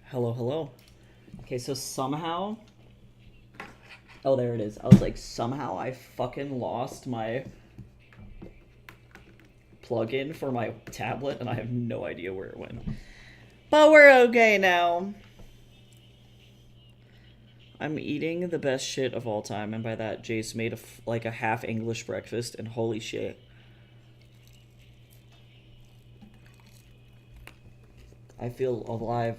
Hello, hello. Okay, so somehow... Oh, there it is. I was like, somehow I fucking lost my plug-in for my tablet, and I have no idea where it went. But we're okay now. I'm eating the best shit of all time, and by that, Jace made a half English breakfast, and holy shit. I feel alive.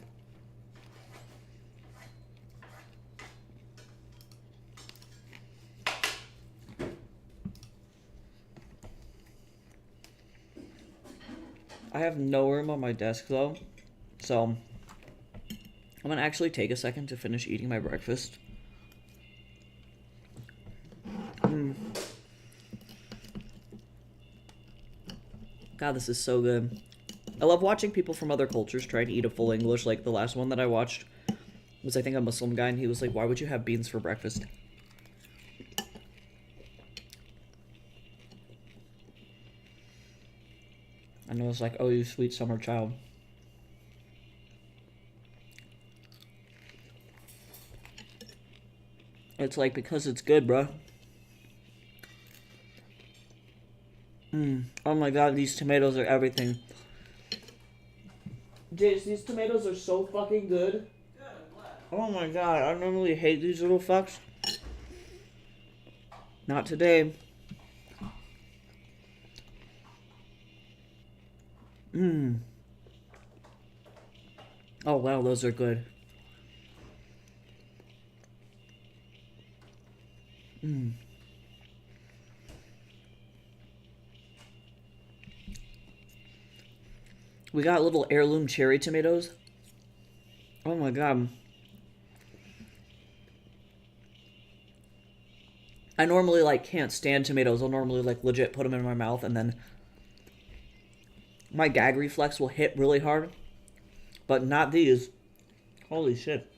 I have no room on my desk, though, so I'm gonna actually take a second to finish eating my breakfast. God, this is so good. I love watching people from other cultures try to eat a full English. Like, the last one that I watched was, I think, a Muslim guy, and he was like, why would you have beans for breakfast? And I was like, oh, you sweet summer child. It's like, because it's good, bro. Oh my god, these tomatoes are everything. Jace, these tomatoes are so fucking good. Oh my god, I normally hate these little fucks. Not today. Oh wow, those are good. We got little heirloom cherry tomatoes. Oh my god. I normally can't stand tomatoes. I'll normally legit put them in my mouth and then my gag reflex will hit really hard. But not these. Holy shit.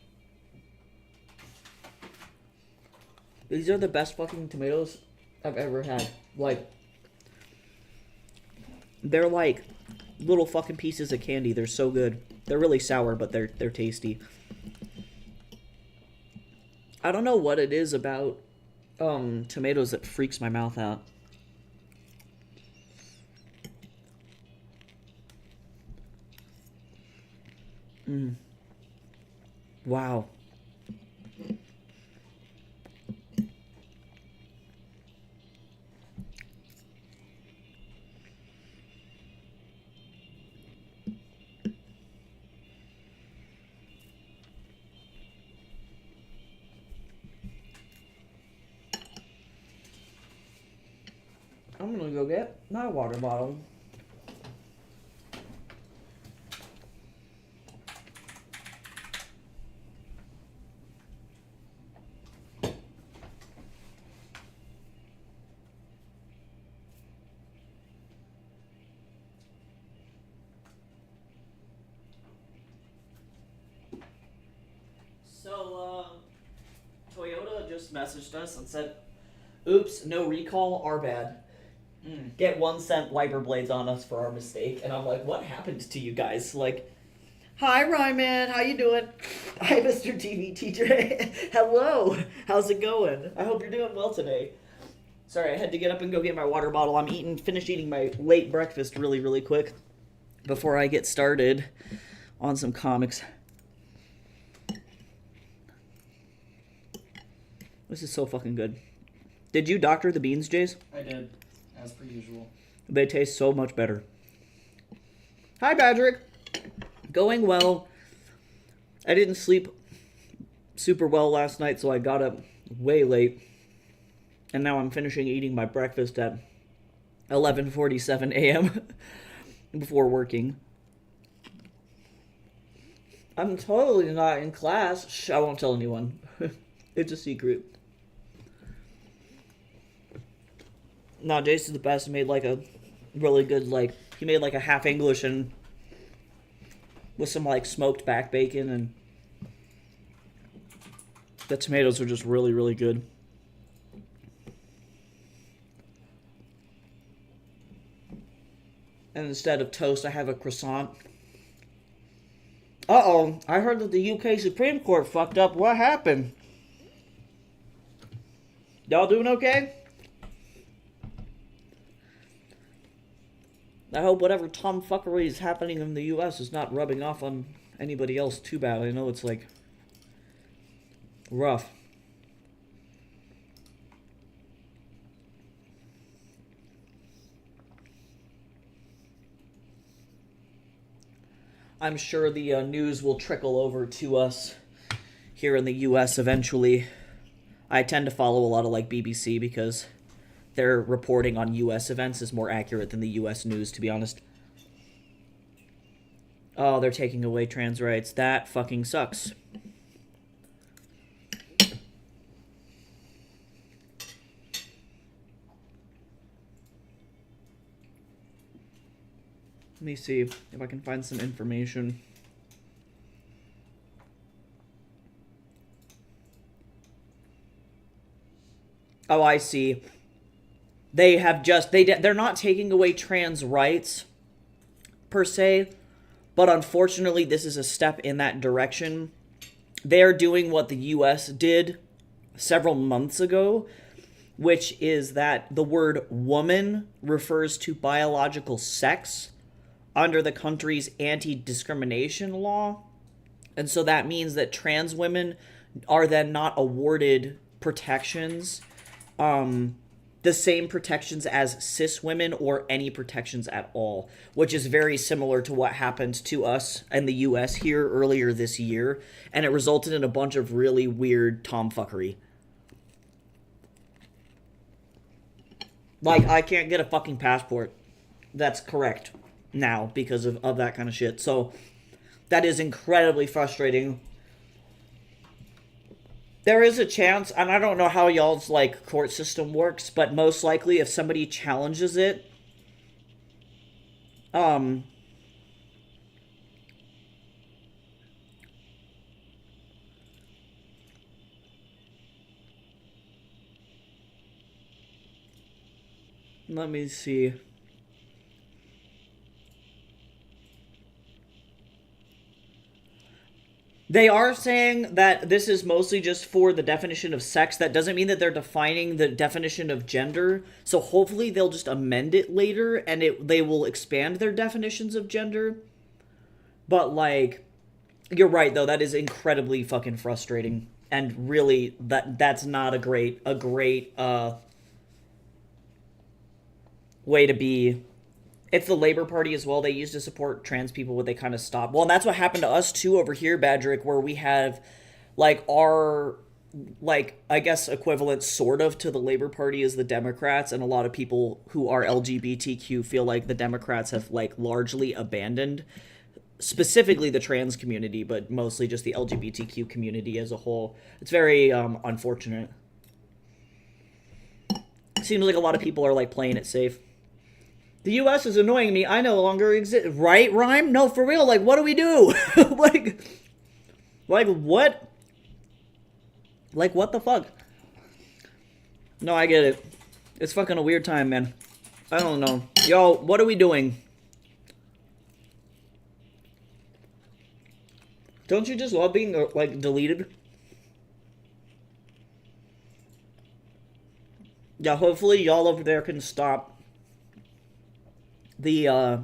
These are the best fucking tomatoes I've ever had. They're like little fucking pieces of candy. They're so good. They're really sour, but they're tasty. I don't know what it is about tomatoes that freaks my mouth out. Wow. I'm gonna go get my water bottle. So, Toyota just messaged us and said, oops, no recall, our bad. Get 1 cent wiper blades on us for our mistake. And I'm like, what happened to you guys? Like, hi, Ryman, how you doing? Hi, Mr. TV teacher. Hello, how's it going? I hope you're doing well today. Sorry, I had to get up and go get my water bottle. I'm finished eating my late breakfast really, really quick before I get started on some comics. This is so fucking good. Did you doctor the beans, Jace? I did, as per usual. They taste so much better. Hi, Patrick. Going well. I didn't sleep super well last night, so I got up way late. And now I'm finishing eating my breakfast at 11:47 a.m. before working. I'm totally not in class. Shh, I won't tell anyone. It's a secret. No, Jason's the best. He made a really good, he made a half English and with some smoked back bacon, and the tomatoes are just really, really good. And instead of toast, I have a croissant. Uh-oh, I heard that the UK Supreme Court fucked up. What happened? Y'all doing okay? I hope whatever tomfuckery is happening in the US is not rubbing off on anybody else too bad. I know it's, like, rough. I'm sure the news will trickle over to us here in the US eventually. I tend to follow a lot of like BBC because their reporting on US events is more accurate than the US news, to be honest. Oh, they're taking away trans rights. That fucking sucks. Let me see if I can find some information. Oh, I see. They have just they're not taking away trans rights per se, but unfortunately this is a step in that direction. They're doing what the US did several months ago, which is that the word woman refers to biological sex under the country's anti-discrimination law. And so that means that trans women are then not awarded protections, the same protections as cis women or any protections at all, which is very similar to what happened to us in the US here earlier this year, and it resulted in a bunch of really weird tomfuckery. Like, I can't get a fucking passport that's correct now because of that kind of shit. So that is incredibly frustrating. There is a chance, and I don't know how y'all's like court system works, but most likely if somebody challenges it, let me see. They are saying that this is mostly just for the definition of sex. That doesn't mean that they're defining the definition of gender. So hopefully they'll just amend it later and they will expand their definitions of gender. But like, you're right though, that is incredibly fucking frustrating. And really that's not a great way to be. It's the Labor Party as well. They used to support trans people, but they kind of stopped. Well, and that's what happened to us too over here, Badrick, where we have like our, like, I guess equivalent sort of to the Labor Party is the Democrats, and a lot of people who are LGBTQ feel like the Democrats have like largely abandoned specifically the trans community, but mostly just the LGBTQ community as a whole. It's very unfortunate. Seems like a lot of people are like playing it safe. The U.S. is annoying me. I no longer exist. Right, Rhyme? No, for real. Like, what do we do? like, what? Like, what the fuck? No, I get it. It's fucking a weird time, man. I don't know. Yo, what are we doing? Don't you just love being, like, deleted? Yeah, hopefully y'all over there can stop the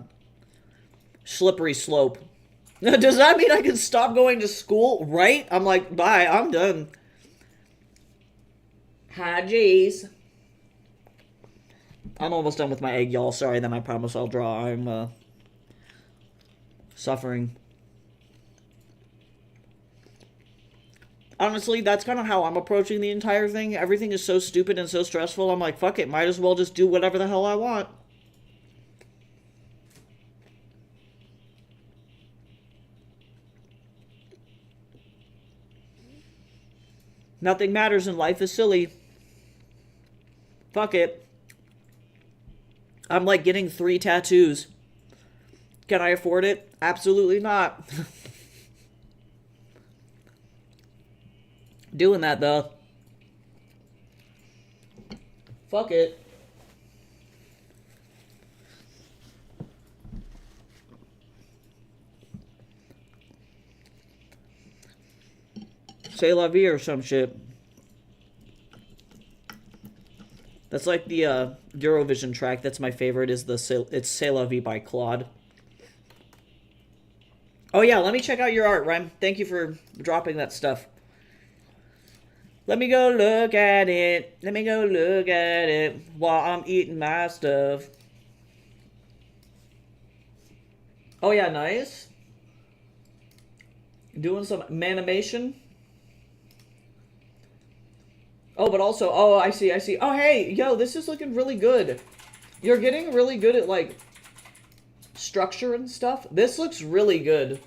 slippery slope. Does that mean I can stop going to school? Right? I'm like, bye, I'm done. Hi, jeez. I'm almost done with my egg, y'all. Sorry, then I promise I'll draw. I'm suffering. Honestly, that's kind of how I'm approaching the entire thing. Everything is so stupid and so stressful. I'm like, fuck it, might as well just do whatever the hell I want. Nothing matters and life is silly. Fuck it. I'm like getting 3 tattoos. Can I afford it? Absolutely not. Doing that though. Fuck it. C'est La Vie or some shit. That's like the Eurovision track. That's my favorite. Is it's C'est La Vie by Claude. Oh yeah, let me check out your art, Rhyme. Thank you for dropping that stuff. Let me go look at it. Let me go look at it while I'm eating my stuff. Oh yeah, nice. Doing some animation. Oh, but also, oh, I see. Oh, hey, yo, this is looking really good. You're getting really good at, like, structure and stuff. This looks really good.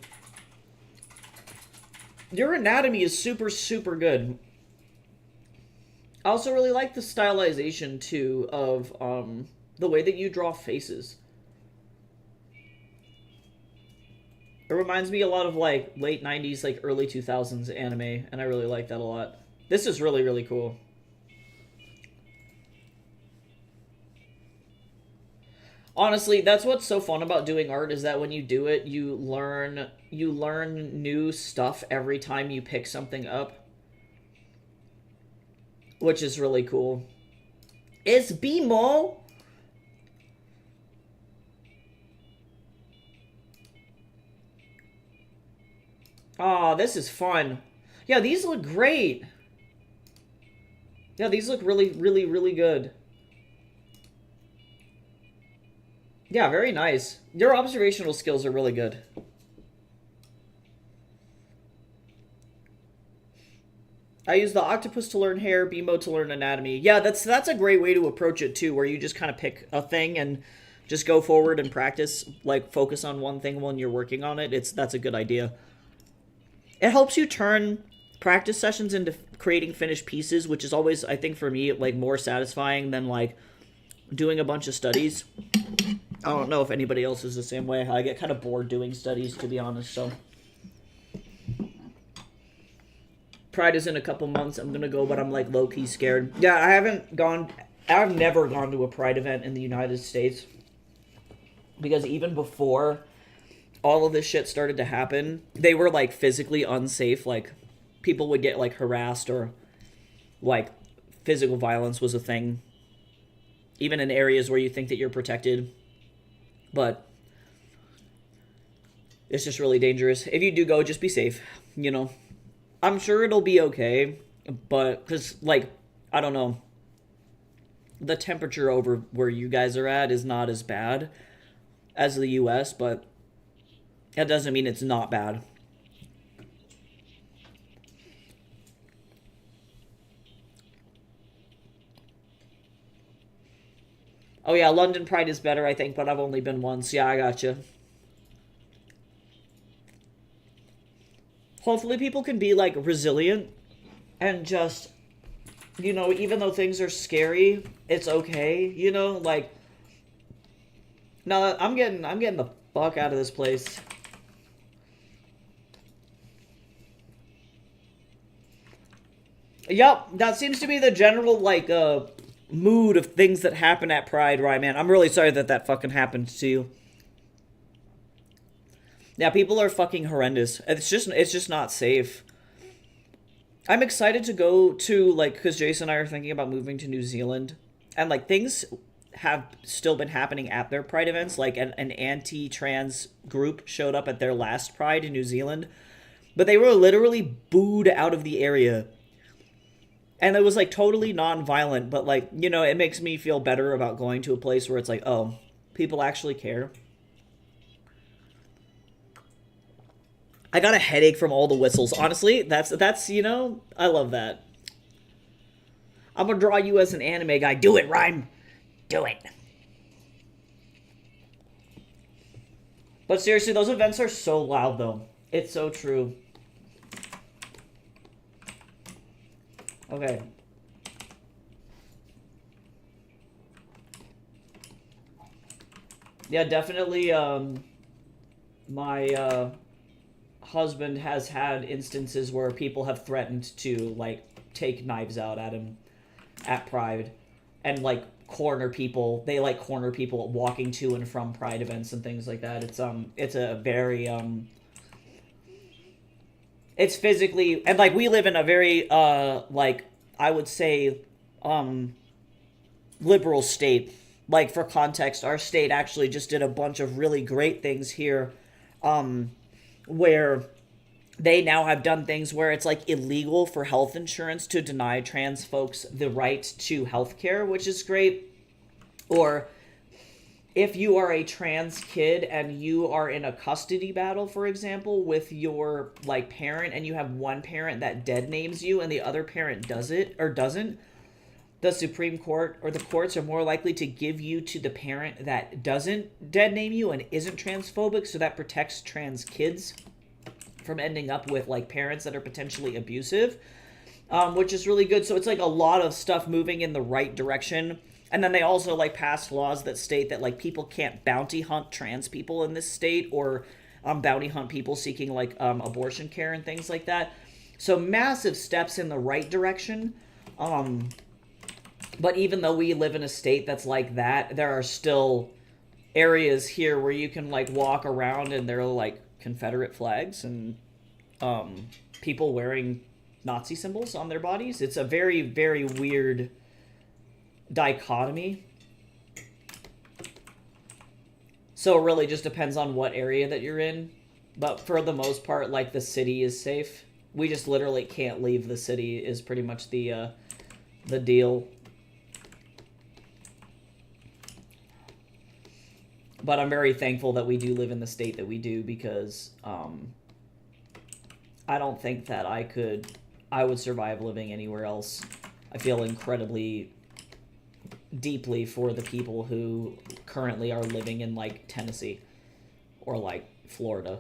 Your anatomy is super, super good. I also really like the stylization, too, of, the way that you draw faces. It reminds me a lot of, like, late 90s, like, early 2000s anime, and I really like that a lot. This is really, really cool. Honestly, that's what's so fun about doing art, is that when you do it, you learn new stuff every time you pick something up. Which is really cool. It's Bimo! Aw, this is fun. Yeah, these look great. Yeah, these look really, really, really good. Yeah, very nice. Your observational skills are really good. I use the octopus to learn hair, Bimo to learn anatomy. Yeah, that's a great way to approach it, too, where you just kind of pick a thing and just go forward and practice, like, focus on one thing when you're working on it. That's a good idea. It helps you turn practice sessions into creating finished pieces, which is always, I think, for me, like, more satisfying than, like, doing a bunch of studies. I don't know if anybody else is the same way. I get kind of bored doing studies, to be honest, so. Pride is in a couple months. I'm gonna go, but I'm, like, low-key scared. Yeah, I've never gone to a Pride event in the United States. Because even before all of this shit started to happen, they were, like, physically unsafe. Like, people would get, like, harassed or, like, physical violence was a thing. Even in areas where you think that you're protected. But it's just really dangerous. If you do go, just be safe, you know. I'm sure it'll be okay, but, because, like, I don't know. The temperature over where you guys are at is not as bad as the U.S., but that doesn't mean it's not bad. Oh yeah, London Pride is better, I think, but I've only been once. Yeah, I gotcha. Hopefully people can be, like, resilient and just, you know, even though things are scary, it's okay, you know? Like, no, I'm getting the fuck out of this place. Yep, that seems to be the general, like, mood of things that happen at Pride, right, man? I'm really sorry that that fucking happened to you. Yeah, people are fucking horrendous. It's just not safe. I'm excited to go to, like, because Jason and I are thinking about moving to New Zealand. And, like, things have still been happening at their Pride events. Like, an anti-trans group showed up at their last Pride in New Zealand. But they were literally booed out of the area. And it was, like, totally non-violent. But, like, you know, it makes me feel better about going to a place where it's like, oh, people actually care. I got a headache from all the whistles. Honestly, that's you know, I love that. I'm gonna draw you as an anime guy. Do it, Rhyme. Do it. But seriously, those events are so loud, though. It's so true. Okay. Yeah, definitely, my, husband has had instances where people have threatened to, like, take knives out at him at Pride and, like, corner people. They, like, corner people walking to and from Pride events and things like that. It's a very, it's physically, and like we live in a very like I would say liberal state. Like for context, our state actually just did a bunch of really great things here, where they now have done things where it's like illegal for health insurance to deny trans folks the right to health care, which is great. Or if you are a trans kid and you are in a custody battle, for example, with your like parent, and you have one parent that dead names you and the other parent does it or doesn't, the Supreme Court or the courts are more likely to give you to the parent that doesn't dead name you and isn't transphobic, so that protects trans kids from ending up with like parents that are potentially abusive, which is really good. So it's like a lot of stuff moving in the right direction. And then they also like passed laws that state that like people can't bounty hunt trans people in this state, or bounty hunt people seeking like abortion care and things like that. So massive steps in the right direction. But even though we live in a state that's like that, there are still areas here where you can like walk around and there are like Confederate flags and people wearing Nazi symbols on their bodies. It's a very, very weird dichotomy. So it really just depends on what area that you're in. But for the most part, like the city is safe. We just literally can't leave the city is pretty much the deal. But I'm very thankful that we do live in the state that we do, because I don't think that I would survive living anywhere else. I feel incredibly deeply for the people who currently are living in like Tennessee or like Florida.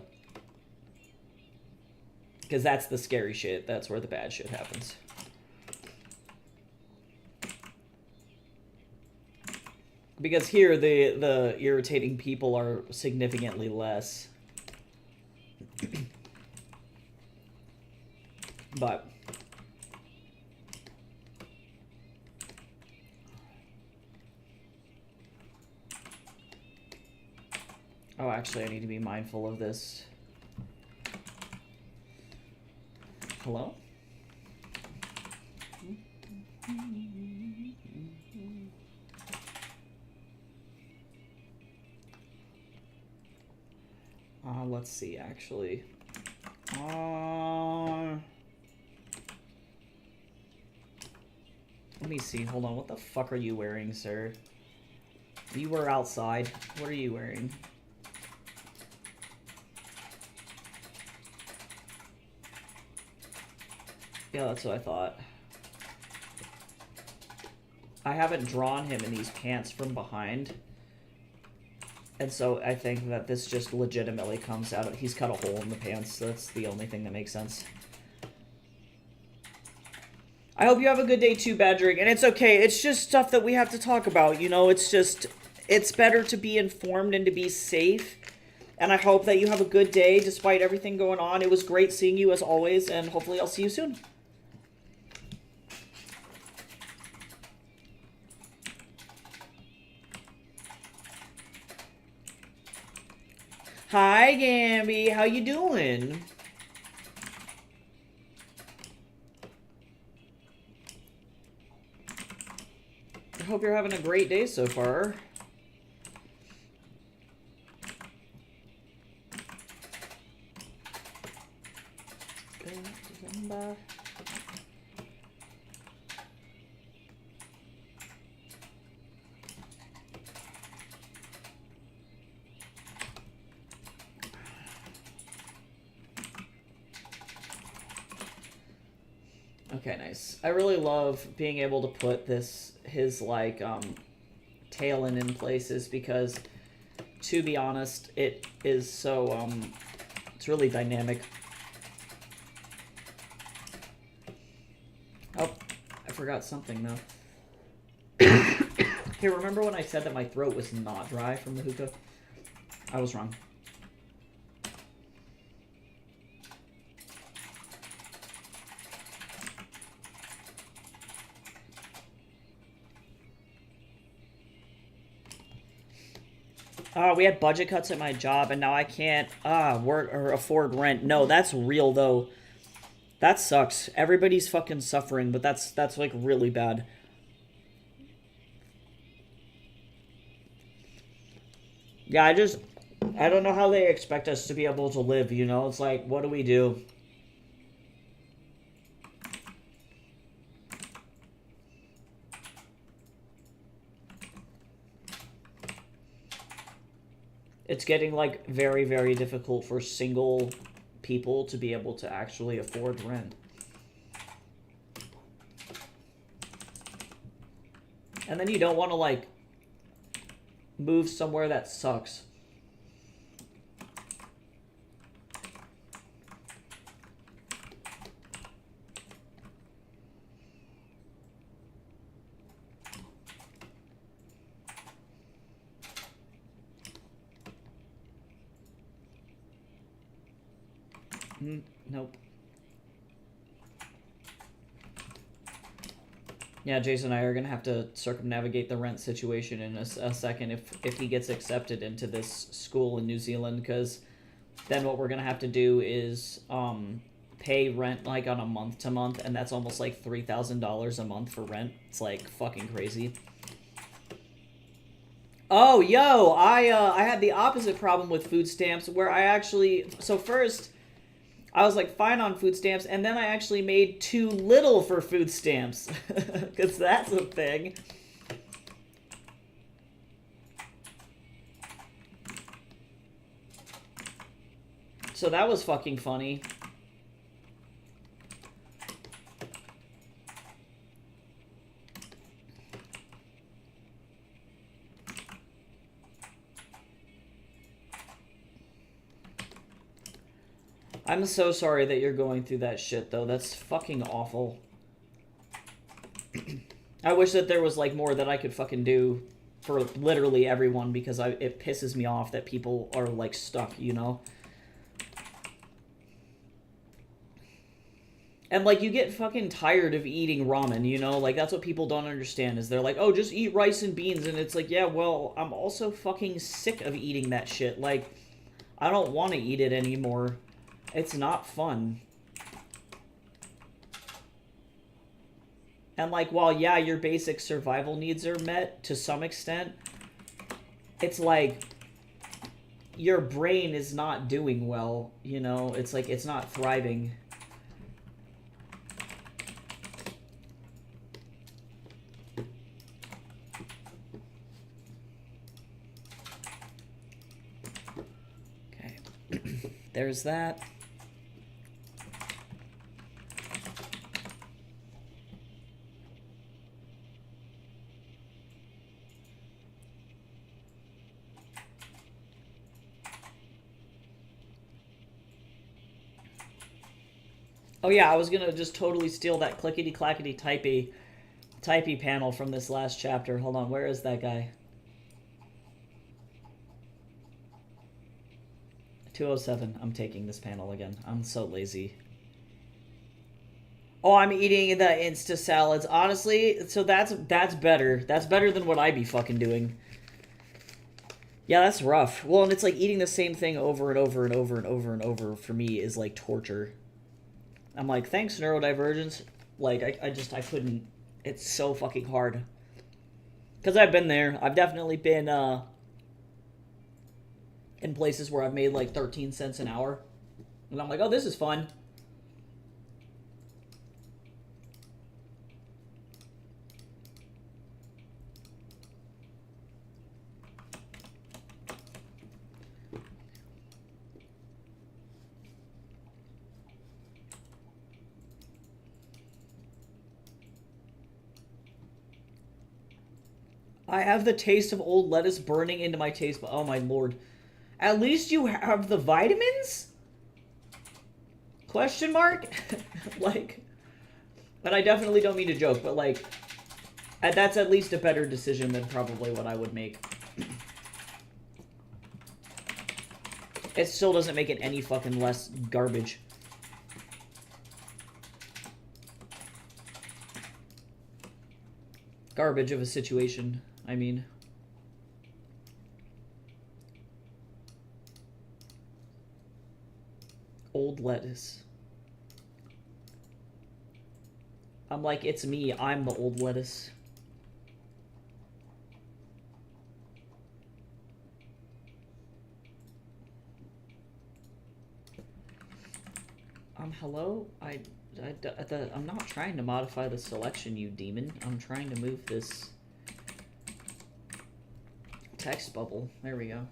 Because that's the scary shit. That's where the bad shit happens. Because here, the irritating people are significantly less. But oh, actually, I need to be mindful of this. Hello? Let's see, actually. Let me see. Hold on. What the fuck are you wearing, sir? You were outside. What are you wearing? Yeah, that's what I thought. I haven't drawn him in these pants from behind. And so I think that this just legitimately comes out of... He's cut a hole in the pants. That's the only thing that makes sense. I hope you have a good day too, Badgering. And it's okay. It's just stuff that we have to talk about. You know, it's just... It's better to be informed and to be safe. And I hope that you have a good day despite everything going on. It was great seeing you as always. And hopefully I'll see you soon. Hi, Gamby. How you doing? I hope you're having a great day so far. Okay, nice. I really love being able to put his like tail in places, because to be honest, it is so it's really dynamic. Oh, I forgot something though. Hey, remember when I said that my throat was not dry from the hookah? I was wrong. We had budget cuts at my job, and now I can't work or afford rent. No, that's real, though. That sucks. Everybody's fucking suffering, but that's like really bad. Yeah, I don't know how they expect us to be able to live, you know? It's like, what do we do? It's getting, like, very, very difficult for single people to be able to actually afford rent. And then you don't want to, like, move somewhere that sucks. Nope. Yeah, Jason and I are going to have to circumnavigate the rent situation in a second if he gets accepted into this school in New Zealand, because then what we're going to have to do is pay rent like on a month-to-month, and that's almost like $3,000 a month for rent. It's like fucking crazy. Oh, yo, I had the opposite problem with food stamps where I actually... So first, I was like fine on food stamps, and then I actually made too little for food stamps. Because that's a thing. So that was fucking funny. I'm so sorry that you're going through that shit, though. That's fucking awful. I wish that there was, like, more that I could fucking do for literally everyone, because it pisses me off that people are, like, stuck, you know? And, like, you get fucking tired of eating ramen, you know? Like, that's what people don't understand, is they're like, oh, just eat rice and beans, and it's like, yeah, well, I'm also fucking sick of eating that shit. Like, I don't want to eat it anymore. It's not fun. And, like, while, yeah, your basic survival needs are met to some extent, it's like your brain is not doing well, you know? It's like it's not thriving. Okay. There's that. Oh yeah, I was gonna just totally steal that clickety-clackety typey panel from this last chapter. Hold on, where is that guy? 207. I'm taking this panel again. I'm so lazy. Oh, I'm eating the Insta salads. Honestly, so that's better. That's better than what I'd be fucking doing. Yeah, that's rough. Well, and it's like eating the same thing over and over and over and over and over for me is like torture. I'm like, thanks, neurodivergence. Like, I couldn't. It's so fucking hard. Because I've been there. I've definitely been, in places where I've made, like, 13 cents an hour. And I'm like, oh, this is fun. I have the taste of old lettuce burning into my taste, but oh my lord. At least you have the vitamins? Question mark? Like, and I definitely don't mean to joke, but like, that's at least a better decision than probably what I would make. It still doesn't make it any fucking less garbage. Garbage of a situation, I mean. Old lettuce. I'm like, it's me. I'm the old lettuce. Hello? I'm not trying to modify the selection, you demon. I'm trying to move this text bubble. There we go.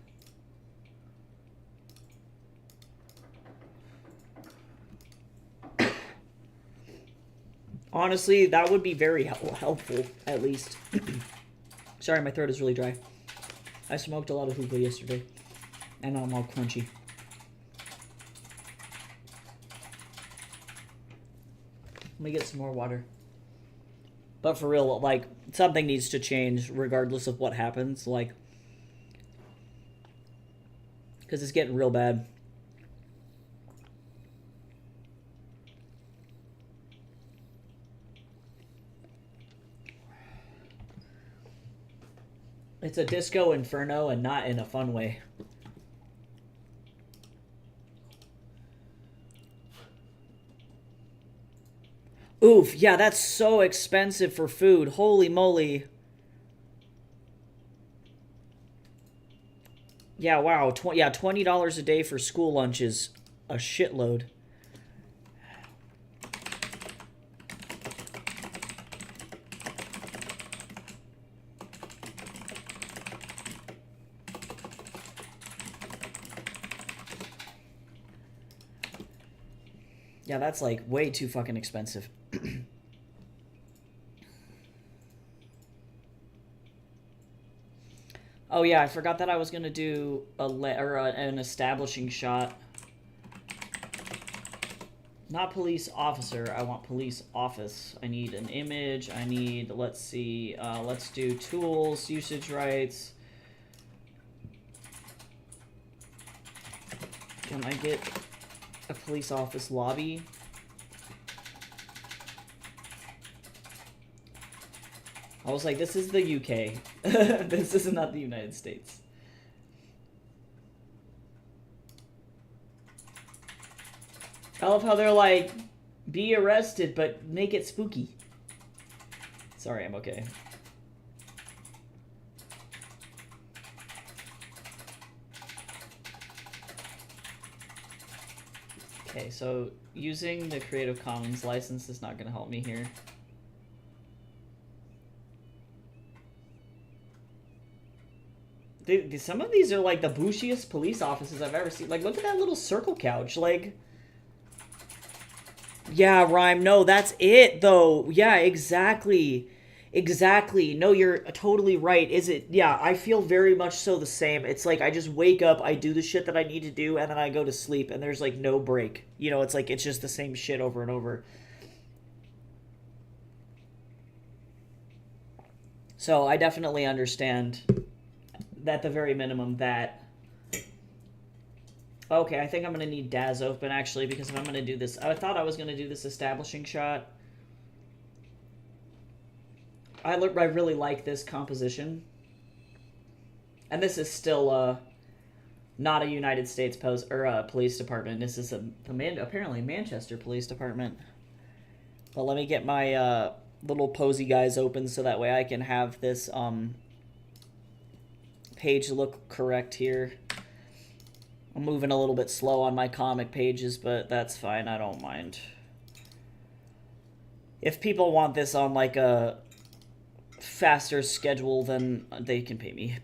Honestly, that would be very helpful, at least. Sorry, my throat is really dry. I smoked a lot of hookah yesterday, and I'm all crunchy. Let me get some more water. But for real, like, something needs to change regardless of what happens, like, because it's getting real bad. It's a disco inferno and not in a fun way. Oof, yeah, that's so expensive for food. Holy moly. Yeah, wow. $20 a day for school lunch is a shitload. Yeah, that's like way too fucking expensive. Oh yeah, I forgot that I was gonna do an establishing shot. Not police officer, I want police office. I need an image, I need, let's see, let's do tools, usage rights. Can I get a police office lobby? I was like, this is the UK. This is not the United States. I love how they're like, be arrested, but make it spooky. Sorry, I'm okay. Okay, so using the Creative Commons license is not going to help me here. Some of these are like the bushiest police offices I've ever seen. Like, look at that little circle couch. Like, yeah, Rhyme. No, that's it, though. Yeah, exactly. Exactly. No, you're totally right. Is it? Yeah, I feel very much so the same. It's like I just wake up, I do the shit that I need to do, and then I go to sleep, and there's like no break. You know, it's like it's just the same shit over and over. So I definitely understand, at the very minimum, that... Okay, I think I'm going to need Daz open, actually, because if I'm going to do this... I thought I was going to do this establishing shot. I really like this composition. And this is still not a United States police department. This is apparently Manchester Police Department. But let me get my little posy guys open so that way I can have this page look correct here. I'm moving a little bit slow on my comic pages, but that's fine. I don't mind. If people want this on like a faster schedule, then they can pay me.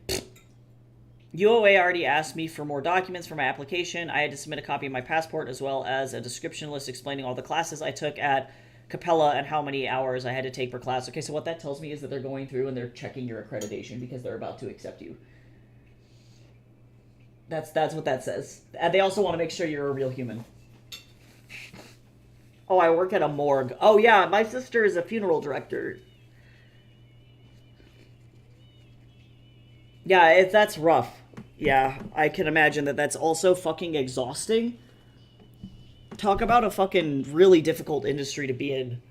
UOA already asked me for more documents for my application. I had to submit a copy of my passport as well as a description list explaining all the classes I took at Capella and how many hours I had to take per class. Okay, so what that tells me is that they're going through and they're checking your accreditation because they're about to accept you. That's what that says. And they also want to make sure you're a real human. Oh, I work at a morgue. Oh yeah, my sister is a funeral director. Yeah, that's rough. Yeah, I can imagine that that's also fucking exhausting. Talk about a fucking really difficult industry to be in.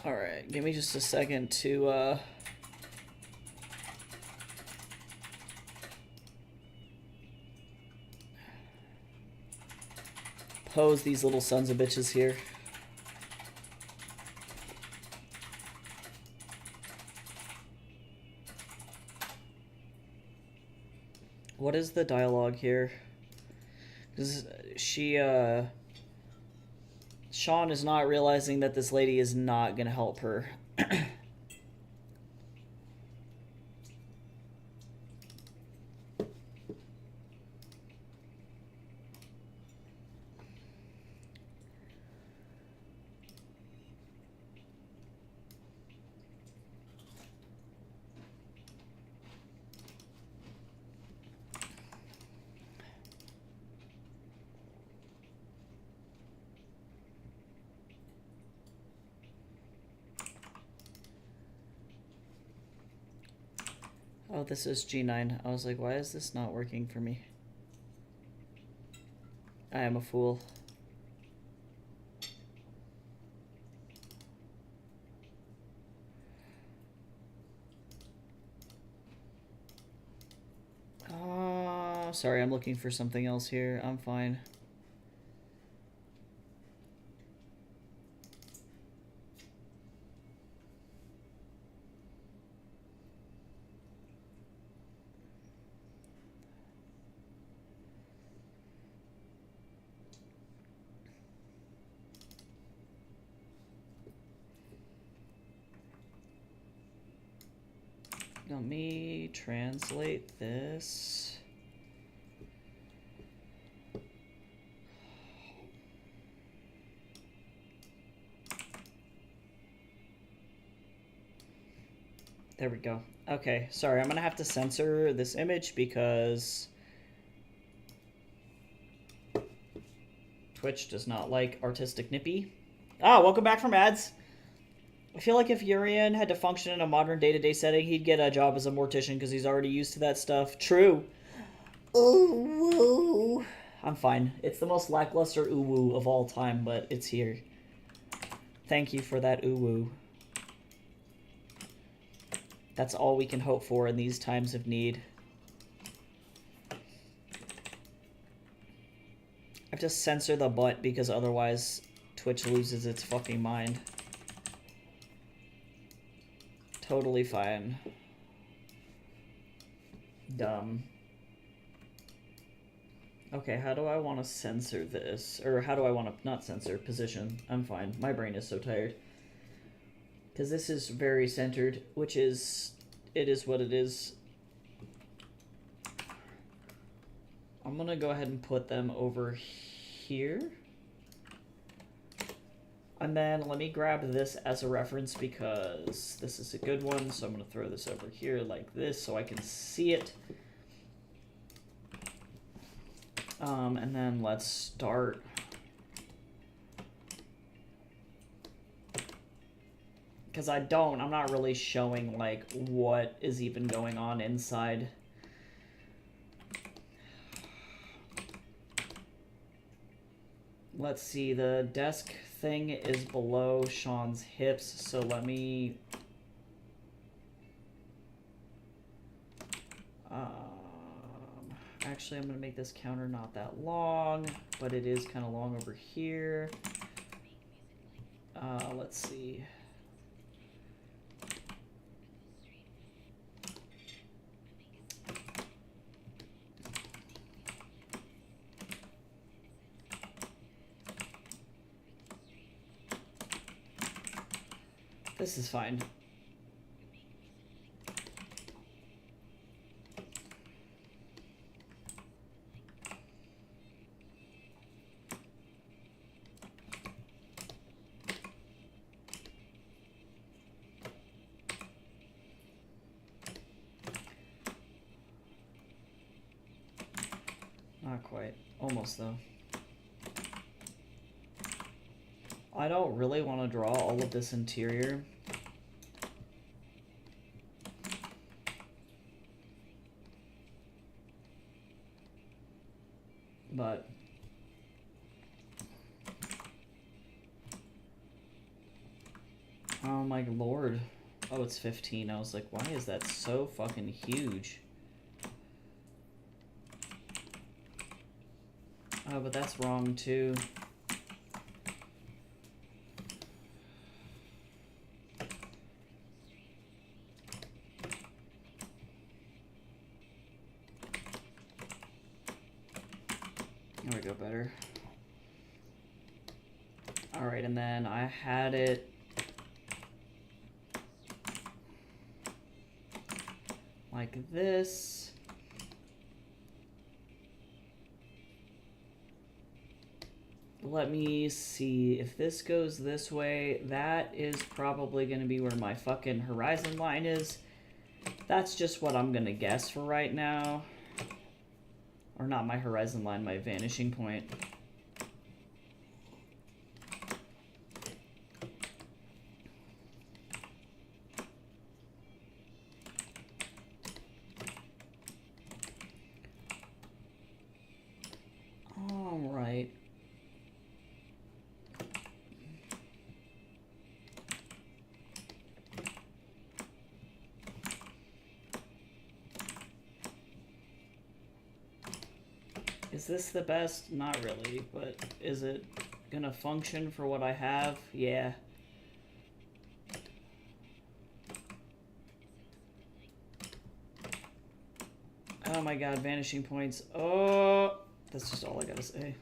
Alright, give me just a second to, pose these little sons of bitches here. What is the dialogue here? Because Sean is not realizing that this lady is not going to help her. Oh, this is G9. I was like, why is this not working for me? I am a fool. Sorry, I'm looking for something else here. I'm fine. Let me translate this. There we go. Okay, sorry, I'm gonna have to censor this image because Twitch does not like artistic nippy. Ah, welcome back from ads. I feel like if Urian had to function in a modern day-to-day setting, he'd get a job as a mortician because he's already used to that stuff. True. Ooh, woo. I'm fine. It's the most lackluster ooh-woo of all time, but it's here. Thank you for that ooh-woo. That's all we can hope for in these times of need. I have to censor the butt because otherwise Twitch loses its fucking mind. Totally fine. Dumb. Okay, how do I want to censor this? Or how do I want to not censor? Position. I'm fine. My brain is so tired. Because this is very centered, which is... It is what it is. I'm going to go ahead and put them over here. And then let me grab this as a reference because this is a good one. So I'm going to throw this over here like this so I can see it. And then let's start. Because I'm not really showing like what is even going on inside. Let's see, the desk thing is below Sean's hips, so let me... actually, I'm going to make this counter not that long, but it is kind of long over here. Let's see. This is fine. Not quite. Almost, though. I don't really want to draw all of this interior. But Oh my lord. Oh, it's 15. I was like, why is that so fucking huge? Oh, but that's wrong too. There we go, better. Alright, and then I had it like this. Let me see if this goes this way. That is probably going to be where my fucking horizon line is. That's just what I'm going to guess for right now. Or not my horizon line, my vanishing point. All right. Is this the best? Not really, but is it gonna function for what I have? Yeah. Oh my god, vanishing points. Oh, that's just all I gotta say.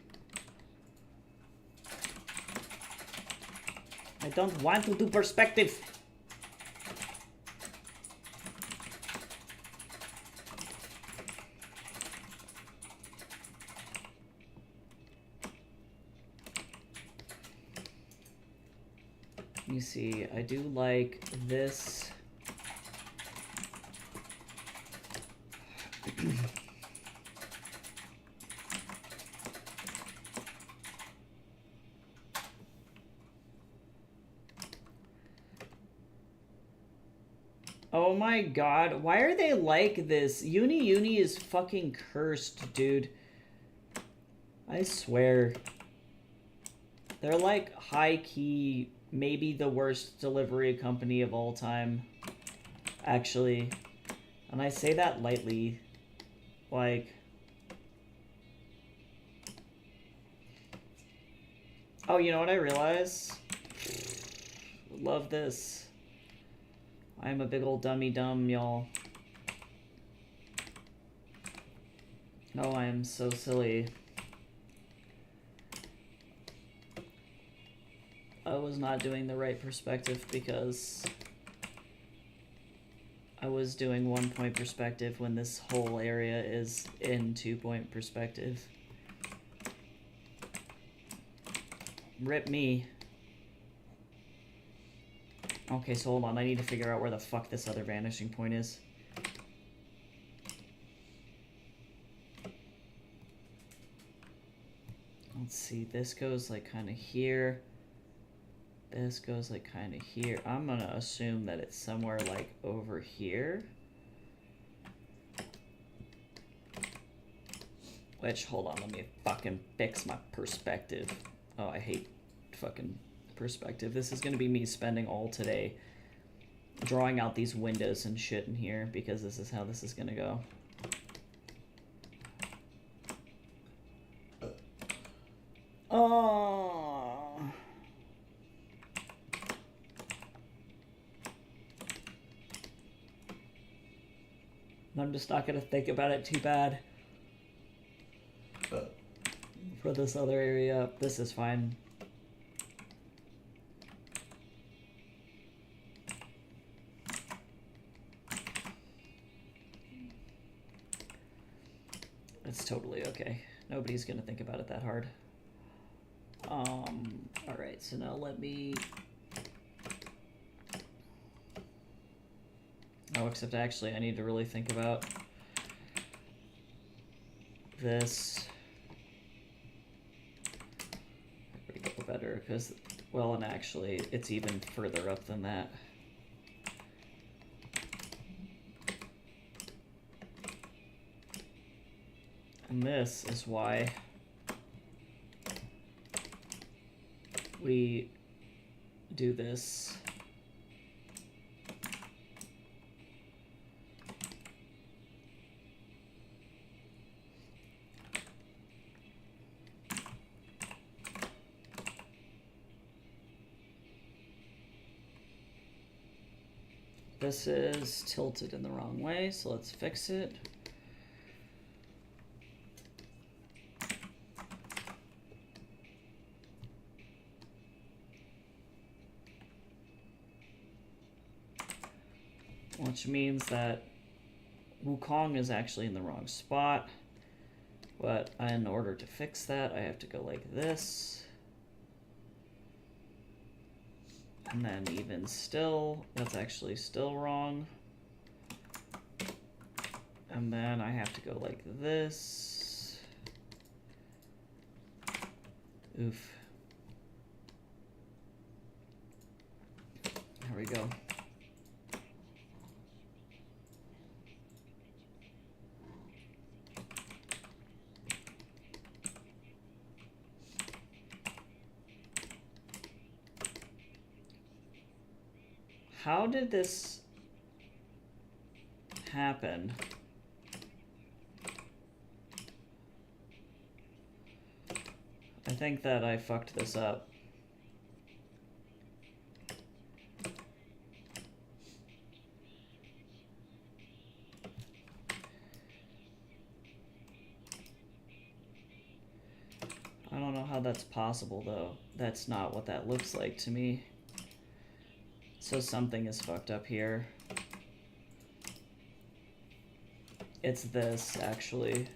I don't want to do perspective. Let me see, I do like this. Oh my god, why are they like this? Uni is fucking cursed, dude. I swear. They're like high-key, maybe the worst delivery company of all time. Actually. And I say that lightly. Like... Oh, you know what I realize? Love this. I'm a big old dummy dumb, y'all. Oh, I am so silly. I was not doing the right perspective because I was doing 1 point perspective when this whole area is in 2 point perspective. Rip me. Okay, so hold on. I need to figure out where the fuck this other vanishing point is. Let's see. This goes like kind of here. This goes like kind of here. I'm gonna assume that it's somewhere like over here. Which, hold on, let me fucking fix my perspective. Oh, I hate fucking perspective. This is gonna be me spending all today drawing out these windows and shit in here because this is how this is gonna go. Oh. I'm just not gonna think about it too bad. For this other area, this is fine. It's totally okay. Nobody's gonna think about it that hard. Alright, so now let me... Oh, except actually I need to really think about this. There we go, better, because, well, and actually, it's even further up than that. And this is why we do this This is tilted in the wrong way, so let's fix it. Which means that Wukong is actually in the wrong spot. But in order to fix that, I have to go like this. And then even still, that's actually still wrong. And then I have to go like this. Oof. There we go. How did this happen? I think that I fucked this up. I don't know how that's possible, though. That's not what that looks like to me. So something is fucked up here. It's this, actually.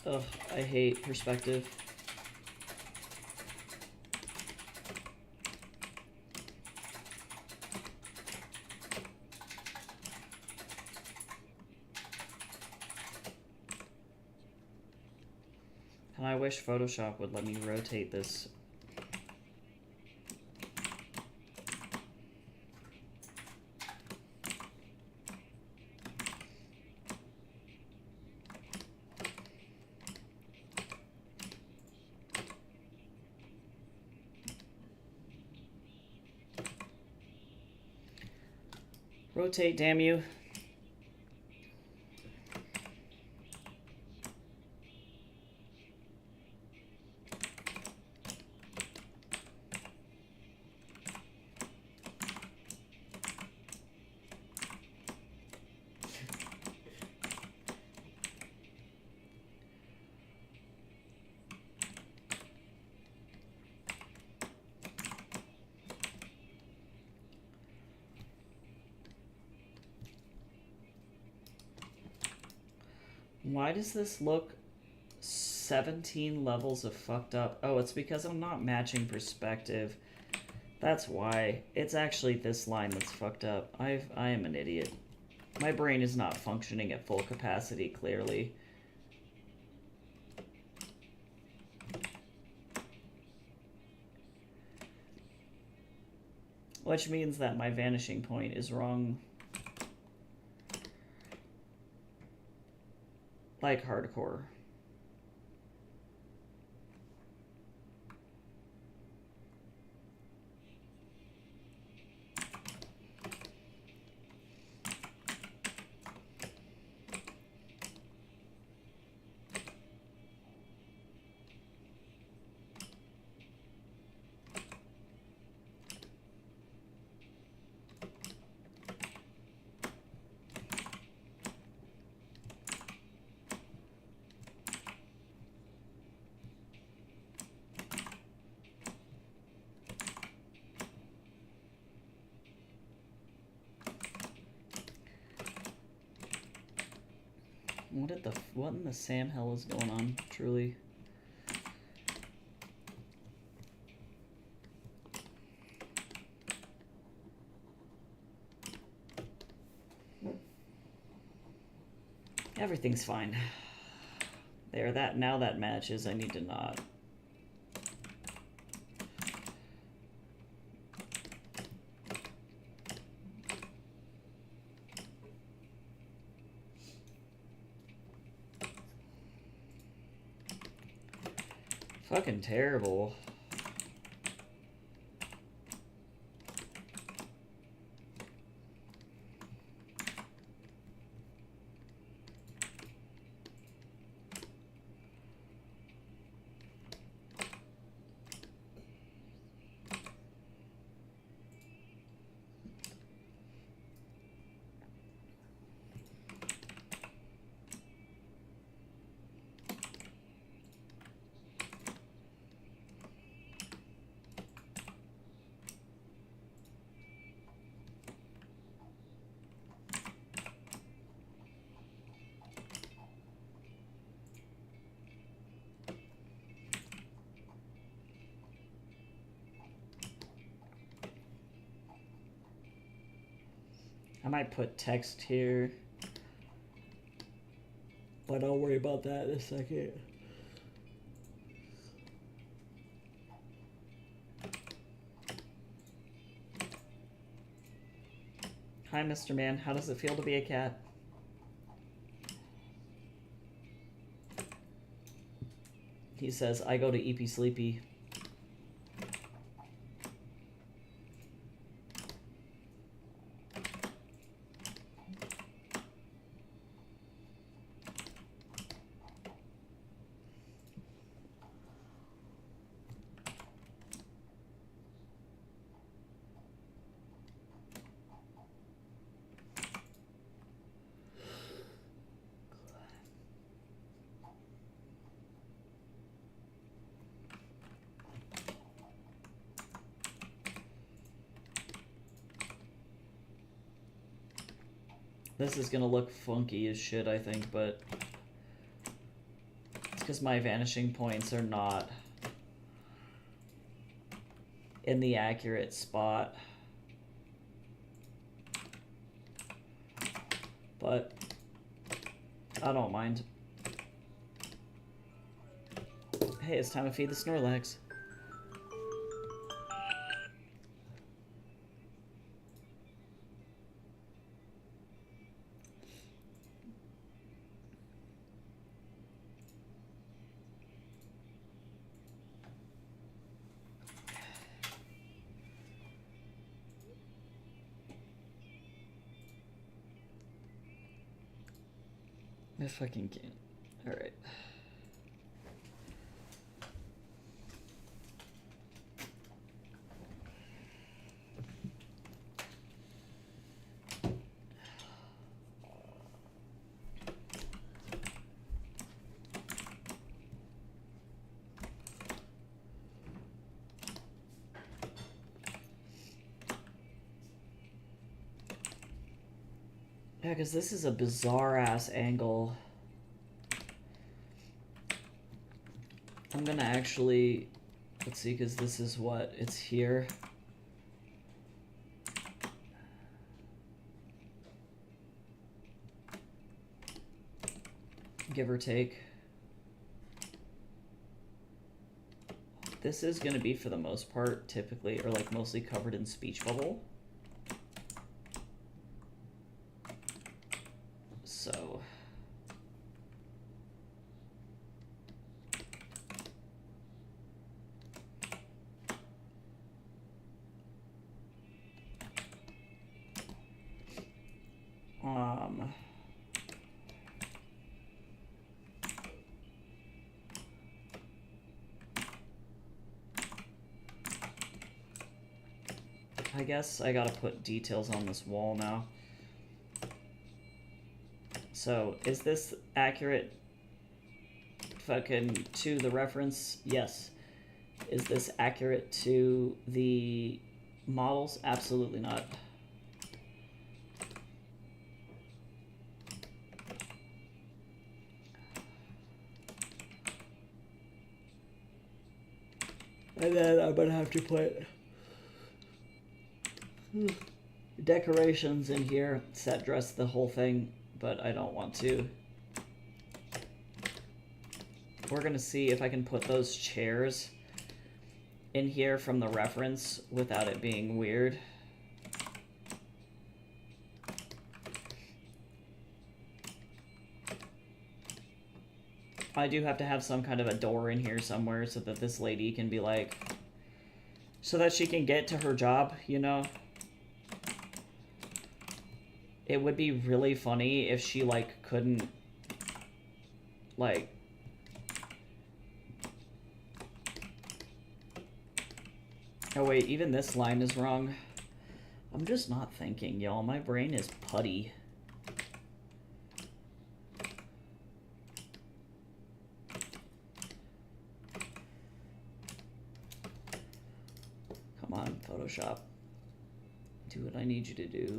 Ugh, I hate perspective. And I wish Photoshop would let me rotate this. Rotate, damn you. Why does this look 17 levels of fucked up? Oh, it's because I'm not matching perspective. That's why. It's actually this line that's fucked up. I am an idiot. My brain is not functioning at full capacity, clearly. Which means that my vanishing point is wrong. Like hardcore. What in the Sam hell is going on, truly? Everything's fine. There, now that matches. I need to not. Fucking terrible. I might put text here, but I'll worry about that in a second. Hi, Mr. Man. How does it feel to be a cat? He says, I go to Eepy Sleepy. This is gonna look funky as shit, I think, but it's because my vanishing points are not in the accurate spot. But I don't mind. Hey, it's time to feed the Snorlax. I fucking can't. Alright. Yeah, because this is a bizarre-ass angle. I'm gonna actually... Let's see, because this is what? It's here. Give or take. This is gonna be, for the most part, typically, or like mostly covered in speech bubble. So... I guess I gotta put details on this wall now. So, is this accurate fucking to the reference? Yes. Is this accurate to the models? Absolutely not. And then I'm gonna have to put decorations in here, set dress the whole thing, but I don't want to. We're gonna see if I can put those chairs in here from the reference without it being weird. I do have to have some kind of a door in here somewhere so that this lady can be like, so that she can get to her job, you know? It would be really funny if she, like, couldn't, like... Oh wait, even this line is wrong. I'm just not thinking, y'all. My brain is putty. Come on, Photoshop. Do what I need you to do.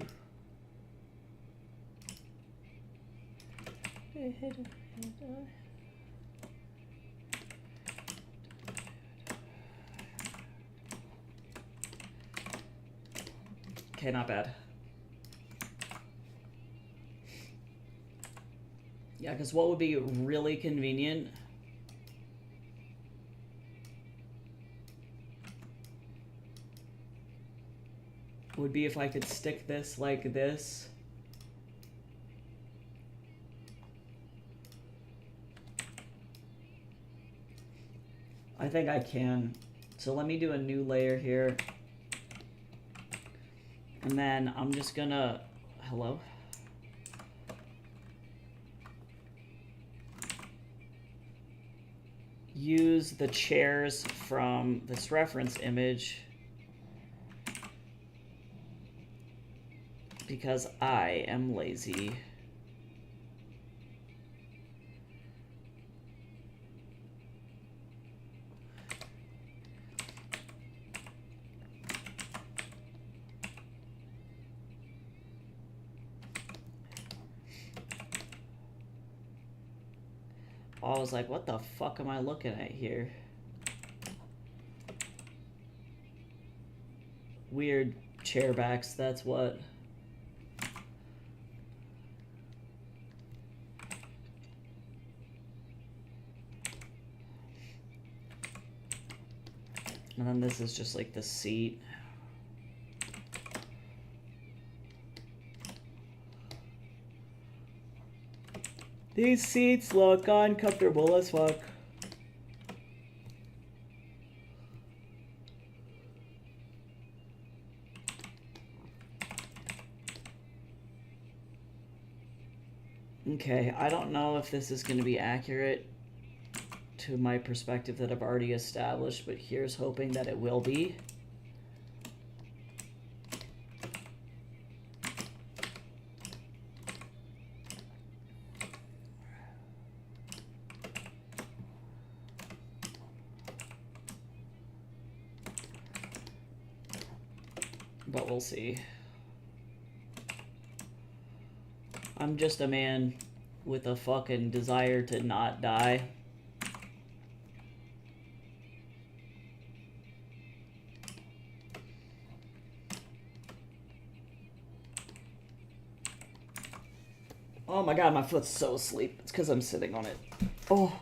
Okay, not bad. Yeah, because what would be really convenient would be if I could stick this like this. I think I can. So let me do a new layer here. And then I'm just gonna, hello? Use the chairs from this reference image because I am lazy. I was like, what the fuck am I looking at here? Weird chair backs, that's what. And then this is just like the seat. These seats look uncomfortable as fuck. Okay, I don't know if this is going to be accurate to my perspective that I've already established, but here's hoping that it will be. But we'll see. I'm just a man with a fucking desire to not die. Oh my god, my foot's so asleep. It's because I'm sitting on it. Oh.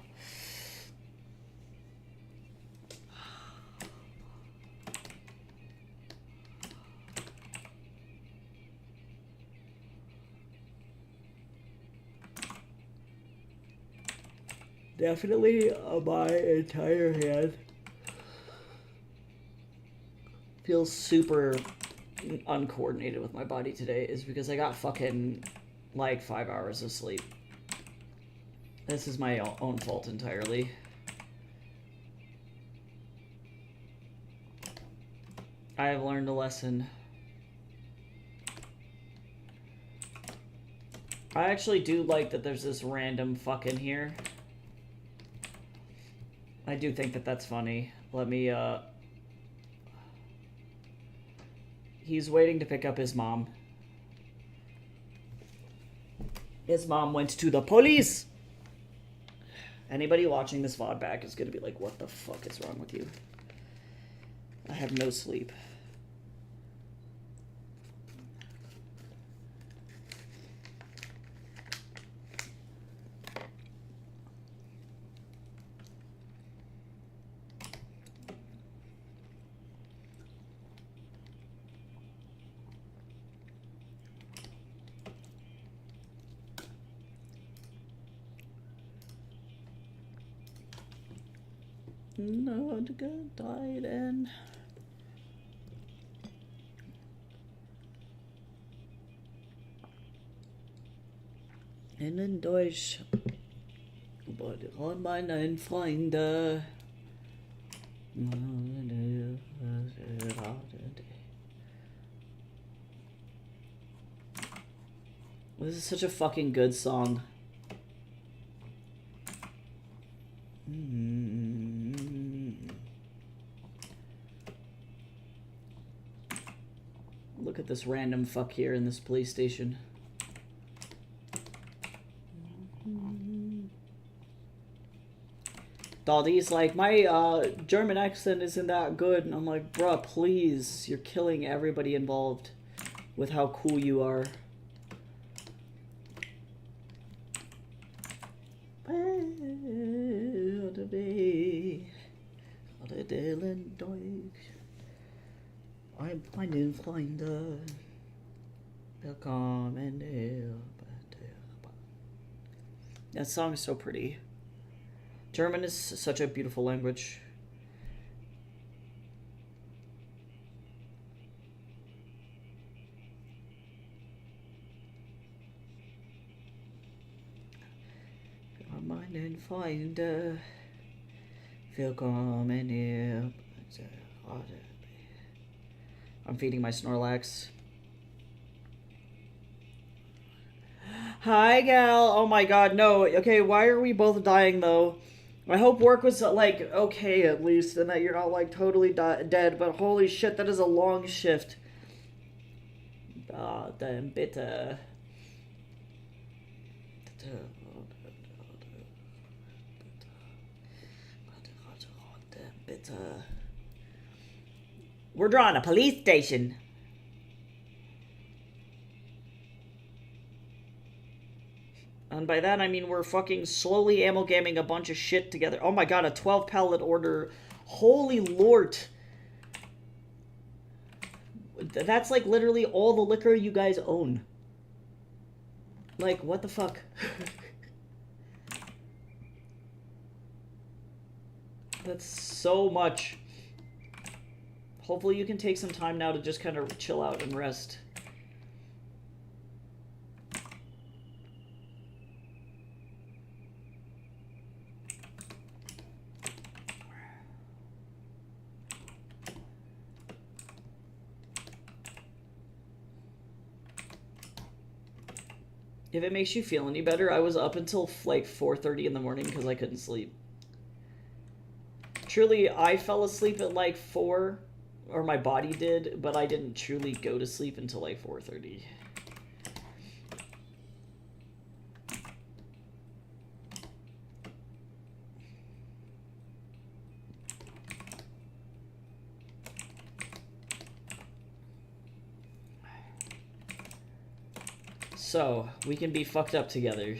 Definitely my entire hand feels super uncoordinated with my body today is because I got fucking like 5 hours of sleep. This is my own fault entirely. I have learned a lesson. I actually do like that there's this random fuck in here. I do think that that's funny. Let me, he's waiting to pick up his mom. His mom went to the police! Anybody watching this VOD back is gonna be like, what the fuck is wrong with you? I have no sleep. Not good died in. In Deutsch. Und meinen Freunde. This is such a fucking good song. Look at this random fuck here in this police station. Daldy's like, my German accent isn't that good. And I'm like, bruh, please. You're killing everybody involved with how cool you are. I'm finding Freunde. Willkommen hier. That song is so pretty. German is such a beautiful language. Meinen Freunde, willkommen hier. I'm feeding my Snorlax. Hi, gal. Oh my god, no. Okay, why are we both dying, though? I hope work was, like, okay, at least, and that you're not, like, totally dead, but holy shit, that is a long shift. Ah, damn bitter. We're drawing a police station. And by that, I mean we're fucking slowly amalgaming a bunch of shit together. Oh my god, a 12 pallet order. Holy lord. That's like literally all the liquor you guys own. Like, what the fuck? That's so much. Hopefully you can take some time now to just kind of chill out and rest. If it makes you feel any better, I was up until like 4:30 in the morning because I couldn't sleep. Truly, I fell asleep at like 4, or my body did, but I didn't truly go to sleep until like 4:30. So, we can be fucked up together.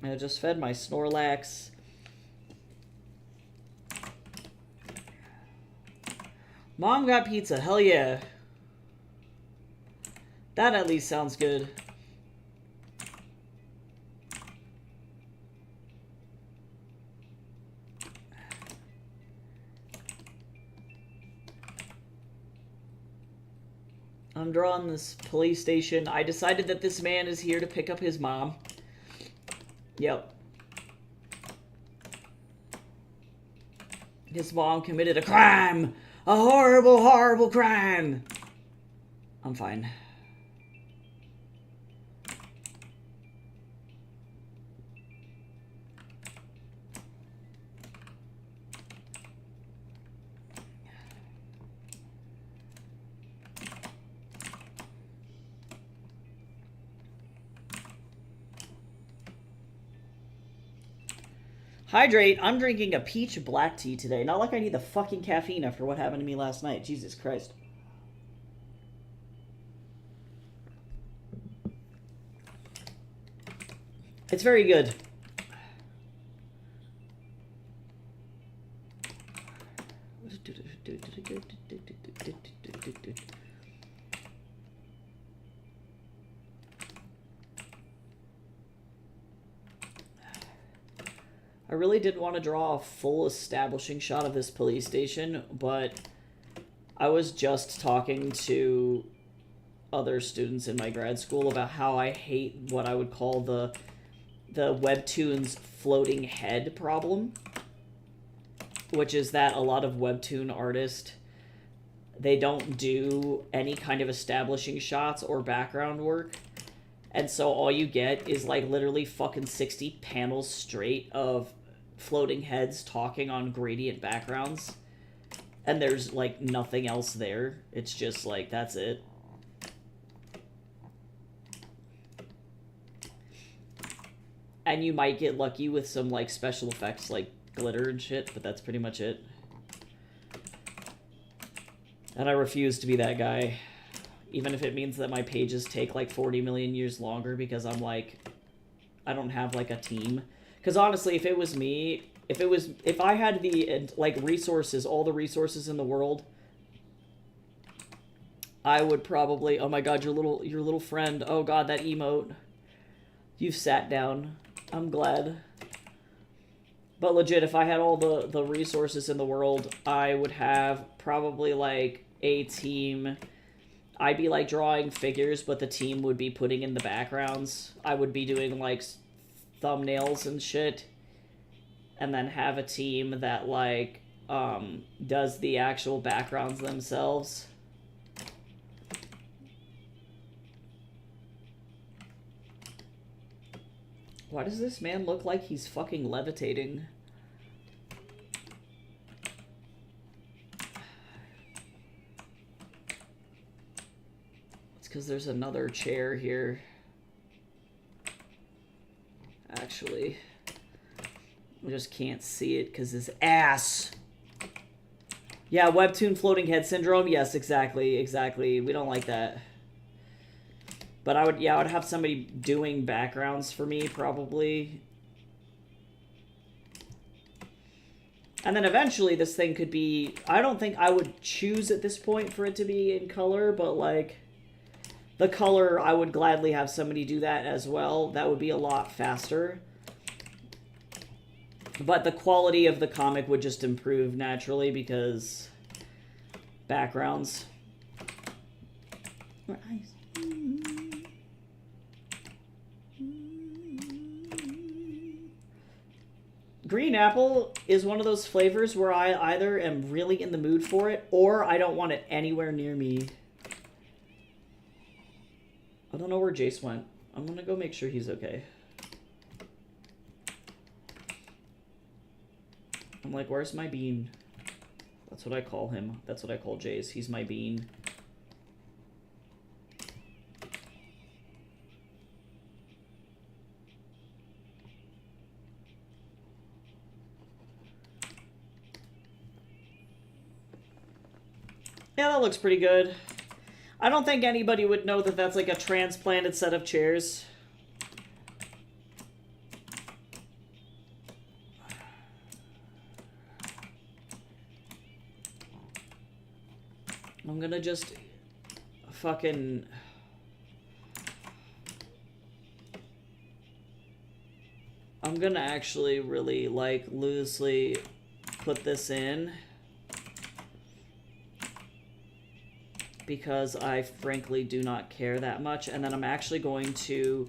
I just fed my Snorlax. Mom got pizza, hell yeah. That at least sounds good. I'm drawing this police station. I decided that this man is here to pick up his mom. Yep. His mom committed a crime! A horrible, horrible crime! I'm fine. Hydrate. I'm drinking a peach black tea today. Not like I need the fucking caffeine after what happened to me last night. Jesus Christ. It's very good. I really didn't want to draw a full establishing shot of this police station, but I was just talking to other students in my grad school about how I hate what I would call the Webtoons floating head problem, which is that a lot of Webtoon artists, they don't do any kind of establishing shots or background work. And so all you get is like literally fucking 60 panels straight of floating heads talking on gradient backgrounds. And there's like nothing else there. It's just like, that's it. And you might get lucky with some like special effects like glitter and shit, but that's pretty much it. And I refuse to be that guy. Even if it means that my pages take like 40 million years longer because I'm like I don't have like a team. Because honestly, if it was me, if I had the like resources, all the resources in the world, I would probably. Oh my god, your little friend. Oh god, that emote. You've sat down. I'm glad. But legit, if I had all the resources in the world, I would have probably like a team. I'd be like drawing figures, but the team would be putting in the backgrounds. I would be doing like thumbnails and shit. And then have a team that like does the actual backgrounds themselves. Why does this man look like he's fucking levitating? It's because there's another chair here. Actually, I just can't see it because his ass. Yeah, webtoon floating head syndrome. Yes, exactly, exactly. We don't like that. But I would have somebody doing backgrounds for me, probably. And then eventually this thing could be... I don't think I would choose at this point for it to be in color, but, like... The color, I would gladly have somebody do that as well. That would be a lot faster. But the quality of the comic would just improve naturally because... Backgrounds. Nice. Green apple is one of those flavors where I either am really in the mood for it or I don't want it anywhere near me. I don't know where Jace went. I'm gonna go make sure he's okay. I'm like, where's my bean? That's what I call him. That's what I call Jace. He's my bean. Yeah, that looks pretty good. I don't think anybody would know that that's like a transplanted set of chairs. I'm gonna just fucking... I'm gonna actually really, like, loosely put this in. Because I frankly do not care that much. And then I'm actually going to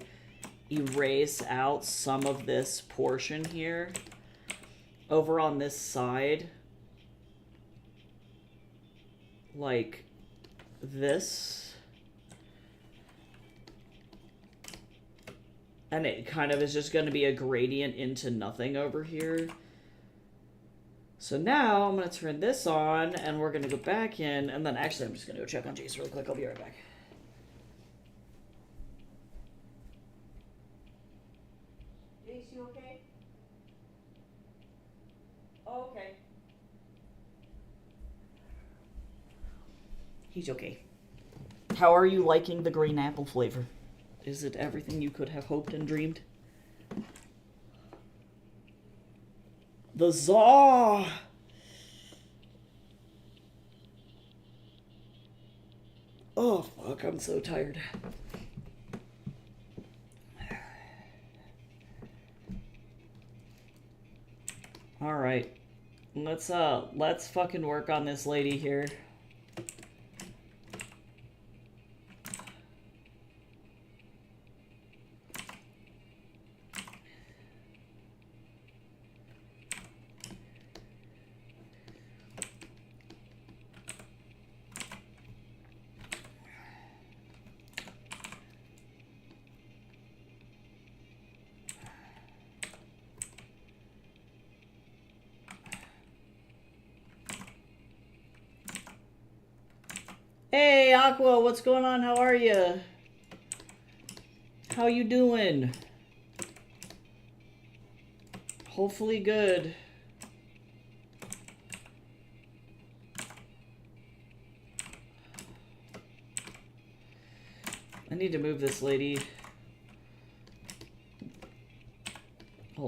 erase out some of this portion here. Over on this side. Like this. And it kind of is just going to be a gradient into nothing over here. So now I'm going to turn this on and we're going to go back in. And then actually I'm just going to go check on Jace really quick. I'll be right back. Jace, you okay? Oh, okay. He's okay. How are you liking the green apple flavor? Is it everything you could have hoped and dreamed? The Zaw! Oh, fuck, I'm so tired. Alright. Let's fucking work on this lady here. Hey, Aqua, what's going on? How are you? How you doing? Hopefully good. I need to move this lady.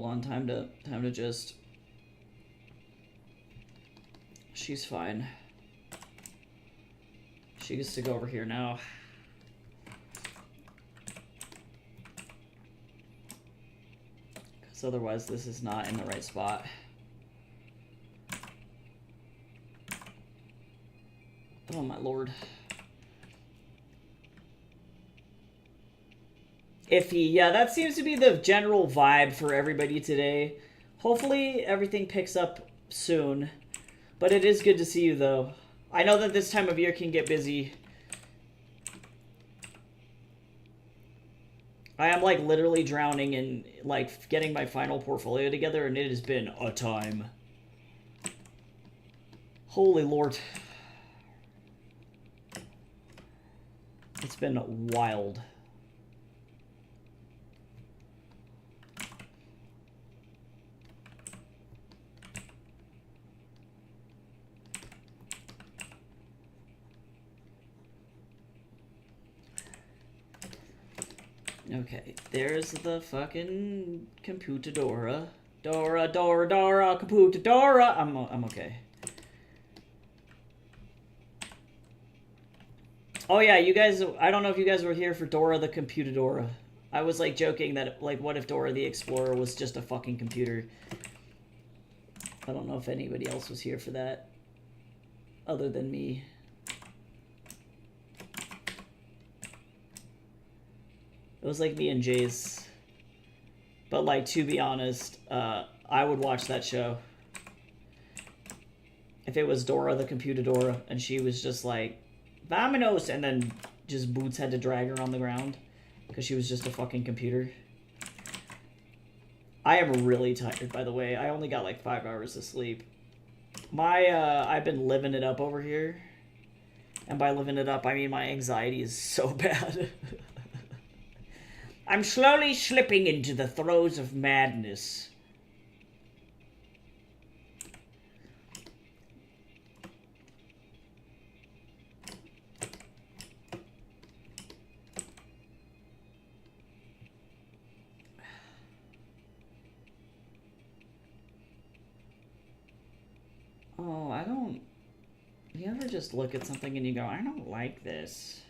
on, time to just... She's fine. She gets to go over here now. Because otherwise this is not in the right spot. Oh my lord. Iffy. Yeah, that seems to be the general vibe for everybody today. Hopefully everything picks up soon. But it is good to see you, though. I know that this time of year can get busy. I am, like, literally drowning in, like, getting my final portfolio together, and it has been a time. Holy Lord. It's been wild. Okay, there's the fucking computadora. Dora, computadora. I'm okay. Oh yeah, you guys, I don't know if you guys were here for Dora the Computadora. I was like joking that, like, what if Dora the Explorer was just a fucking computer? I don't know if anybody else was here for that. Other than me. It was like me and Jay's. But, like, to be honest, I would watch that show. If it was Dora the Computadora and she was just like, Vamonos! And then just Boots had to drag her on the ground because she was just a fucking computer. I am really tired, by the way. I only got like 5 hours of sleep. I've been living it up over here. And by living it up, I mean my anxiety is so bad. I'm slowly slipping into the throes of madness. Oh, I don't... You ever just look at something and you go, I don't like this.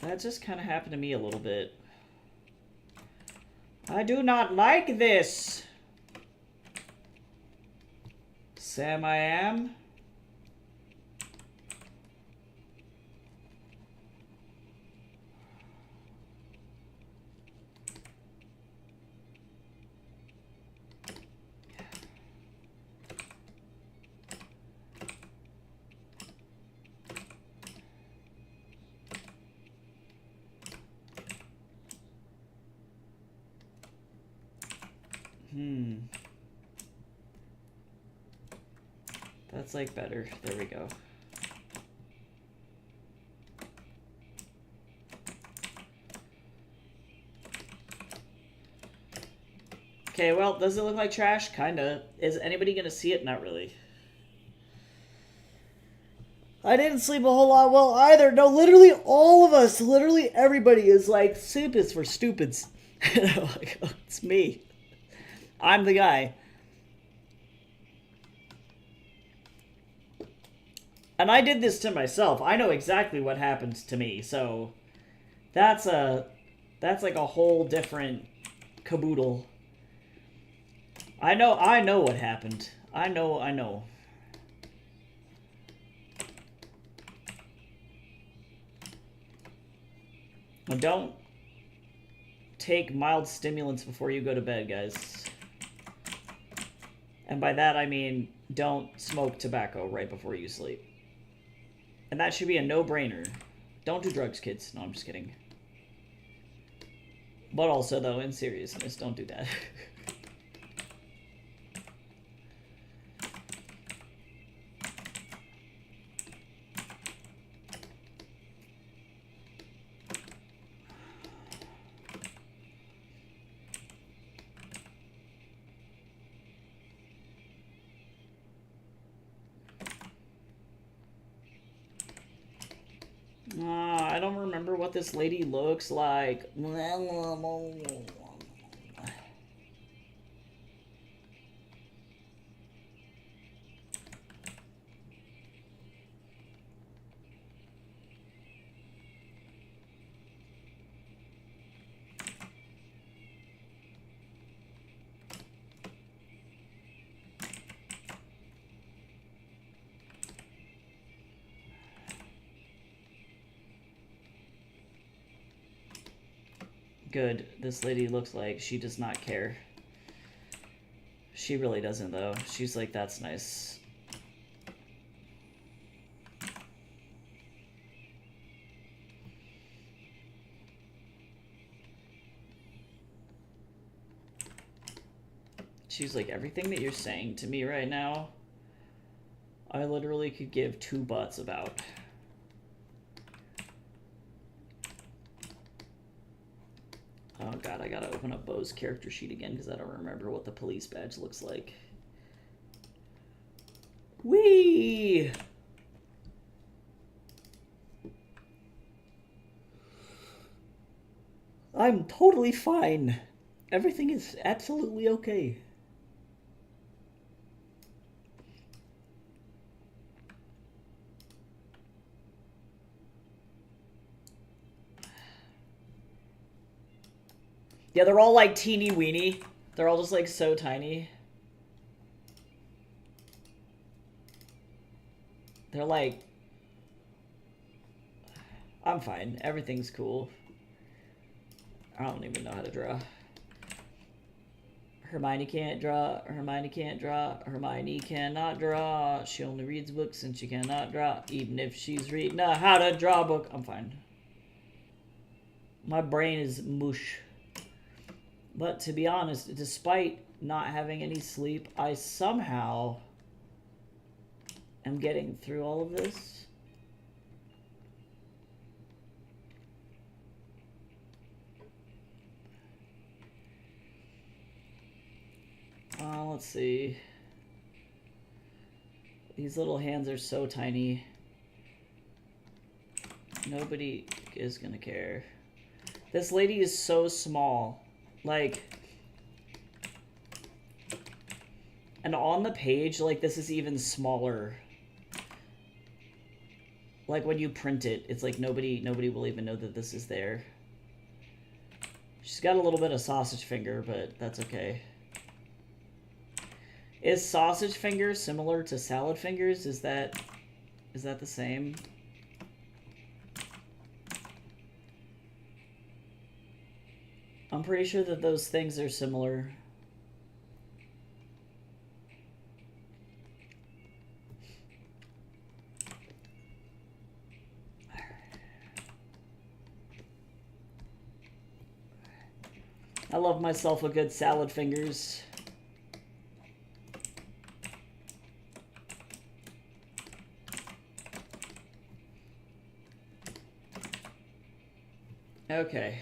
That just kind of happened to me a little bit. I do not like this. Sam, I am. That's like better. There we go. Okay, well, does it look like trash? Kinda. Is anybody gonna see it? Not really. I didn't sleep a whole lot well either. No, literally all of us, literally everybody is like, soup is for stupids. And I'm like, oh, it's me. I'm the guy. And I did this to myself. I know exactly what happened to me, so that's like a whole different caboodle. I know what happened. I know. And don't take mild stimulants before you go to bed, guys. And by that I mean don't smoke tobacco right before you sleep. And that should be a no-brainer. Don't do drugs, kids. No, I'm just kidding. But also, though, in seriousness, don't do that. I don't remember what this lady looks like. Good. This lady looks like she does not care. She really doesn't, though. She's like, that's nice. She's like, everything that you're saying to me right now, I literally could give two butts about. Oh god, I gotta open up Bo's character sheet again because I don't remember what the police badge looks like. Whee! I'm totally fine. Everything is absolutely okay. Yeah, they're all like teeny weeny. They're all just like so tiny. They're like... I'm fine. Everything's cool. I don't even know how to draw. Hermione can't draw. Hermione can't draw. Hermione cannot draw. She only reads books and she cannot draw. Even if she's reading a how to draw book. I'm fine. My brain is mush. But to be honest, despite not having any sleep, I somehow am getting through all of this. Let's see. These little hands are so tiny. Nobody is gonna care. This lady is so small. Like, and on the page, like, this is even smaller. Like, when you print it, it's like nobody will even know that this is there. She's got a little bit of sausage finger, but that's okay. Is sausage finger similar to salad fingers? Is that the same? I'm pretty sure that those things are similar. I love myself a good salad fingers. Okay.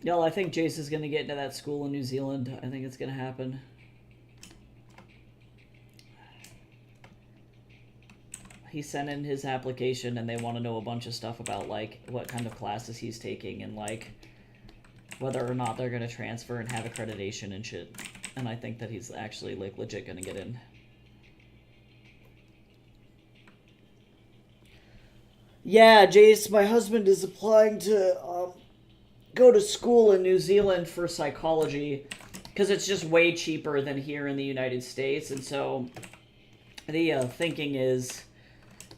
No, I think Jace is going to get into that school in New Zealand. I think it's going to happen. He sent in his application and they want to know a bunch of stuff about, like, what kind of classes he's taking and, like, whether or not they're going to transfer and have accreditation and shit. And I think that he's actually, like, legit going to get in. Yeah, Jace, my husband is applying to, go to school in New Zealand for psychology because it's just way cheaper than here in the United States. And so the thinking is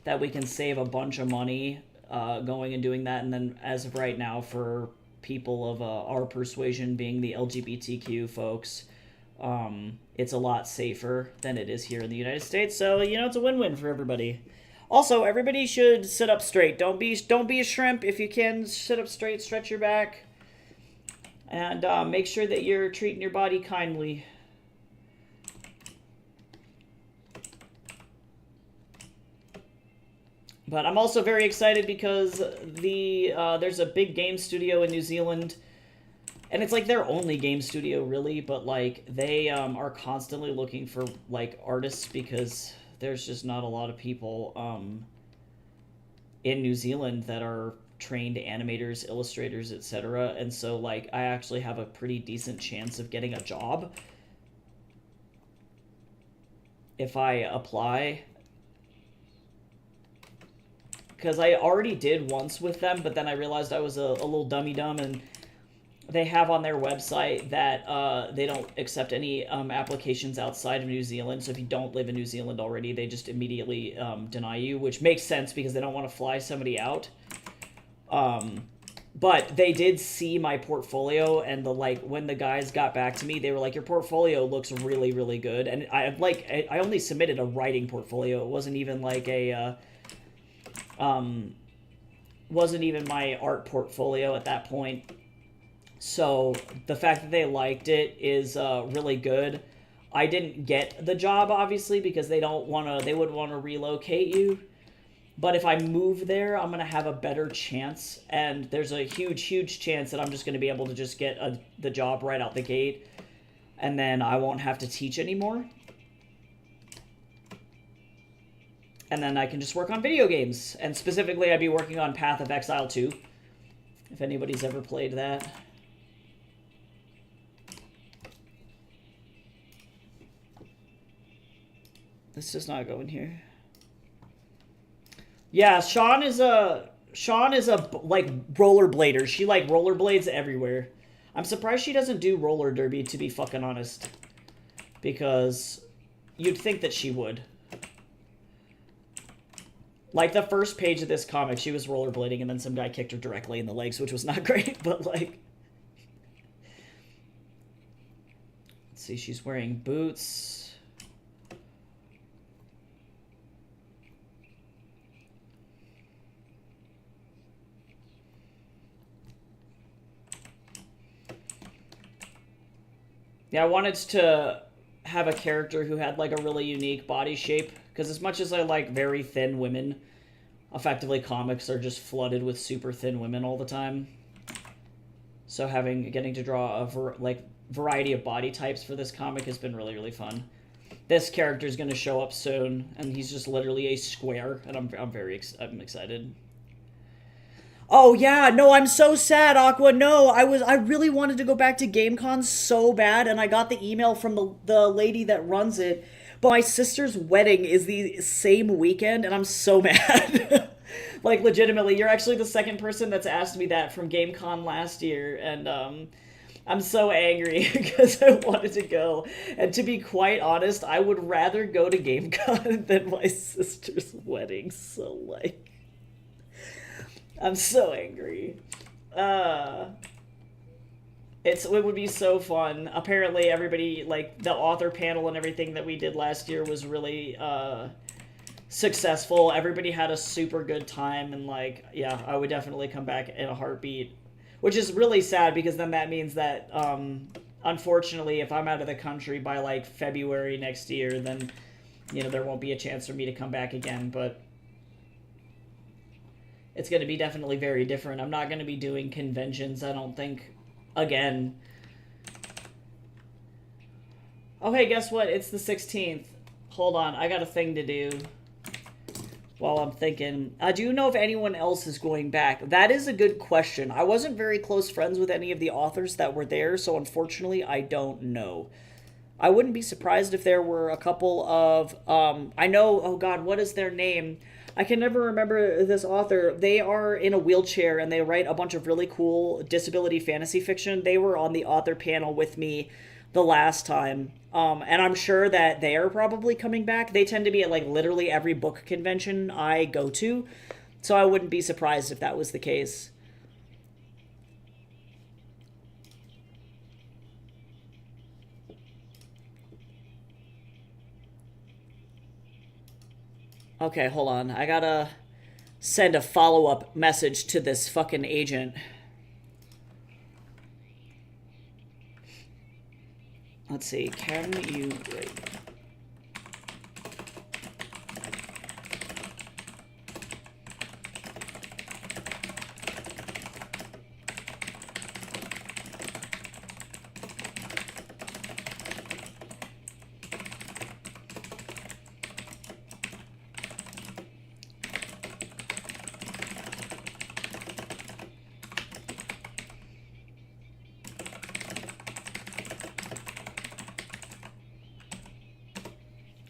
that we can save a bunch of money going and doing that. And then as of right now, for people of our persuasion, being the LGBTQ folks, it's a lot safer than it is here in the United States. So, you know, it's a win-win for everybody. Also, everybody should sit up straight. Don't be a shrimp. If you can, sit up straight, stretch your back. And make sure that you're treating your body kindly. But I'm also very excited because there's a big game studio in New Zealand. And it's like their only game studio, really. But, like, they are constantly looking for, like, artists because there's just not a lot of people in New Zealand that are trained animators, illustrators, etc. And so, like, I actually have a pretty decent chance of getting a job if I apply. because I already did once with them, but then I realized I was a little dummy-dumb, and they have on their website that they don't accept any applications outside of New Zealand. So if you don't live in New Zealand already, they just immediately deny you, which makes sense because they don't want to fly somebody out. But they did see my portfolio, and when the guys got back to me, they were like, "Your portfolio looks really, really good." And I only submitted a writing portfolio. It wasn't even like a wasn't even my art portfolio at that point. So the fact that they liked it is really good. I didn't get the job, obviously, because they wouldn't want to relocate you. But if I move there, I'm going to have a better chance. And there's a huge, huge chance that I'm just going to be able to just get the job right out the gate. And then I won't have to teach anymore. And then I can just work on video games. And specifically, I'd be working on Path of Exile 2. If anybody's ever played that. This does not go in here. Yeah, Sean is a like rollerblader. She like rollerblades everywhere. I'm surprised she doesn't do roller derby, to be fucking honest. Because you'd think that she would. Like the first page of this comic, she was rollerblading and then some guy kicked her directly in the legs, which was not great, but like... Let's see, she's wearing boots. Yeah, I wanted to have a character who had like a really unique body shape, because as much as I like very thin women, effectively comics are just flooded with super thin women all the time. So getting to draw a variety of body types for this comic has been really, really fun. This character is going to show up soon, and he's just literally a square, and I'm excited. Oh yeah, no, I'm so sad, Aqua. No, I really wanted to go back to GameCon so bad, and I got the email from the lady that runs it. But my sister's wedding is the same weekend, and I'm so mad. Like, legitimately, you're actually the second person that's asked me that from GameCon last year, and I'm so angry because I wanted to go. And to be quite honest, I would rather go to GameCon than my sister's wedding. So, like... I'm so angry. It would be so fun. Apparently everybody, like, the author panel and everything that we did last year was really, successful. Everybody had a super good time, and, like, yeah, I would definitely come back in a heartbeat. Which is really sad, because then that means that, unfortunately, if I'm out of the country by, like, February next year, then, you know, there won't be a chance for me to come back again, but... It's going to be definitely very different. I'm not going to be doing conventions, I don't think, again. Oh, hey, guess what? It's the 16th. Hold on, I got a thing to do while I'm thinking. Do you know if anyone else is going back? That is a good question. I wasn't very close friends with any of the authors that were there, so unfortunately, I don't know. I wouldn't be surprised if there were a couple of... I know... Oh, God, what is their name? I can never remember this author. They are in a wheelchair, and they write a bunch of really cool disability fantasy fiction. They were on the author panel with me the last time. And I'm sure that they are probably coming back. They tend to be at, like, literally every book convention I go to. So I wouldn't be surprised if that was the case. Okay, hold on. I gotta send a follow-up message to this fucking agent. Let's see. Can you... Wait.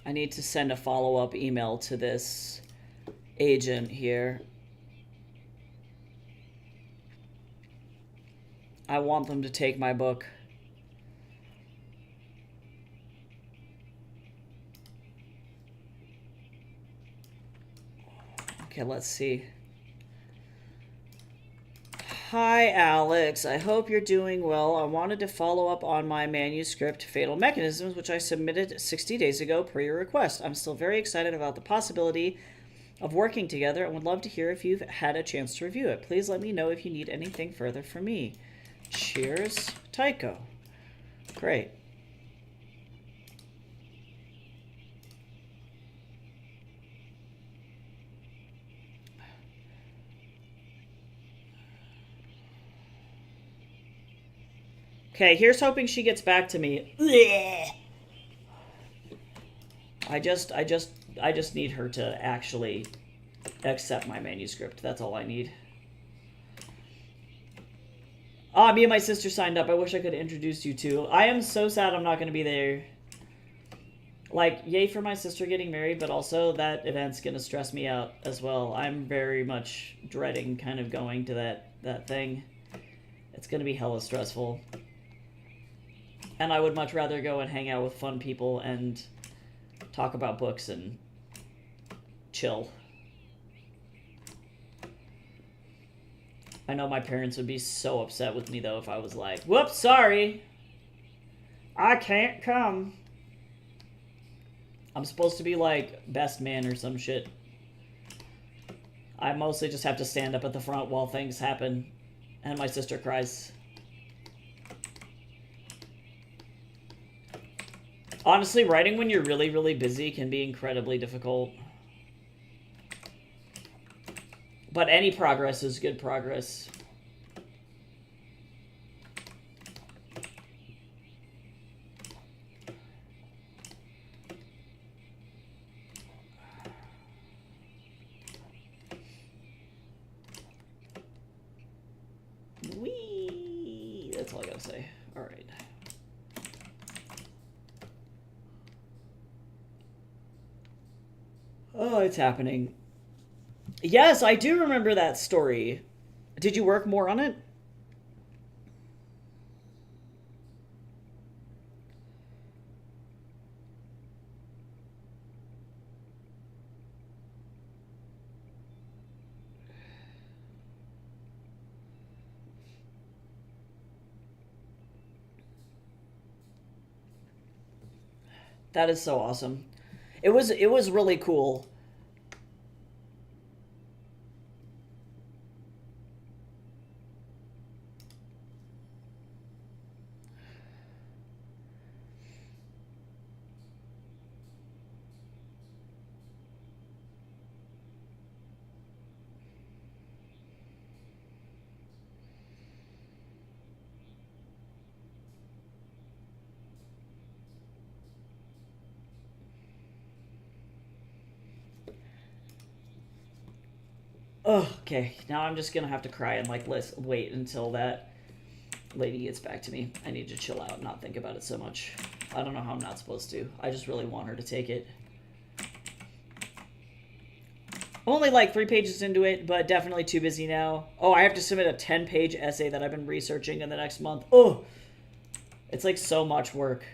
I need to send a follow-up email to this agent here. I want them to take my book. Okay, let's see. Hi, Alex. I hope you're doing well. I wanted to follow up on my manuscript, Fatal Mechanisms, which I submitted 60 days ago per your request. I'm still very excited about the possibility of working together and would love to hear if you've had a chance to review it. Please let me know if you need anything further from me. Cheers, Tycho. Great. Okay, here's hoping she gets back to me. I just need her to actually accept my manuscript. That's all I need. Ah, me and my sister signed up. I wish I could introduce you to. I am so sad I'm not going to be there. Like, yay for my sister getting married, but also that event's going to stress me out as well. I'm very much dreading kind of going to that thing. It's going to be hella stressful. And I would much rather go and hang out with fun people and talk about books and chill. I know my parents would be so upset with me, though, if I was like, whoops, sorry. I can't come. I'm supposed to be, like, best man or some shit. I mostly just have to stand up at the front while things happen. And my sister cries. Honestly, writing when you're really, really busy can be incredibly difficult. But any progress is good progress. Whee! That's all I gotta say. All right. Oh, it's happening. Yes, I do remember that story. Did you work more on it? That is so awesome. It was really cool. Oh, okay. Now I'm just gonna have to cry and like wait until that lady gets back to me. I need to chill out and not think about it so much. I don't know how I'm not supposed to. I just really want her to take it. I'm only like 3 pages into it, but definitely too busy now. Oh, I have to submit a 10-page essay that I've been researching in the next month. Oh, it's like so much work.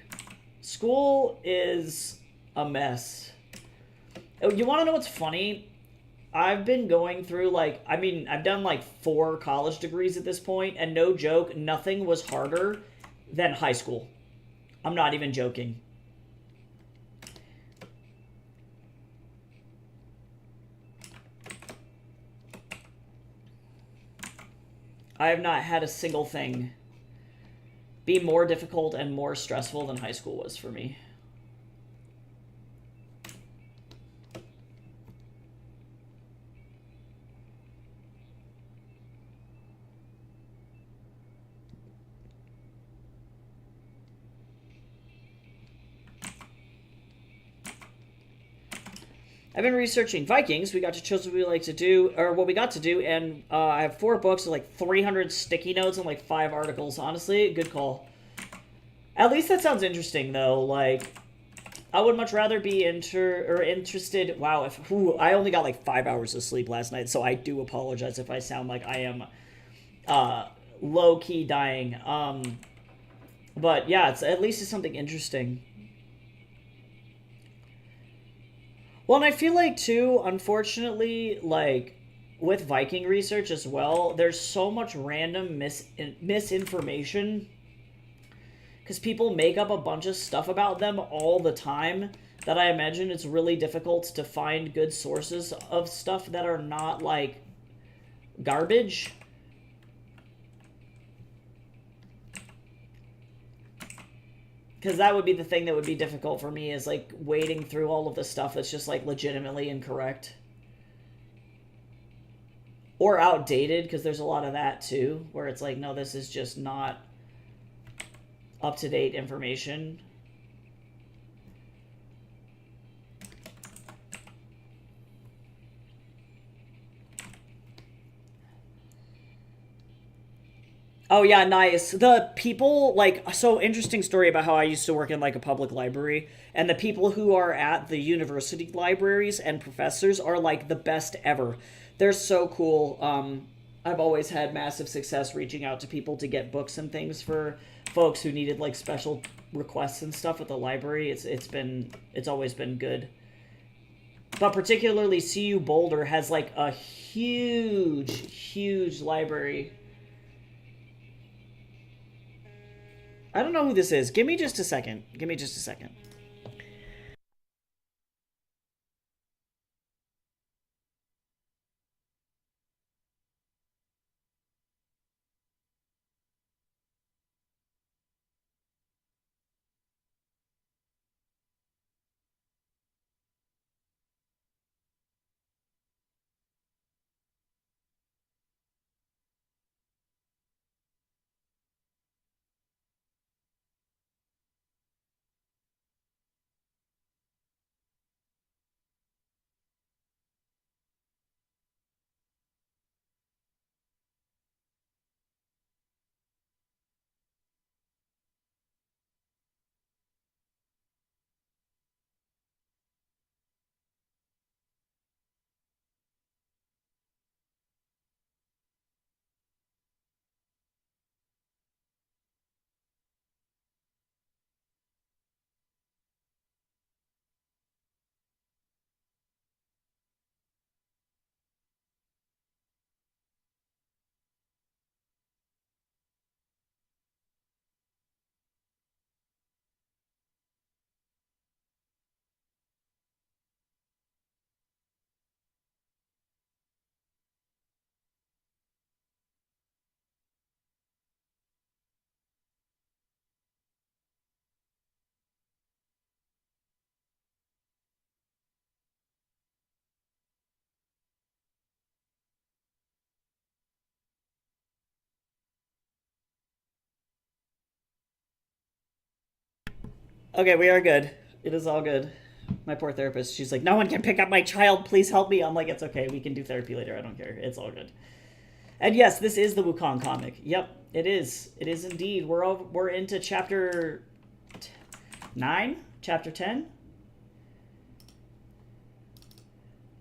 School is a mess. Oh, you want to know what's funny? I've been going through, like, I mean, I've done, like, 4 college degrees at this point, and no joke, nothing was harder than high school. I'm not even joking. I have not had a single thing be more difficult and more stressful than high school was for me. I've been researching Vikings. We got to choose what we like to do, or what we got to do, and I have 4 books with like 300 sticky notes and like 5 articles. Honestly, good call. At least that sounds interesting, though. Like, I would much rather be interested. Wow, I only got like 5 hours of sleep last night, so I do apologize if I sound like I am low-key dying. But yeah, at least it's something interesting. Well, and I feel like too, unfortunately, like with Viking research as well, there's so much random misinformation because people make up a bunch of stuff about them all the time that I imagine it's really difficult to find good sources of stuff that are not like garbage. Because that would be the thing that would be difficult for me, is like wading through all of the stuff that's just like legitimately incorrect or outdated, because there's a lot of that too, where it's like, no, this is just not up-to-date information. Oh yeah, nice. The people, like, so interesting story about how I used to work in like a public library, and the people who are at the university libraries and professors are like the best ever. They're so cool. I've always had massive success reaching out to people to get books and things for folks who needed like special requests and stuff at the library. It's always been good. But particularly CU Boulder has like a huge library. I don't know who this is. Give me just a second. Give me just a second. Okay, we are good. It is all good. My poor therapist, she's like, no one can pick up my child. Please help me. I'm like, it's okay. We can do therapy later. I don't care. It's all good. And yes, this is the Wukong comic. Yep, it is. It is indeed. We're into chapter 9? Chapter 10?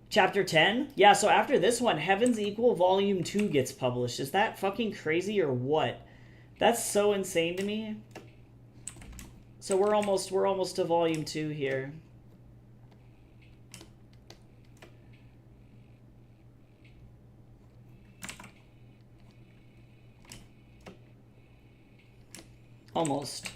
Chapter 10? Yeah, so after this one, Heaven's Equal Volume 2 gets published. Is that fucking crazy or what? That's so insane to me. So we're almost to Volume 2 here. Almost.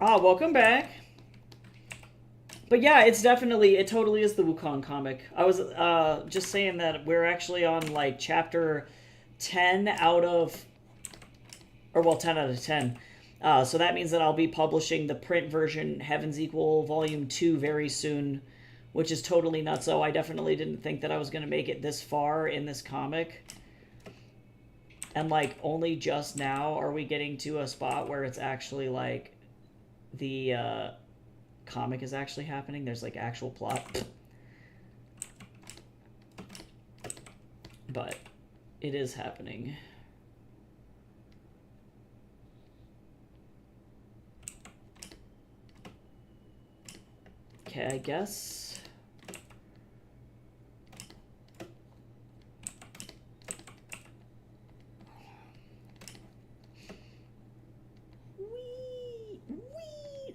Ah, welcome back. But yeah, it totally is the Wukong comic. I was just saying that we're actually on like chapter 10 out of, or well, 10 out of 10. So that means that I'll be publishing the print version, Heaven's Equal Volume 2, very soon, which is totally nuts. So I definitely didn't think that I was going to make it this far in this comic. And like only just now are we getting to a spot where it's actually like the comic is actually happening. There's like actual plot. But it is happening. Okay, I guess. Wee.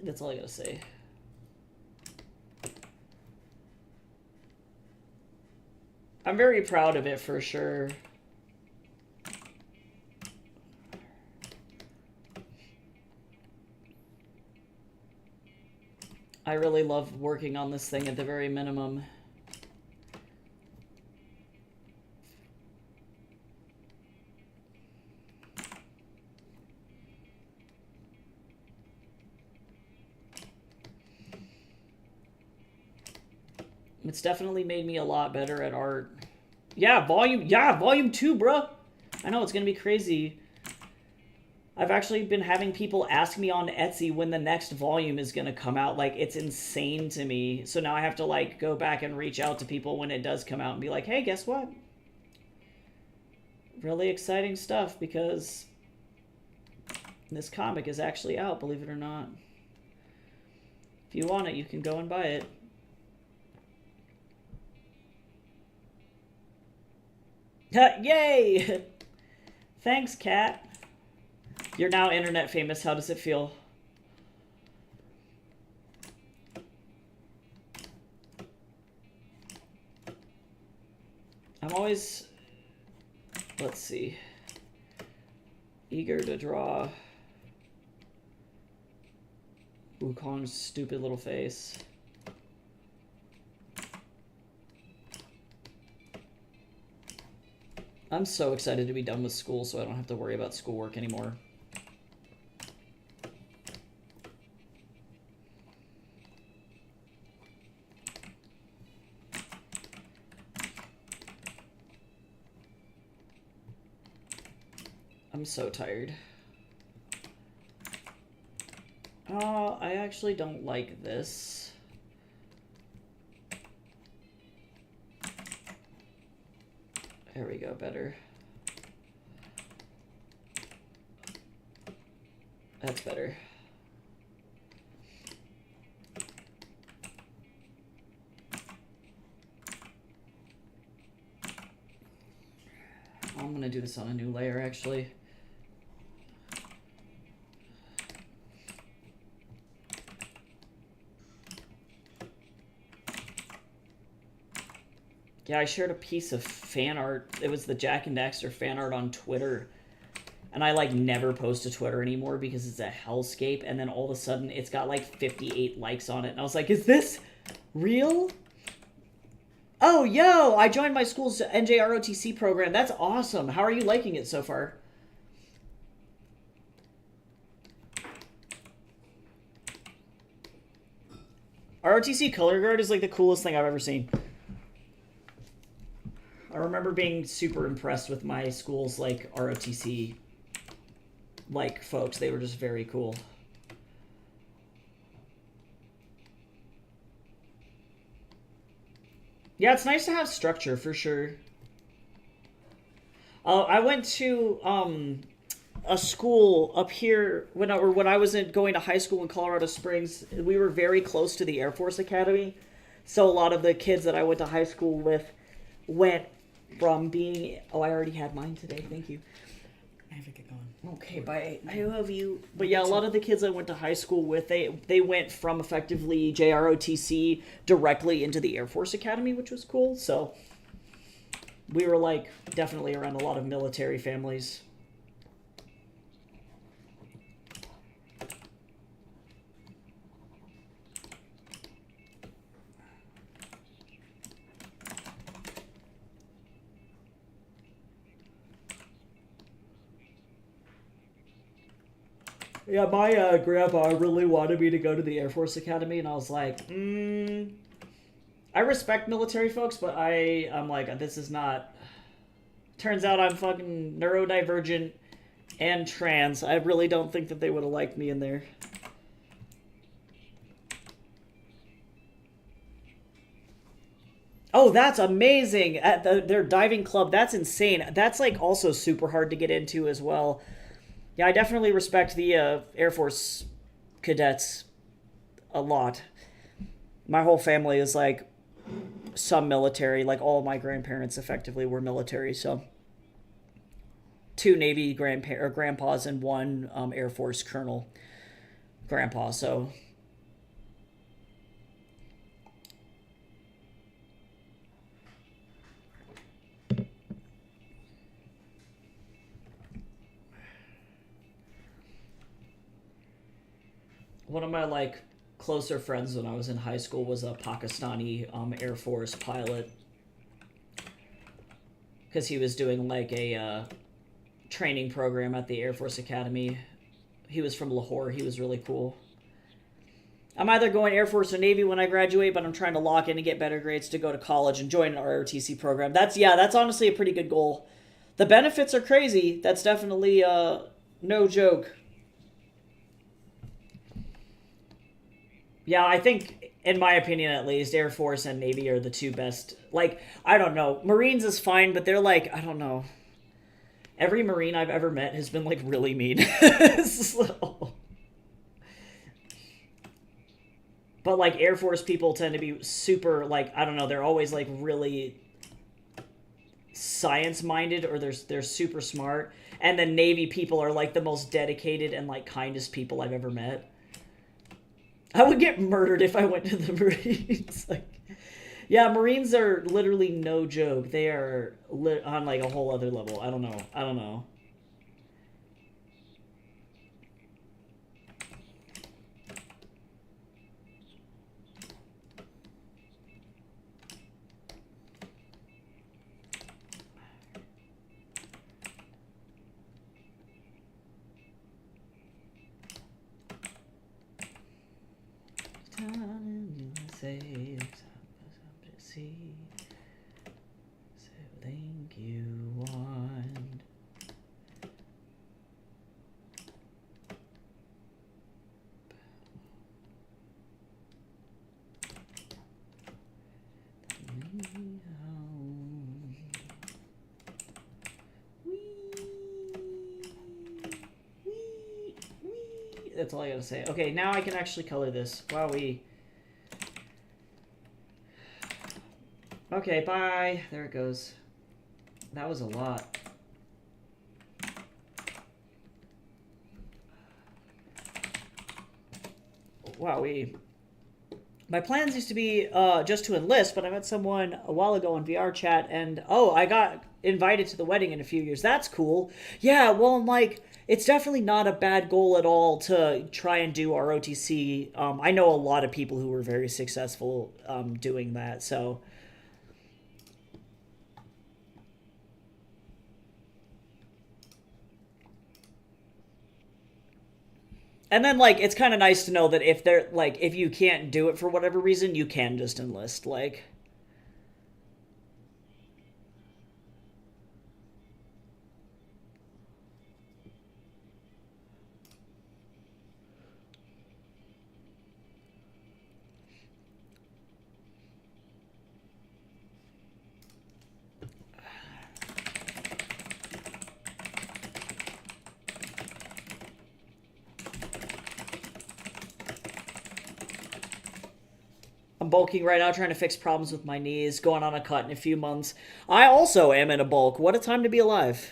That's all I gotta say. I'm very proud of it for sure. I really love working on this thing at the very minimum. It's definitely made me a lot better at art. Yeah, volume 2, bro. I know, it's gonna be crazy. I've actually been having people ask me on Etsy when the next volume is gonna come out. Like, it's insane to me. So now I have to, like, go back and reach out to people when it does come out and be like, hey, guess what? Really exciting stuff, because this comic is actually out, believe it or not. If you want it, you can go and buy it. Yay! Thanks, Kat. You're now internet famous. How does it feel? I'm always, let's see, eager to draw Wukong's stupid little face. I'm so excited to be done with school so I don't have to worry about schoolwork anymore. I'm so tired. Oh, I actually don't like this. There we go, better. That's better. I'm gonna do this on a new layer, actually. Yeah, I shared a piece of fan art. It was the Jack and Daxter fan art on Twitter. And I, like, never post to Twitter anymore because it's a hellscape. And then all of a sudden, it's got, like, 58 likes on it. And I was like, is this real? Oh, yo, I joined my school's NJROTC program. That's awesome. How are you liking it so far? ROTC Color Guard is, like, the coolest thing I've ever seen. I remember being super impressed with my school's, like, ROTC, like, folks. They were just very cool. Yeah, it's nice to have structure, for sure. I went to a school up here when I was going to high school in Colorado Springs. We were very close to the Air Force Academy. So a lot of the kids that I went to high school with went from being... Oh, I already had mine today. Thank you. I have to get going. Okay, bye. I love you. But yeah, a lot of the kids I went to high school with, they went from effectively JROTC directly into the Air Force Academy, which was cool. So we were, like, definitely around a lot of military families. Yeah, my grandpa really wanted me to go to the Air Force Academy, and I was like, I respect military folks, but I'm like, this is not... Turns out I'm fucking neurodivergent and trans. I really don't think that they would have liked me in there. Oh, that's amazing. At their diving club, that's insane. That's like also super hard to get into as well. Yeah, I definitely respect the Air Force cadets a lot. My whole family is like some military. Like all of my grandparents effectively were military. So two Navy grandpas and one Air Force colonel grandpa. So one of my like closer friends when I was in high school was a Pakistani Air Force pilot because he was doing like a training program at the Air Force Academy. He was from Lahore. He was really cool. I'm either going Air Force or Navy when I graduate, but I'm trying to lock in and get better grades to go to college and join an ROTC program. That's honestly a pretty good goal. The benefits are crazy. That's definitely no joke. Yeah, I think, in my opinion at least, Air Force and Navy are the two best. Like, I don't know. Marines is fine, but they're like, I don't know. Every Marine I've ever met has been like really mean. So. But like Air Force people tend to be super like, I don't know, they're always like really science minded, or they're super smart. And then Navy people are like the most dedicated and like kindest people I've ever met. I would get murdered if I went to the Marines. Like, yeah, Marines are literally no joke. They are on like a whole other level. I don't know. Think you want. That's all I gotta say. Okay, now I can actually color this. Wowee. Okay, bye. There it goes. That was a lot. Wowee. My plans used to be just to enlist, but I met someone a while ago in VR chat, and oh, I got invited to the wedding in a few years. That's cool. Yeah, well, I'm like, it's definitely not a bad goal at all to try and do ROTC. I know a lot of people who were very successful doing that, so. And then, like, it's kind of nice to know that if they're, like, if you can't do it for whatever reason, you can just enlist, like. I'm bulking right now, trying to fix problems with my knees, going on a cut in a few months. I also am in a bulk. What a time to be alive.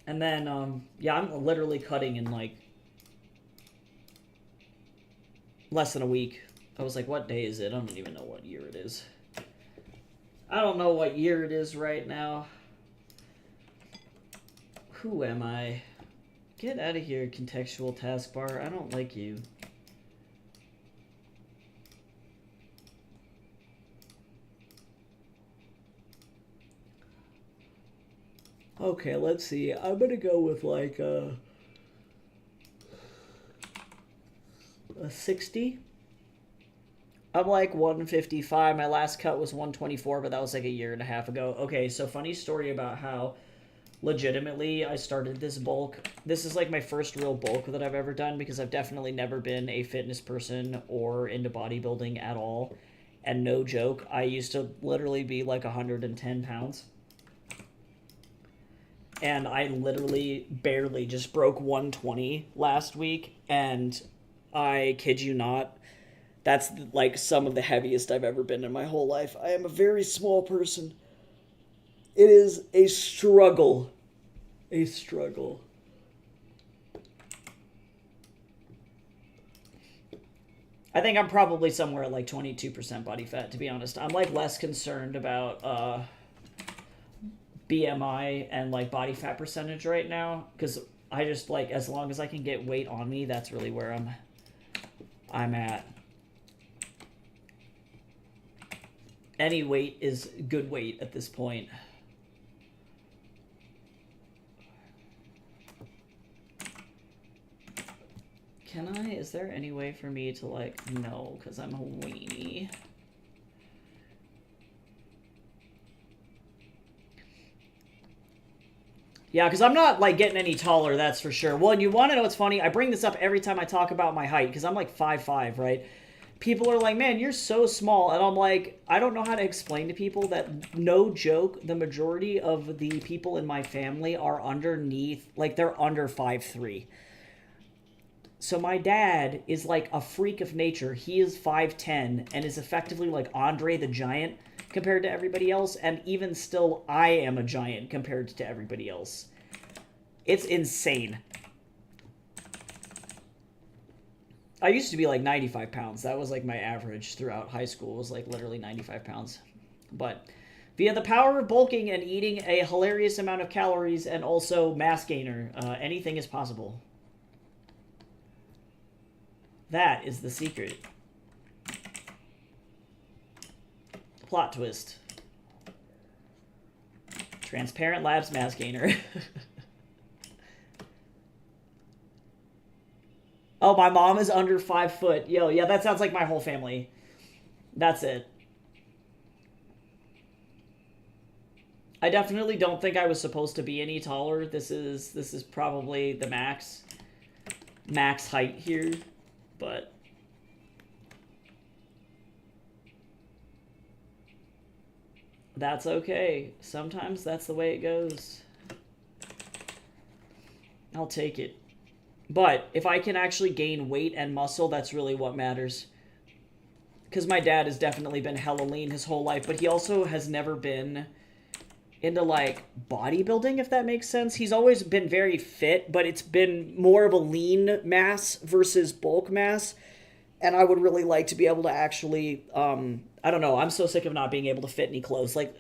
And then, yeah, I'm literally cutting in, like, less than a week. I was like, what day is it? I don't even know what year it is. I don't know what year it is right now. Who am I? Get out of here, contextual taskbar. I don't like you. Okay, let's see. I'm gonna go with like a 60. I'm like 155. My last cut was 124, but that was like a year and a half ago. Okay, so funny story about how legitimately, I started this bulk. This is like my first real bulk that I've ever done because I've definitely never been a fitness person or into bodybuilding at all. And no joke, I used to literally be like 110 pounds. And I literally barely just broke 120 last week. And I kid you not, that's like some of the heaviest I've ever been in my whole life. I am a very small person. It is a struggle. A struggle. I think I'm probably somewhere at like 22% body fat, to be honest. I'm like less concerned about BMI and like body fat percentage right now, because I just like, as long as I can get weight on me, that's really where I'm at. Any weight is good weight at this point. Can I? Is there any way for me to like... No, because I'm a weenie. Yeah, because I'm not like getting any taller, that's for sure. Well, and you want to know what's funny? I bring this up every time I talk about my height, because I'm like 5'5", right? People are like, man, you're so small. And I'm like, I don't know how to explain to people that, no joke, the majority of the people in my family are underneath, like they're under 5'3". So my dad is like a freak of nature. He is 5'10" and is effectively like Andre the Giant compared to everybody else. And even still, I am a giant compared to everybody else. It's insane. I used to be like 95 pounds. That was like my average throughout high school, was like literally 95 pounds. But via the power of bulking and eating a hilarious amount of calories and also mass gainer, anything is possible. That is the secret. Plot twist. Transparent Labs mass gainer. Oh, my mom is under 5 foot. Yo, yeah, that sounds like my whole family. That's it. I definitely don't think I was supposed to be any taller. This is probably the max height here, but that's okay. Sometimes that's the way it goes. I'll take it. But if I can actually gain weight and muscle, that's really what matters. Because my dad has definitely been hella lean his whole life, but he also has never been into, like, bodybuilding, if that makes sense. He's always been very fit, but it's been more of a lean mass versus bulk mass. And I would really like to be able to actually, I don't know, I'm so sick of not being able to fit any clothes, like,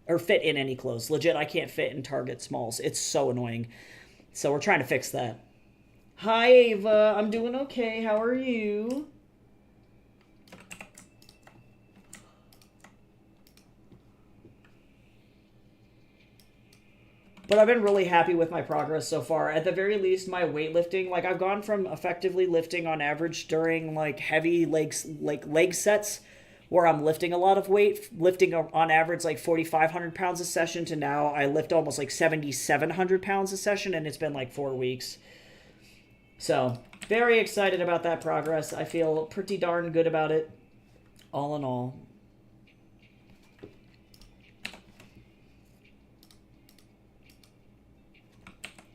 or fit in any clothes. Legit, I can't fit in Target smalls. It's so annoying. So we're trying to fix that. Hi, Ava. I'm doing okay. How are you? But I've been really happy with my progress so far. At the very least, my weightlifting, like I've gone from effectively lifting on average during like heavy legs, like leg sets where I'm lifting a lot of weight, lifting on average like 4,500 pounds a session, to now I lift almost like 7,700 pounds a session, and it's been like 4 weeks. So, very excited about that progress. I feel pretty darn good about it, all in all.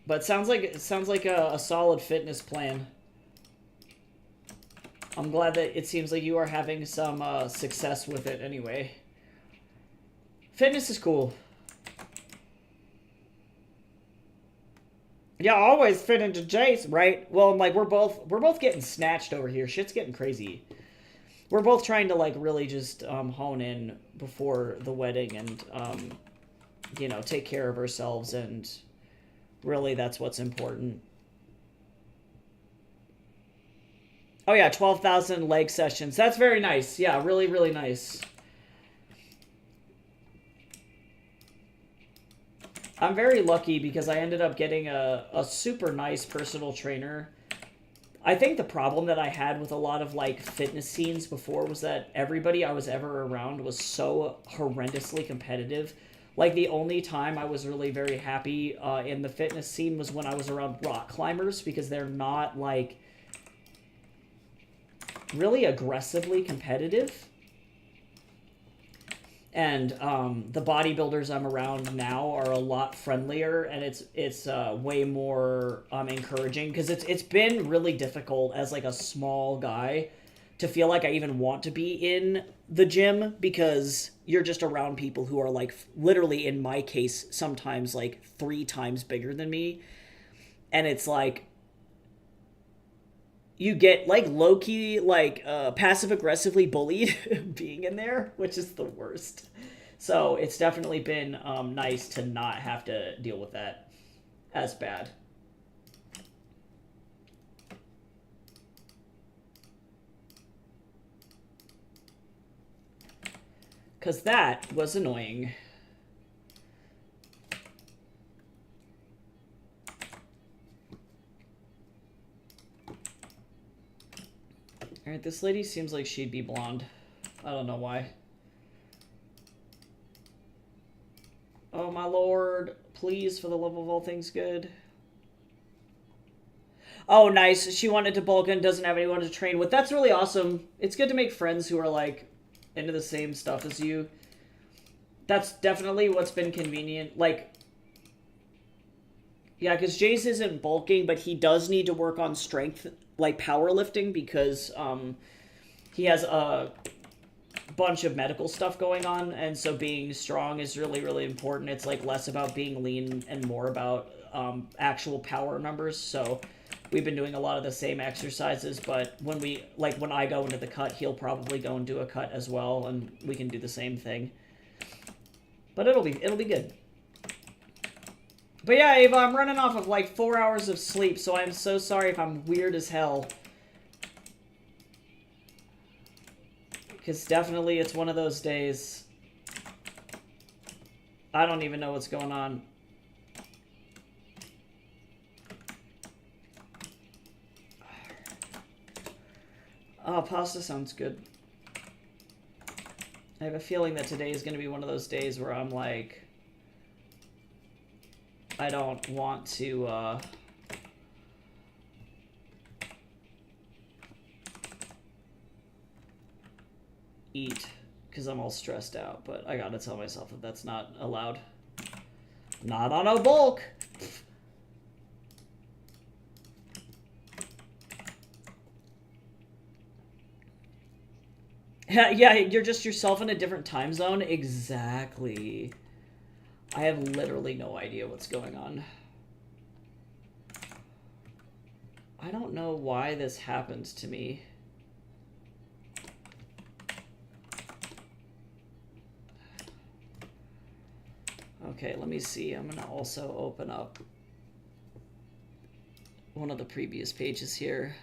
But sounds like a solid fitness plan. I'm glad that it seems like you are having some success with it anyway. Fitness is cool. Yeah, always fit into Jace, right? Well, like we're both getting snatched over here. Shit's getting crazy. We're both trying to like really just hone in before the wedding and you know, take care of ourselves, and really that's what's important. Oh yeah, 12,000 leg sessions. That's very nice. Yeah, really, really nice. I'm very lucky because I ended up getting a super nice personal trainer. I think the problem that I had with a lot of like fitness scenes before was that everybody I was ever around was so horrendously competitive. Like, the only time I was really very happy in the fitness scene was when I was around rock climbers, because they're not, like, really aggressively competitive. And the bodybuilders I'm around now are a lot friendlier, and it's way more encouraging, because it's been really difficult as, like, a small guy to feel like I even want to be in the gym, because you're just around people who are, like, literally, in my case, sometimes, like, 3 times bigger than me. And it's like, you get, like, low-key, like, passive-aggressively bullied being in there, which is the worst. So it's definitely been nice to not have to deal with that as bad. Because that was annoying. Alright, this lady seems like she'd be blonde. I don't know why. Oh my lord, please, for the love of all things good. Oh, nice. She wanted to bulk and doesn't have anyone to train with. That's really awesome. It's good to make friends who are, like, into the same stuff as you. That's definitely what's been convenient. Like, yeah, because Jace isn't bulking, but he does need to work on strength, like powerlifting, because he has a bunch of medical stuff going on, and so being strong is really, really important. It's, like, less about being lean and more about actual power numbers. So we've been doing a lot of the same exercises, but when when I go into the cut, he'll probably go and do a cut as well, and we can do the same thing. But it'll be good. But yeah, Ava, I'm running off of, like, 4 hours of sleep, so I'm so sorry if I'm weird as hell. Because definitely it's one of those days. I don't even know what's going on. Oh, pasta sounds good. I have a feeling that today is going to be one of those days where I'm like, I don't want to, eat because I'm all stressed out, but I gotta tell myself that that's not allowed. Not on a bulk! Yeah, you're just yourself in a different time zone? Exactly. I have literally no idea what's going on. I don't know why this happened to me. Okay, let me see. I'm gonna also open up one of the previous pages here.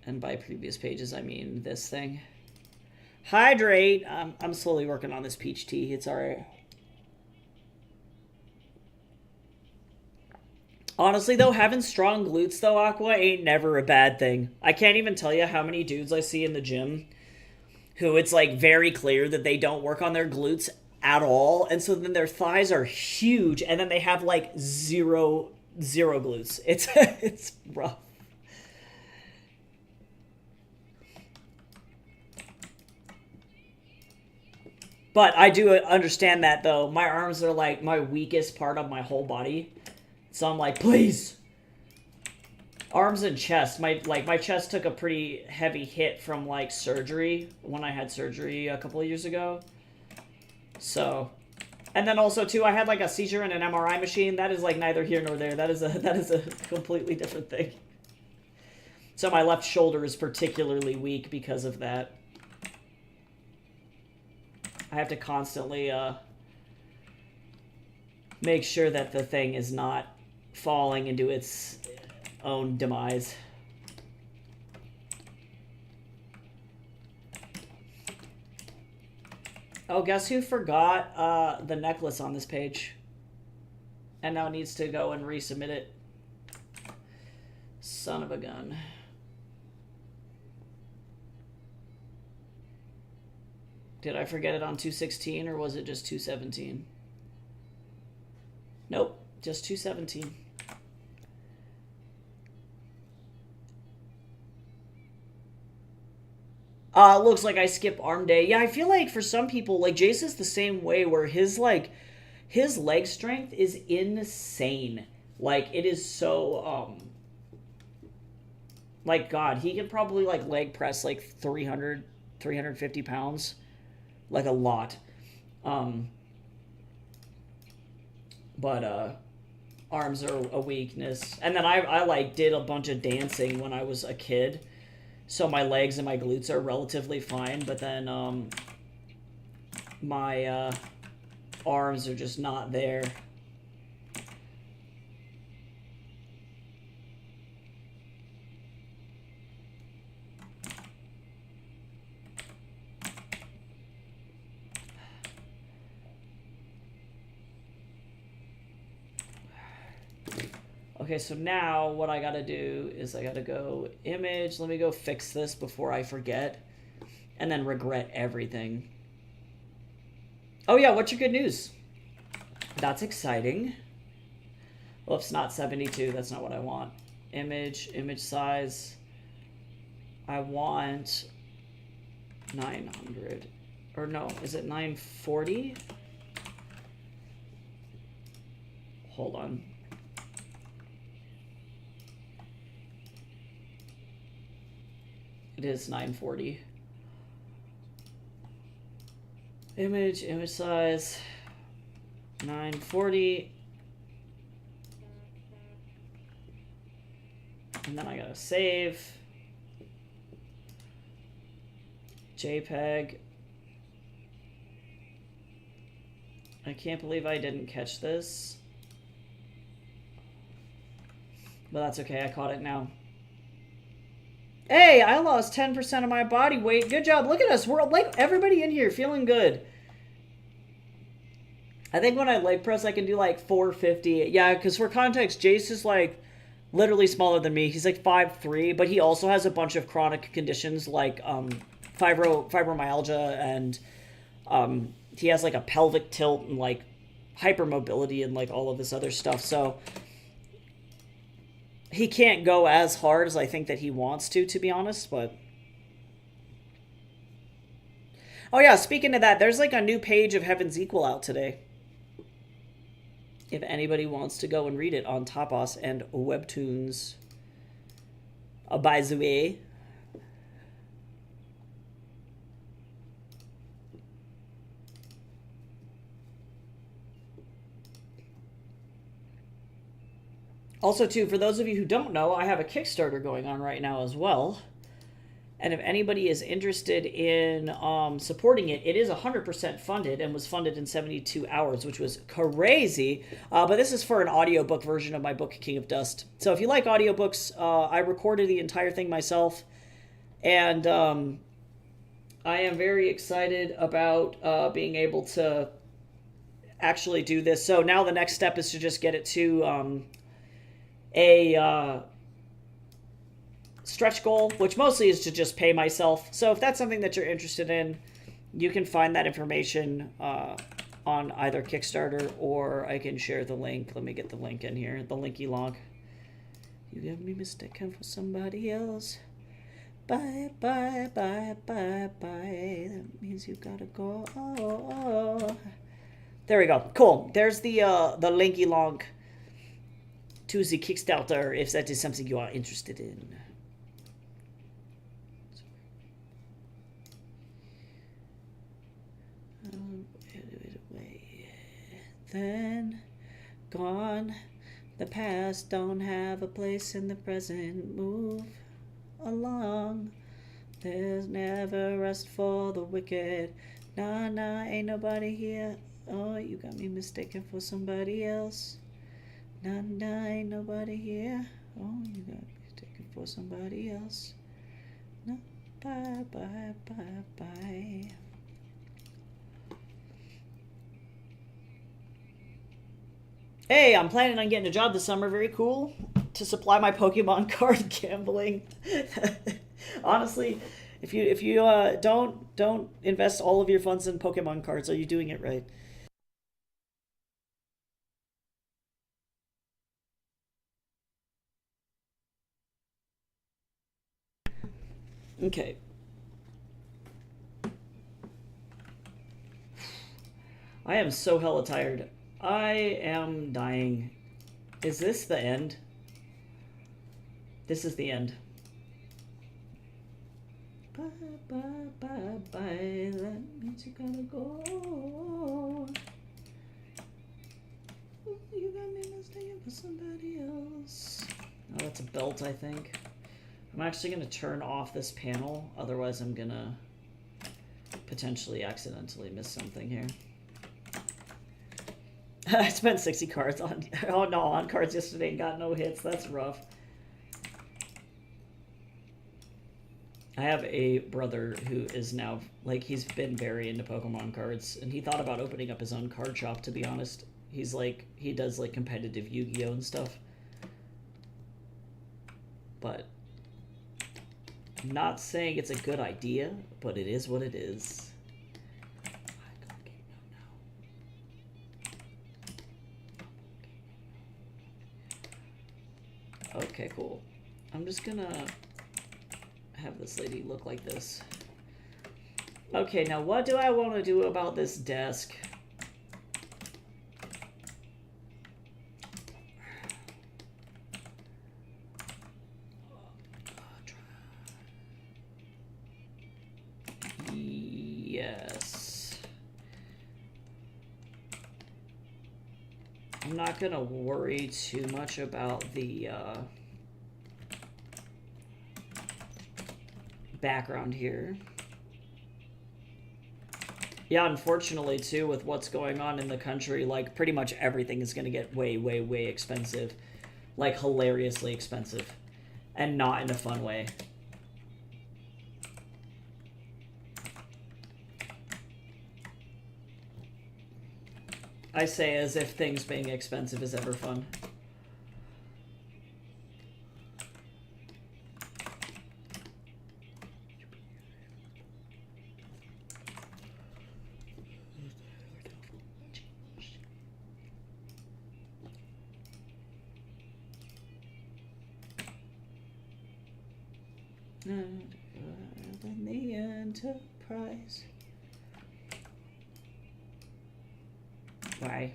And by previous pages, I mean this thing. Hydrate! I'm slowly working on this peach tea. It's alright. Honestly, though, having strong glutes, though, Aqua, ain't never a bad thing. I can't even tell you how many dudes I see in the gym who it's, like, very clear that they don't work on their glutes at all, and so then their thighs are huge, and then they have, like, zero glutes. It's rough. But I do understand that, though. My arms are, like, my weakest part of my whole body. So I'm like, please. Arms and chest. My chest took a pretty heavy hit from, like, surgery. When I had surgery a couple of years ago. So. And then also, too, I had, like, a seizure in an MRI machine. That is, like, neither here nor there. That is a completely different thing. So my left shoulder is particularly weak because of that. I have to constantly make sure that the thing is not falling into its own demise. Oh, guess who forgot the necklace on this page? And now needs to go and resubmit it. Son of a gun. Did I forget it on 216 or was it just 217? Nope, just 217. Looks like I skip arm day. Yeah, I feel like for some people, like Jason's the same way where his leg strength is insane. Like it is so like God, he can probably like leg press like 300, 350 pounds. Like a lot. But arms are a weakness. And then I like did a bunch of dancing when I was a kid. So my legs and my glutes are relatively fine, but then my arms are just not there. Okay, so now what I gotta do is I gotta go image. Let me go fix this before I forget and then regret everything. Oh yeah, what's your good news? That's exciting. Whoops, not 72. That's not what I want. Image size. I want 900. Or no, is it 940? Hold on. It is 940. Image size, 940. And then I gotta save. JPEG. I can't believe I didn't catch this. But that's okay, I caught it now. Hey, I lost 10% of my body weight. Good job. Look at us. We're like everybody in here feeling good. I think when I leg press, I can do like 450. Yeah, because for context, Jace is like literally smaller than me. He's like 5'3", but he also has a bunch of chronic conditions like fibromyalgia, and he has like a pelvic tilt and like hypermobility and like all of this other stuff. So he can't go as hard as I think that he wants to be honest, but... Oh yeah, speaking of that, there's like a new page of Heaven's Equal out today. If anybody wants to go and read it on Tapas and Webtoons. By the way. Also, too, for those of you who don't know, I have a Kickstarter going on right now as well. And if anybody is interested in supporting it, it is 100% funded and was funded in 72 hours, which was crazy. But this is for an audiobook version of my book, King of Dust. So if you like audiobooks, I recorded the entire thing myself. And I am very excited about being able to actually do this. So now the next step is to just get it to... a stretch goal, which mostly is to just pay myself. So if that's something that you're interested in, you can find that information on either Kickstarter, or I can share the link. Let me get the link in here, the linky log. You got me mistaken for somebody else. Bye, bye, bye, bye, bye. That means you gotta go. Oh. There we go. Cool. There's the linky log to the Kickstarter, if that is something you are interested in. Then gone, the past don't have a place in the present. Move along, there's never rest for the wicked. Nah, ain't nobody here. Oh, you got me mistaken for somebody else. Nah, ain't nobody here. Oh, you got me mistaken for somebody else. No, bye, bye, bye, bye. Hey, I'm planning on getting a job this summer. Very cool. To supply my Pokemon card gambling. Honestly, If you don't invest all of your funds in Pokemon cards, are you doing it right? Okay. I am so hella tired. I am dying. Is this the end? This is the end. Bye, bye, bye, bye. That means you gotta go. You got me mistaken for somebody else. Oh, that's a belt, I think. I'm actually gonna turn off this panel, otherwise I'm gonna potentially accidentally miss something here. I spent 60 cards on on cards yesterday and got no hits. That's rough. I have a brother who is now, like, he's been very into Pokemon cards, and he thought about opening up his own card shop, to be honest. He's like, he does like competitive Yu-Gi-Oh and stuff. But I'm not saying it's a good idea, but it is what it is. Okay, cool. I'm just gonna have this lady look like this. Okay, now what do I want to do about this desk? Yes. I'm not gonna worry too much about the background here. Yeah, unfortunately too, with what's going on in the country, like pretty much everything is gonna get way, way, way expensive. Like hilariously expensive. And not in a fun way. I say as if things being expensive is ever fun. In the Enterprise. Why?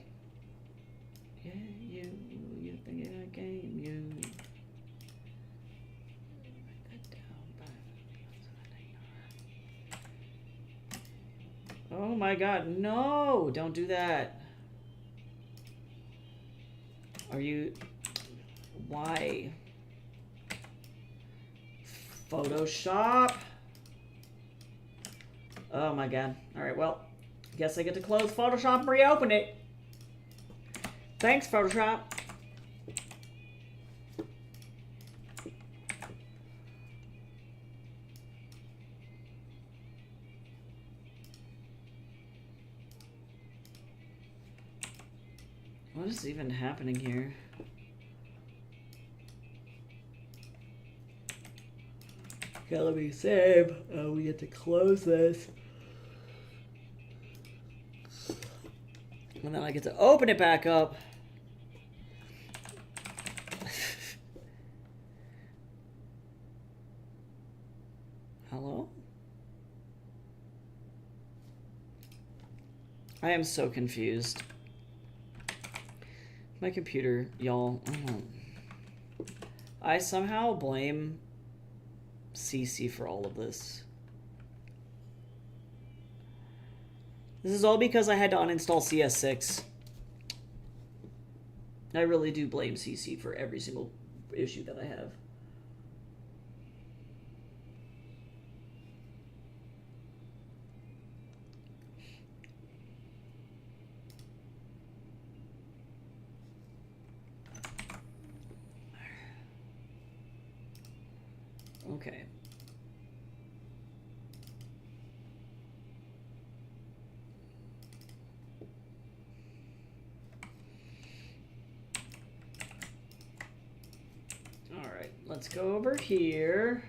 Yeah, you think in a game, you. Write that down. Oh my God! No! Don't do that. Are you? Why? Photoshop. Oh my God. Alright, well, guess I get to close Photoshop and reopen it. Thanks, Photoshop. What is even happening here? Okay, let me save. We get to close this. And then I get to open it back up. Hello? I am so confused. My computer, y'all. I somehow blame CC for all of this. This is all because I had to uninstall CS6. I really do blame CC for every single issue that I have. Okay. All right, let's go over here.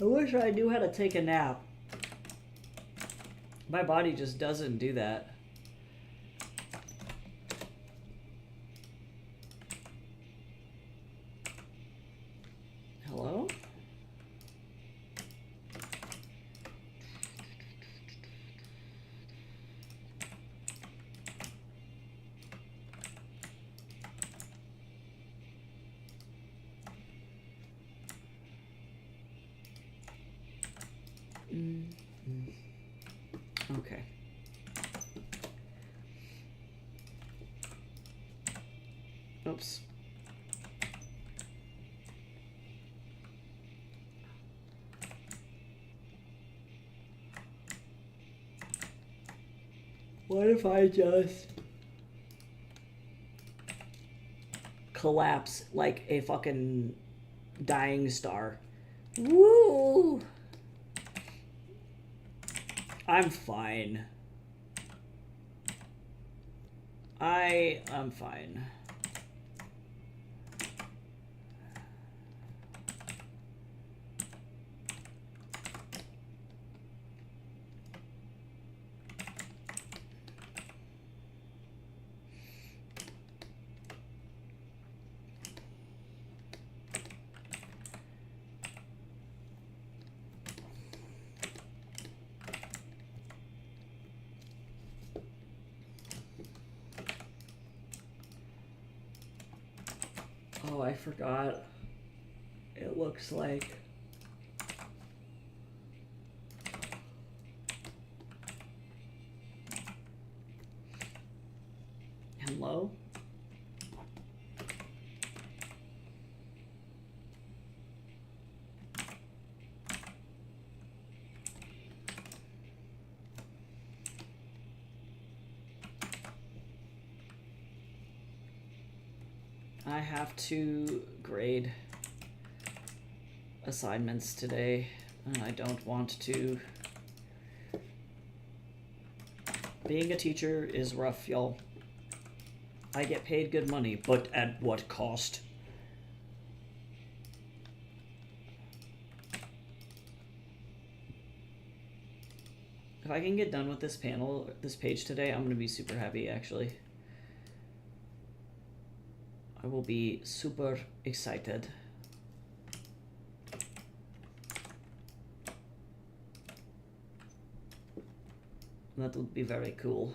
I wish I knew how to take a nap. My body just doesn't do that. Hello? Okay. Oops. What if I just collapse like a fucking dying star? Woo! I'm fine. I'm fine. Oh, I forgot. It looks like... Hello? I have to grade assignments today, and I don't want to. Being a teacher is rough, y'all. I get paid good money, but at what cost? If I can get done with this page today, I'm gonna be super happy, actually. I will be super excited. That would be very cool.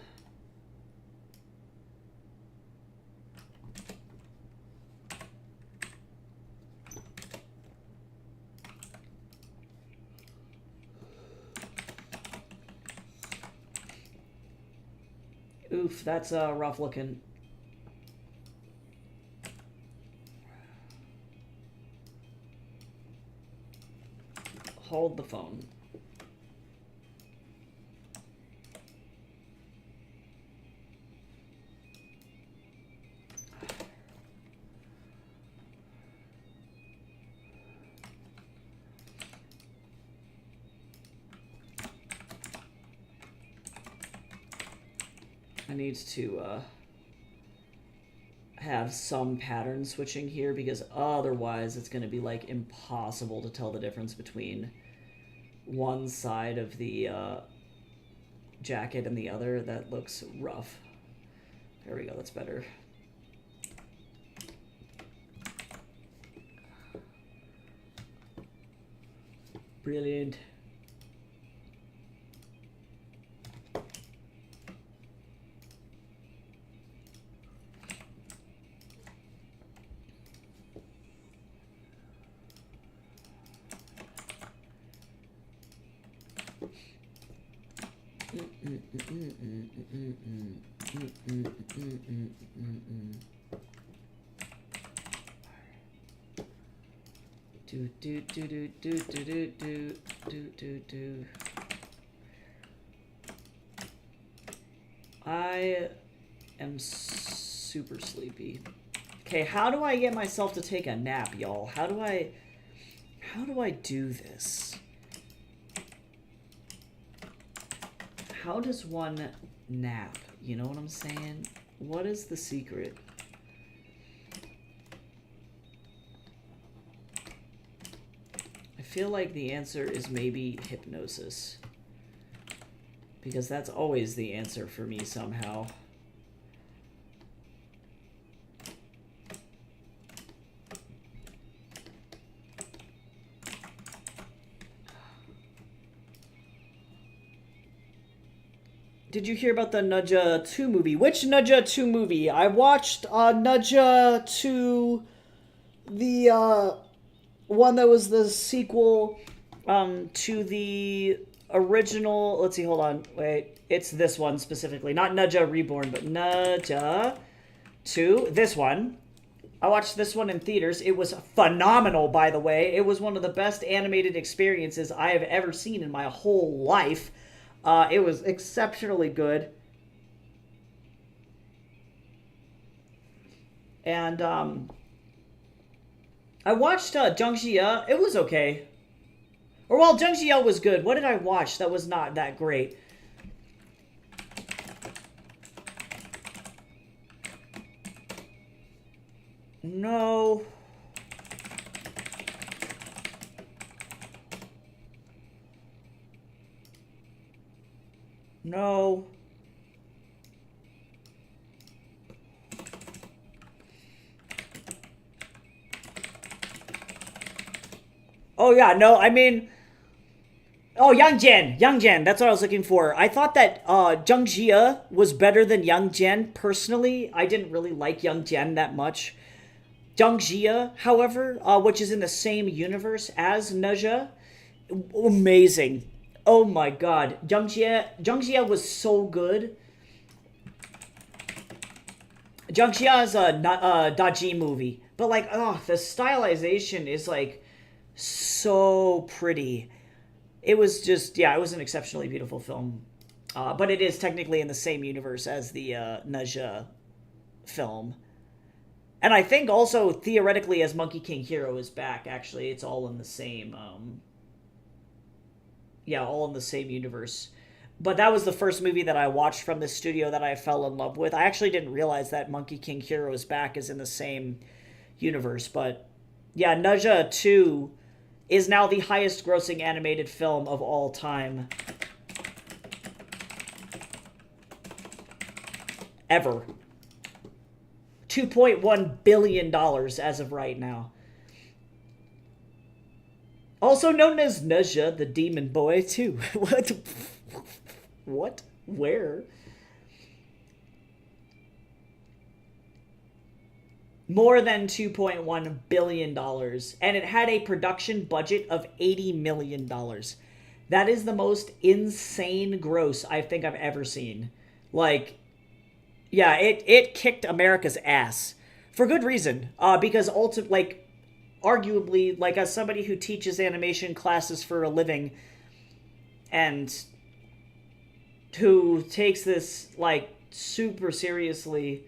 Oof, that's rough looking. Hold the phone. I need to have some pattern switching here, because otherwise it's going to be like impossible to tell the difference between one side of the jacket and the other. That looks rough. There we go, that's better. Brilliant. I am super sleepy. Okay, how do I get myself to take a nap, y'all? How do I do this? How does one nap? You know what I'm saying? What is the secret? I feel like the answer is maybe hypnosis. Because that's always the answer for me somehow. Did you hear about the Nudja 2 movie? Which Nudja 2 movie? I watched Nudja 2, the one that was the sequel to the original. Let's see, hold on. Wait, it's this one specifically. Not Nudja Reborn, but Nudja 2. This one. I watched this one in theaters. It was phenomenal, by the way. It was one of the best animated experiences I have ever seen in my whole life. It was exceptionally good. And, I watched, Zhangxia. It was okay. Or, well, Zhangxia was good. What did I watch that was not that great? No. No. Oh, yeah, no, I mean... Oh, Yang Jian, that's what I was looking for. I thought that Zheng Jia was better than Yang Jian. Personally, I didn't really like Yang Jian that much. Zheng Jia, however, which is in the same universe as Nudja, amazing. Oh my god. Zheng Jia was so good. Zheng Jia is a Daji movie. But like, oh, the stylization is like so pretty. It was just, yeah, it was an exceptionally beautiful film. But it is technically in the same universe as the Nudja film. And I think also, theoretically, as Monkey King Hero is back, actually, it's all in the same, yeah, all in the same universe. But that was the first movie that I watched from this studio that I fell in love with. I actually didn't realize that Monkey King Hero is back is in the same universe. But, yeah, Nudja 2 is now the highest grossing animated film of all time. Ever. $2.1 billion as of right now. Also known as Nudja, the Demon Boy, too. What? What? Where? More than $2.1 billion. And it had a production budget of $80 million. That is the most insane gross I think I've ever seen. Like, yeah, it kicked America's ass. For good reason. Because arguably, like, as somebody who teaches animation classes for a living and who takes this, like, super seriously,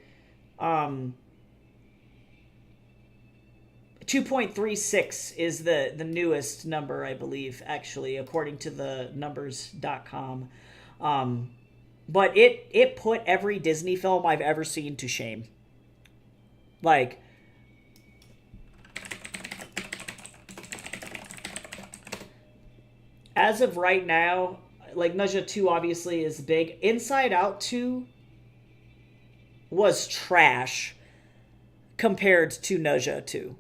2.36 is the newest number, I believe, actually, according to the numbers.com. But it put every Disney film I've ever seen to shame. Like, as of right now, like, Nudja 2 obviously is big. Inside Out 2 was trash compared to Nudja 2.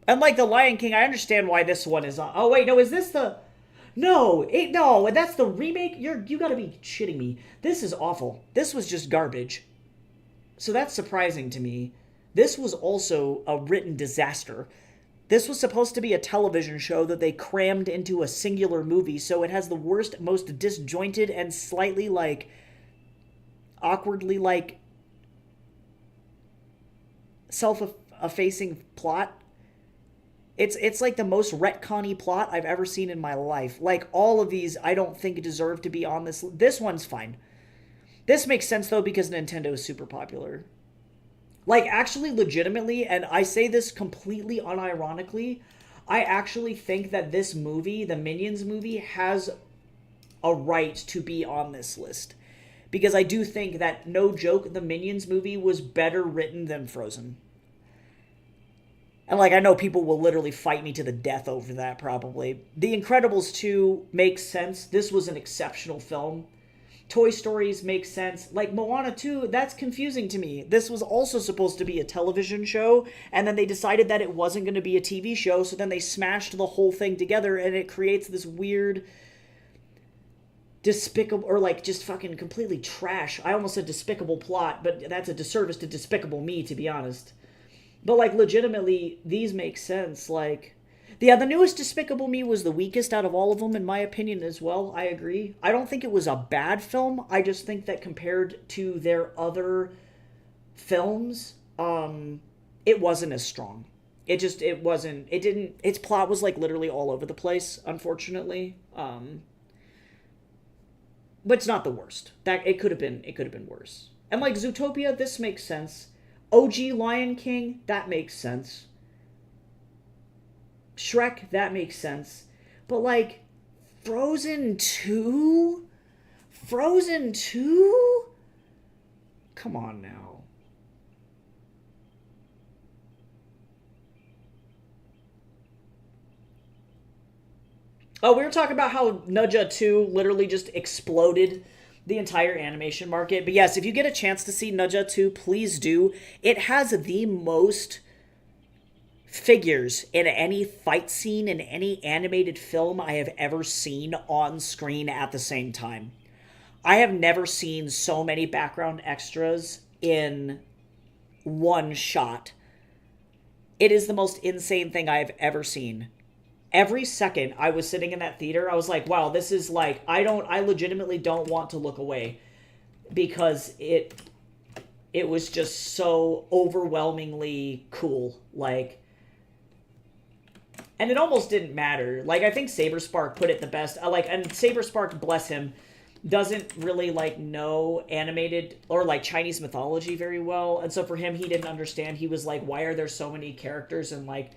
And like The Lion King, I understand why this one is on. Oh wait, no, is this the... No, that's the remake? You gotta be shitting me. This is awful. This was just garbage. So that's surprising to me. This was also a written disaster. This was supposed to be a television show that they crammed into a singular movie, so it has the worst, most disjointed, and slightly, like, awkwardly, like, self-effacing plot. It's like the most retconny plot I've ever seen in my life. Like, all of these I don't think deserve to be on this. This one's fine. This makes sense, though, because Nintendo is super popular. Like, actually, legitimately, and I say this completely unironically, I actually think that this movie, the Minions movie, has a right to be on this list. Because I do think that, no joke, the Minions movie was better written than Frozen. And, like, I know people will literally fight me to the death over that, probably. The Incredibles 2 makes sense. This was an exceptional film. Toy Stories make sense. Like, Moana 2, that's confusing to me. This was also supposed to be a television show, and then they decided that it wasn't going to be a TV show, so then they smashed the whole thing together, and it creates this weird, despicable, or, like, just fucking completely trash. I almost said despicable plot, but that's a disservice to Despicable Me, to be honest. But, like, legitimately, these make sense. Like, yeah, the newest Despicable Me was the weakest out of all of them, in my opinion, as well. I agree. I don't think it was a bad film. I just think that compared to their other films, it wasn't as strong. Its plot was, like, literally all over the place, unfortunately. But it's not the worst. It could have been worse. And, like, Zootopia, this makes sense. OG Lion King, that makes sense. Shrek, that makes sense. But, like, Frozen 2? Frozen 2? Come on now. Oh, we were talking about how Nudja 2 literally just exploded the entire animation market. But yes, if you get a chance to see Nudja 2, please do. It has the most figures in any fight scene in any animated film I have ever seen on screen at the same time. I have never seen so many background extras in one shot. It is the most insane thing I've ever seen. Every second I was sitting in that theater, I was like, wow, this is like, I legitimately don't want to look away, because it was just so overwhelmingly cool. Like, and it almost didn't matter. Like, I think Saberspark put it the best. And Saberspark, bless him, doesn't really, like, know animated or, like, Chinese mythology very well. And so for him, he didn't understand. He was like, why are there so many characters, and, like,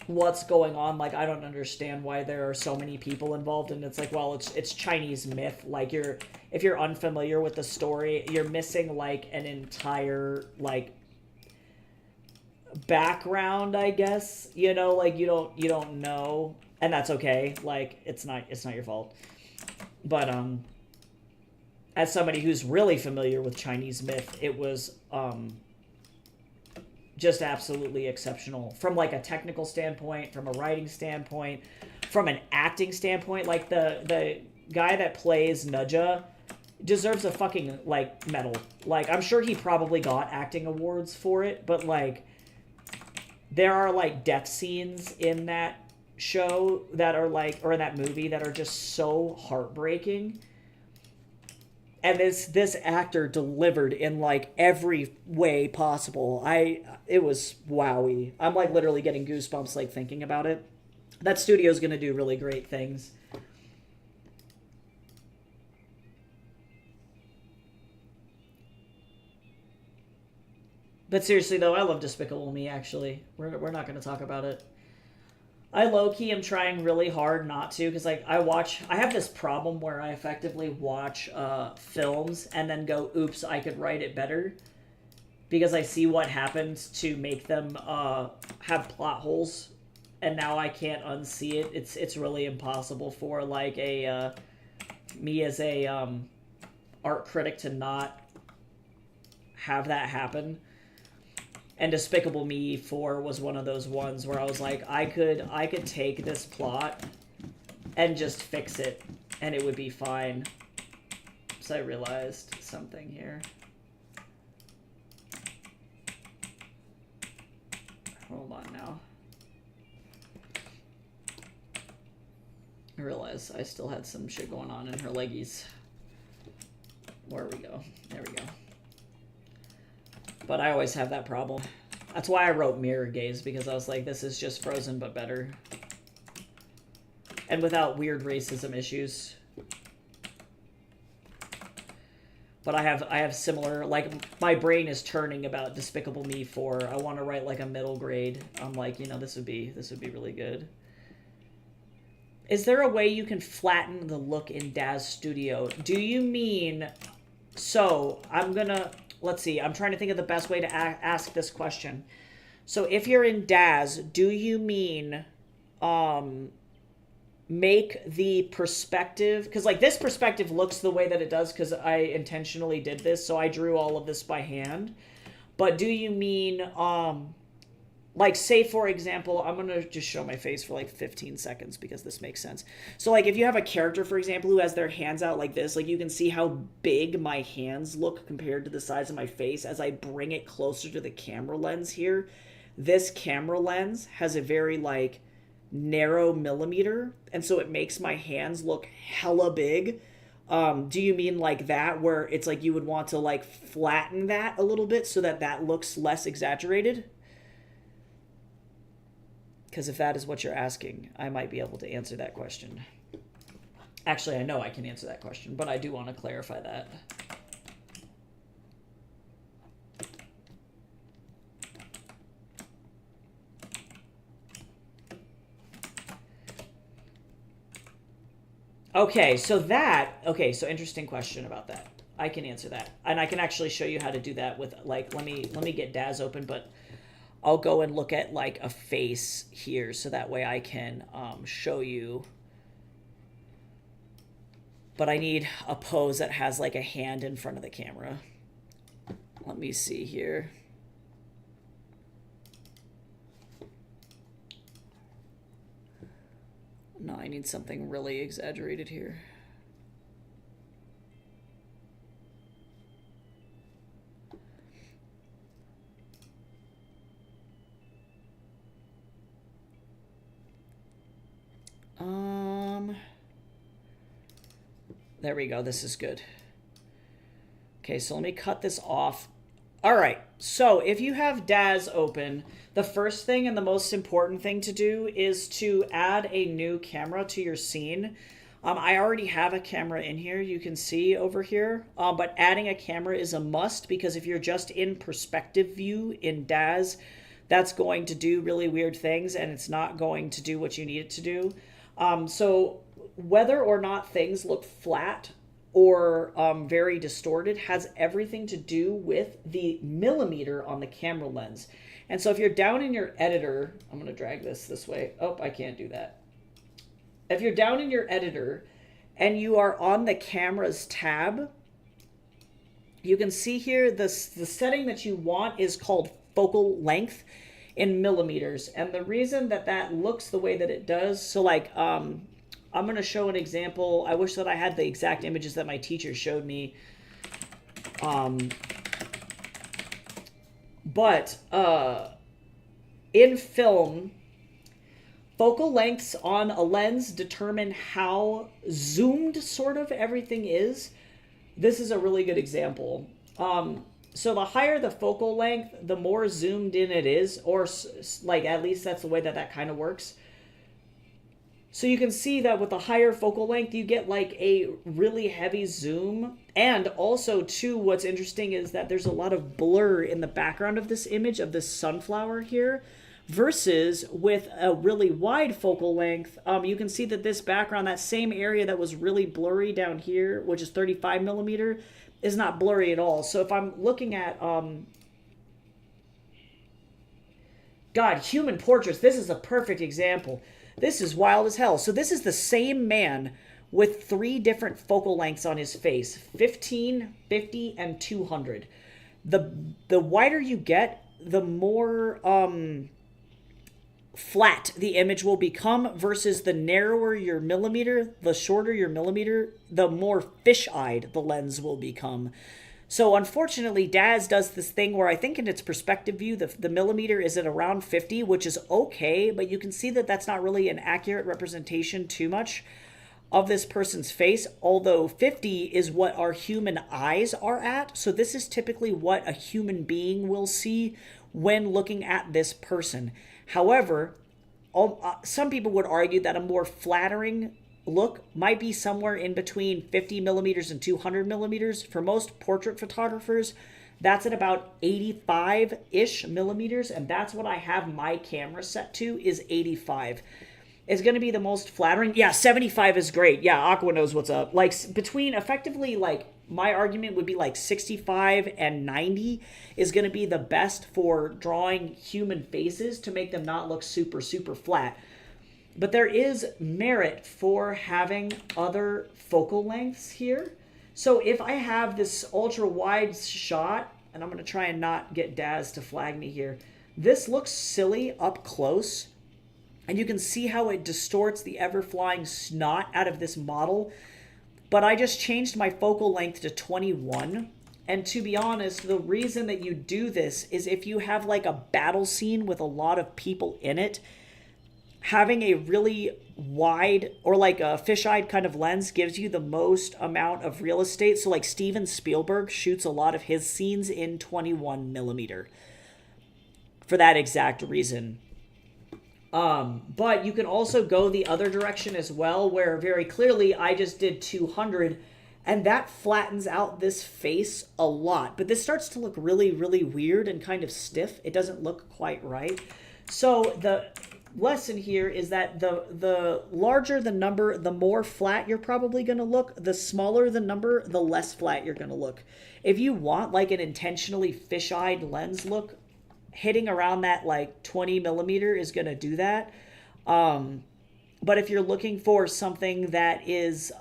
what's going on? Like, I don't understand why there are so many people involved. And it's like, well, it's Chinese myth. Like, if you're unfamiliar with the story, you're missing, like, an entire, like, background, I guess. You know, like, you don't know, and that's okay. Like, it's not your fault. But as somebody who's really familiar with Chinese myth, it was just absolutely exceptional from, like, a technical standpoint, from a writing standpoint, from an acting standpoint. Like, the guy that plays Nudja deserves a fucking, like, medal. Like, I'm sure he probably got acting awards for it, but, like, there are, like, death scenes in that show that are, like, or in that movie that are just so heartbreaking. And this actor delivered in, like, every way possible. It was wowie. I'm, like, literally getting goosebumps, like, thinking about it. That studio's gonna do really great things. But seriously, though, I love Despicable Me, actually. We're not gonna talk about it. I low-key am trying really hard not to, because, like, I have this problem where I effectively watch films and then go, oops, I could write it better, because I see what happens to make them have plot holes, and now I can't unsee it. It's really impossible for, like, me as a art critic to not have that happen. And Despicable Me 4 was one of those ones where I was like, I could take this plot and just fix it, and it would be fine. So I realized something here. Hold on now. I realized I still had some shit going on in her leggies. Where we go? There we go. But I always have that problem. That's why I wrote Mirror Gaze, because I was like, this is just Frozen but better. And without weird racism issues. But I have similar, like, my brain is turning about Despicable Me 4. I want to write, like, a middle grade. I'm like, you know, this would be really good. Is there a way you can flatten the look in Daz Studio? Do you mean... So, let's see. I'm trying to think of the best way to ask this question. So if you're in Daz, do you mean make the perspective, because like this perspective looks the way that it does because I intentionally did this, so I drew all of this by hand. But do you mean like, say for example, I'm gonna just show my face for like 15 seconds because this makes sense. So like if you have a character, for example, who has their hands out like this, like you can see how big my hands look compared to the size of my face as I bring it closer to the camera lens here. This camera lens has a very like narrow millimeter, and so it makes my hands look hella big. Do you mean like that, where it's like you would want to like flatten that a little bit so that that looks less exaggerated? Because if that is what you're asking, I might be able to answer that question. Actually, I know I can answer that question, but I do want to clarify that. Okay, so interesting question about that. I can answer that. And I can actually show you how to do that with, like, let me get Daz open, but I'll go and look at, like, a face here, so that way I can show you. But I need a pose that has, like, a hand in front of the camera. Let me see here. No, I need something really exaggerated here. There we go. This is good. Okay, so let me cut this off. All right, so if you have Daz open, the first thing and the most important thing to do is to add a new camera to your scene. I already have a camera in here, you can see over here, but adding a camera is a must, because if you're just in perspective view in Daz, that's going to do really weird things and it's not going to do what you need it to do. So whether or not things look flat or very distorted has everything to do with the millimeter on the camera lens. And so if you're down in your editor, I'm going to drag this way. Oh, I can't do that. If you're down in your editor and you are on the cameras tab, you can see here the setting that you want is called focal length in millimeters. And the reason that that looks the way that it does, so like I'm going to show an example. I wish that I had the exact images that my teacher showed me. But in film, focal lengths on a lens determine how zoomed sort of everything is. This is a really good example. So the higher the focal length, the more zoomed in it is, or like at least that's the way that that kind of works. So you can see that with a higher focal length, you get like a really heavy zoom. And also too, what's interesting is that there's a lot of blur in the background of this image of this sunflower here, versus with a really wide focal length. You can see that this background, that same area that was really blurry down here, which is 35 millimeter, is not blurry at all. So if I'm looking at, God, human portraits, this is a perfect example. This is wild as hell. So this is the same man with 3 different focal lengths on his face, 15, 50, and 200. The wider you get, the more flat the image will become, versus the narrower your millimeter, the shorter your millimeter, the more fish-eyed the lens will become. So unfortunately, Daz does this thing where I think in its perspective view, the millimeter is at around 50, which is okay, but you can see that that's not really an accurate representation too much of this person's face, although 50 is what our human eyes are at. So this is typically what a human being will see when looking at this person. However, some people would argue that a more flattering look might be somewhere in between 50 millimeters and 200 millimeters. For most portrait photographers, that's at about 85-ish millimeters, and that's what I have my camera set to, is 85. It's going to be the most flattering. Yeah, 75 is great. Yeah, Aqua knows what's up. Like, between effectively, like, my argument would be like 65 and 90 is going to be the best for drawing human faces to make them not look super, super flat. But there is merit for having other focal lengths here. So if I have this ultra wide shot, and I'm going to try and not get Daz to flag me here, this looks silly up close. And you can see how it distorts the ever-flying snot out of this model. But I just changed my focal length to 21. And to be honest, the reason that you do this is if you have like a battle scene with a lot of people in it, having a really wide or like a fisheye kind of lens gives you the most amount of real estate. So like Steven Spielberg shoots a lot of his scenes in 21 millimeter for that exact reason. But you can also go the other direction as well, where very clearly I just did 200 and that flattens out this face a lot. But this starts to look really, really weird and kind of stiff. It doesn't look quite right. So the lesson here is that the larger the number, the more flat you're probably going to look. The smaller the number, the less flat you're going to look. If you want like an intentionally fish-eyed lens look, hitting around that like 20 millimeter is going to do that. But if you're looking for something that is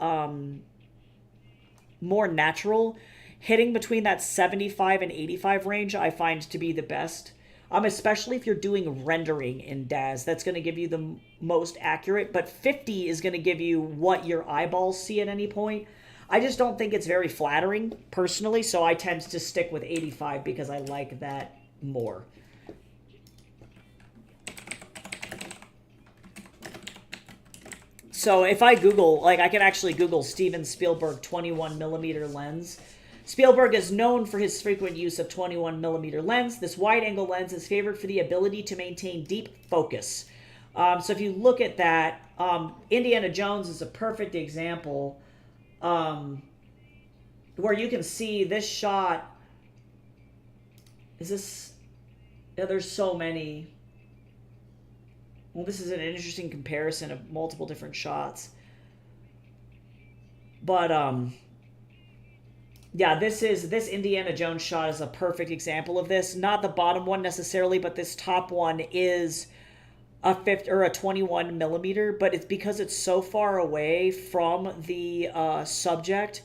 more natural, hitting between that 75 and 85 range I find to be the best. Especially if you're doing rendering in Daz, that's going to give you the most accurate, but 50 is going to give you what your eyeballs see at any point. I just don't think it's very flattering, personally, so I tend to stick with 85 because I like that more. So if I Google, like I can actually Google Steven Spielberg 21 millimeter lens. Spielberg is known for his frequent use of 21 millimeter lens. This wide-angle lens is favored for the ability to maintain deep focus. So if you look at that, Indiana Jones is a perfect example where you can see this shot. Is this... Yeah, there's so many. Well, this is an interesting comparison of multiple different shots. But, yeah, this Indiana Jones shot is a perfect example of this. Not the bottom one necessarily, but this top one is a 21 millimeter, but it's because it's so far away from the subject,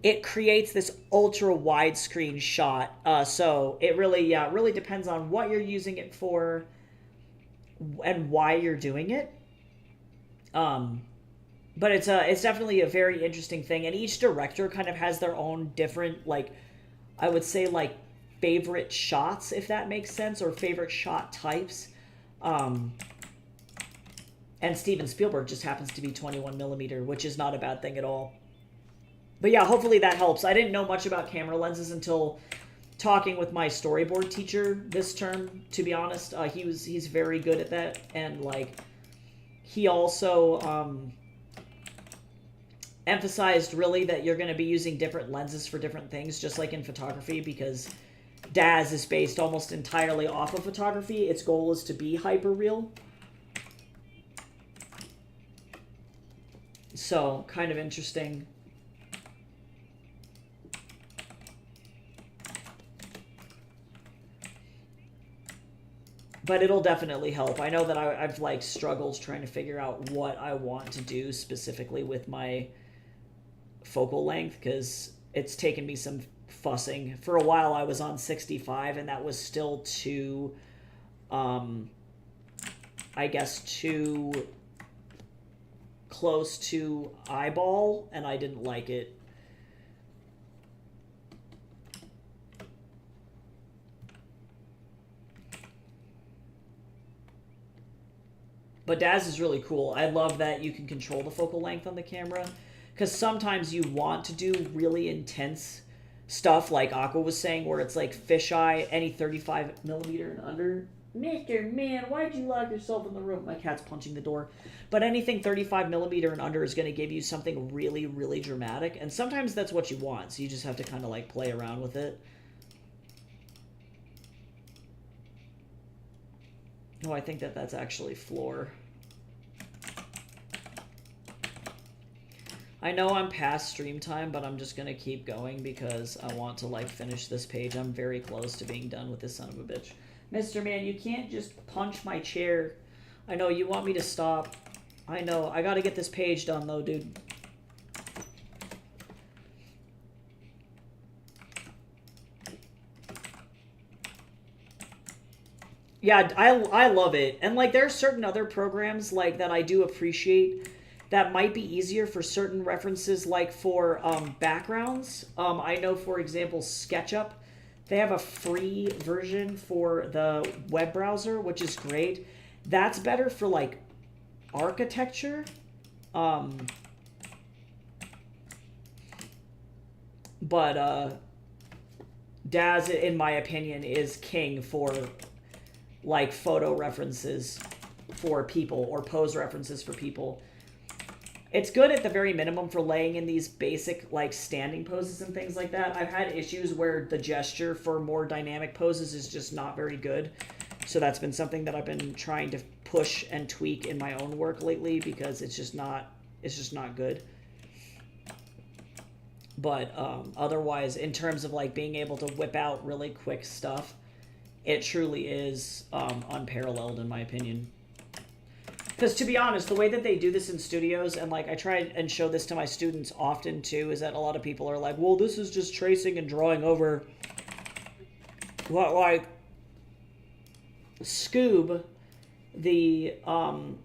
it creates this ultra widescreen shot. So it really depends on what you're using it for and why you're doing it. But it's definitely a very interesting thing, and each director kind of has their own different, like, I would say, like, favorite shots, if that makes sense, or favorite shot types. And Steven Spielberg just happens to be 21 millimeter, which is not a bad thing at all. But yeah, hopefully that helps. I didn't know much about camera lenses until talking with my storyboard teacher this term, to be honest. He's very good at that, and like he also emphasized really that you're going to be using different lenses for different things, just like in photography, because Daz is based almost entirely off of photography. Its goal is to be hyper real. So kind of interesting. But it'll definitely help. I know that I've like struggled trying to figure out what I want to do specifically with my focal length, because it's taken me some fussing. For a while I was on 65 and that was still too, I guess, too close to eyeball, and I didn't like it. But Daz is really cool. I love that you can control the focal length on the camera, because sometimes you want to do really intense stuff, like Aqua was saying, where it's like fisheye, any 35 millimeter and under. Mr. Man, why'd you lock yourself in the room? My cat's punching the door. But anything 35 millimeter and under is going to give you something really, really dramatic. And sometimes that's what you want, so you just have to kind of like play around with it. Oh, I think that's actually floor. I know I'm past stream time, but I'm just gonna keep going because I want to like finish this page. I'm very close to being done with this son of a bitch. Mr. Man, you can't just punch my chair. I know you want me to stop. I know. I gotta get this page done though, dude. Yeah, I love it. And like there are certain other programs like that I do appreciate that might be easier for certain references, like for backgrounds. I know, for example, SketchUp, they have a free version for the web browser, which is great. That's better for like architecture. But Daz, in my opinion, is king for like photo references for people or pose references for people. It's good at the very minimum for laying in these basic like standing poses and things like that. I've had issues where the gesture for more dynamic poses is just not very good. So that's been something that I've been trying to push and tweak in my own work lately because it's just not good. But otherwise, in terms of like being able to whip out really quick stuff, it truly is unparalleled in my opinion. Because to be honest, the way that they do this in studios, and like I try and show this to my students often too, is that a lot of people are like, well, this is just tracing and drawing over what, like Scoob, the oh,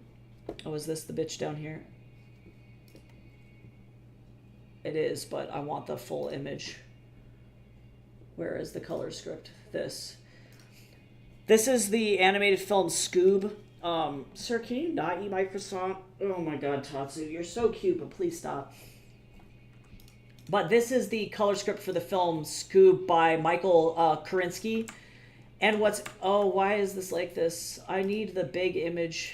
is this the bitch down here? It is, but I want the full image. Where is the color script? This is the animated film Scoob. Sir, can you not eat my croissant? Oh my god, Tatsu, you're so cute, but please stop. But this is the color script for the film Scoob by Michael Korinsky. And what's... Oh, why is this like this? I need the big image.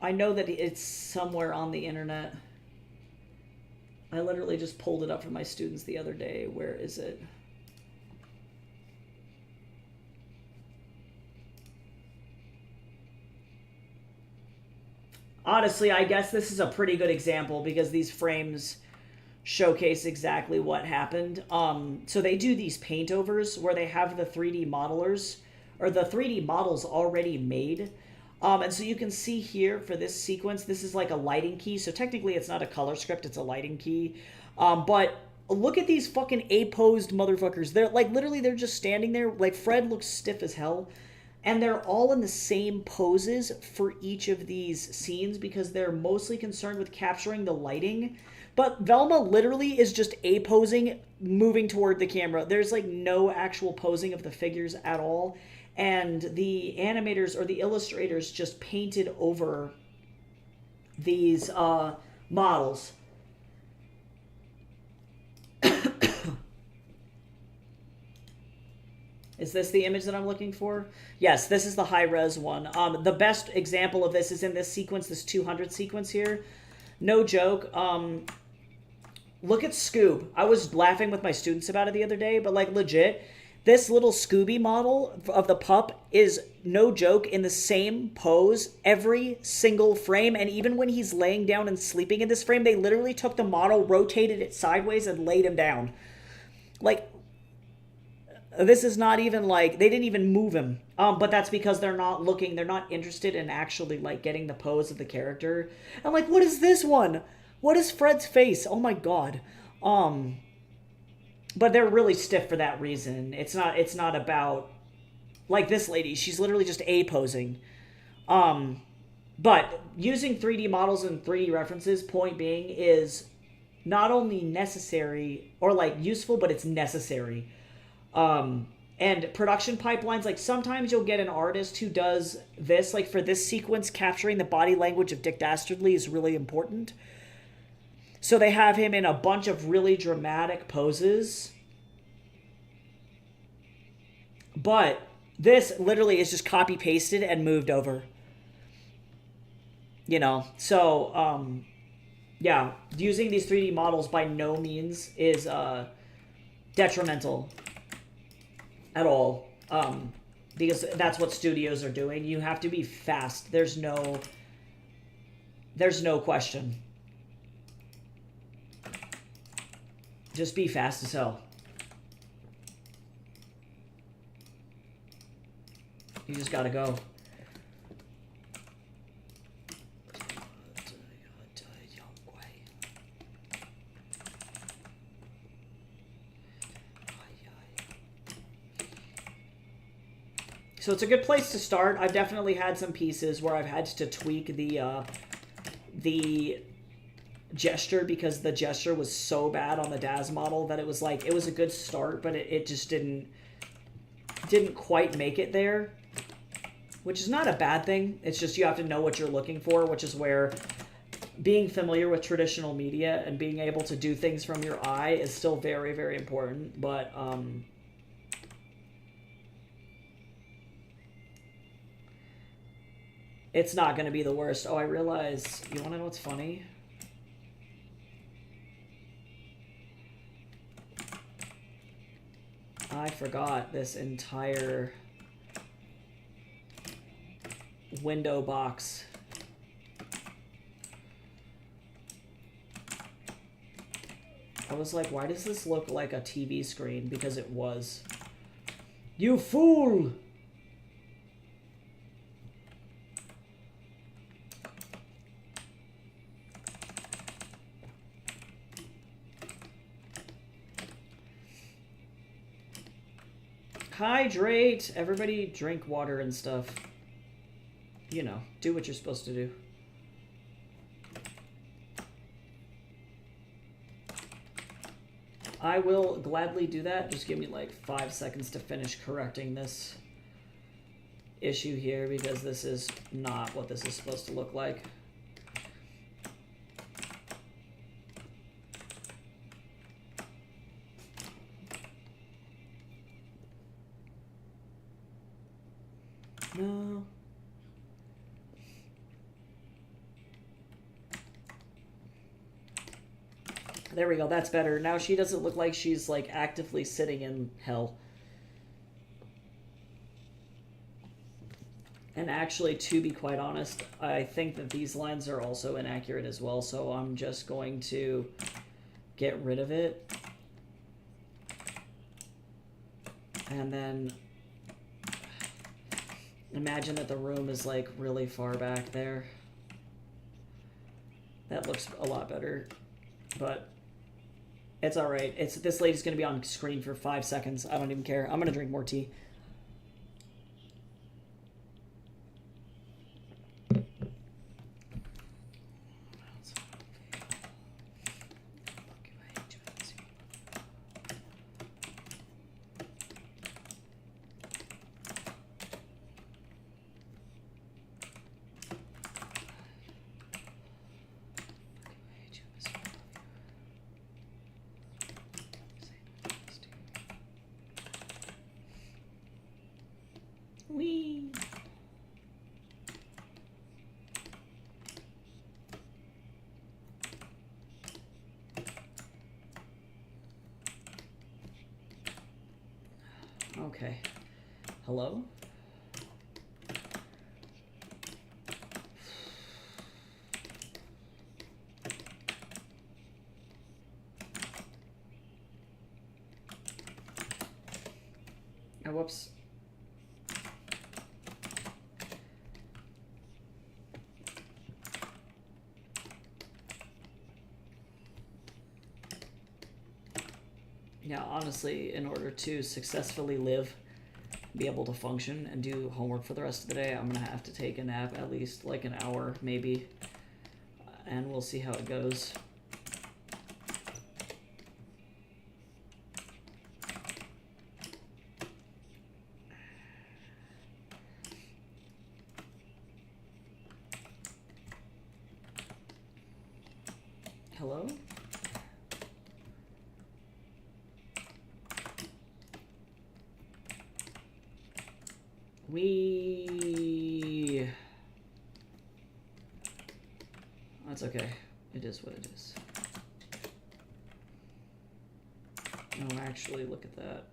I know that it's somewhere on the internet. I literally just pulled it up for my students the other day. Where is it? Honestly, I guess this is a pretty good example because these frames showcase exactly what happened. So they do these paint overs where they have the 3D modelers or the 3D models already made. And so you can see here for this sequence, this is like a lighting key. So technically it's not a color script, it's a lighting key. But look at these fucking A-posed motherfuckers. They're like, literally, they're just standing there. Like Fred looks stiff as hell. And they're all in the same poses for each of these scenes because they're mostly concerned with capturing the lighting. But Velma literally is just A-posing, moving toward the camera. There's like no actual posing of the figures at all. And the animators or the illustrators just painted over these models. Is this the image that I'm looking for? Yes, this is the high-res one. The best example of this is in this sequence, this 200 sequence here. No joke. Look at Scoob. I was laughing with my students about it the other day, but like legit, this little Scooby model of the pup is, no joke, in the same pose every single frame. And even when he's laying down and sleeping in this frame, they literally took the model, rotated it sideways, and laid him down. Like... This is not even like, they didn't even move him. But that's because they're not looking, they're not interested in actually like getting the pose of the character. I'm like, what is this one? What is Fred's face? Oh my god. But they're really stiff for that reason. It's not about, like this lady, she's literally just A-posing. But using 3D models and 3D references, point being, is not only necessary, or like useful, but it's necessary. And production pipelines, like sometimes you'll get an artist who does this, like for this sequence, capturing the body language of Dick Dastardly is really important. So they have him in a bunch of really dramatic poses. But this literally is just copy pasted and moved over. You know, so, yeah, using these 3D models by no means is, detrimental at all, because that's what studios are doing. You have to be fast. There's no question. Just be fast as hell. You just gotta go. So it's a good place to start. I've definitely had some pieces where I've had to tweak the gesture because the gesture was so bad on the DAS model that it was like, it was a good start, but it just didn't quite make it there, which is not a bad thing. It's just you have to know what you're looking for, which is where being familiar with traditional media and being able to do things from your eye is still very, very important. But it's not going to be the worst. Oh, I realize, you want to know what's funny? I forgot this entire window box. I was like, why does this look like a TV screen? Because it was. You fool! Hydrate! Everybody drink water and stuff. You know, do what you're supposed to do. I will gladly do that. Just give me like 5 seconds to finish correcting this issue here because this is not what this is supposed to look like. No. There we go. That's better. Now she doesn't look like she's like actively sitting in hell. And actually, to be quite honest, I think that these lines are also inaccurate as well, so I'm just going to get rid of it. And then imagine that the room is like really far back there. That looks a lot better, but it's all right. This lady's gonna be on screen for 5 seconds. I don't even care. I'm gonna drink more tea. Whee! Okay. Hello? Oh, whoops. Yeah, honestly, in order to successfully live, be able to function, and do homework for the rest of the day, I'm going to have to take a nap at least like an hour, maybe. And we'll see how it goes. Hello? That's okay. It is what it is. Oh, actually, look at that.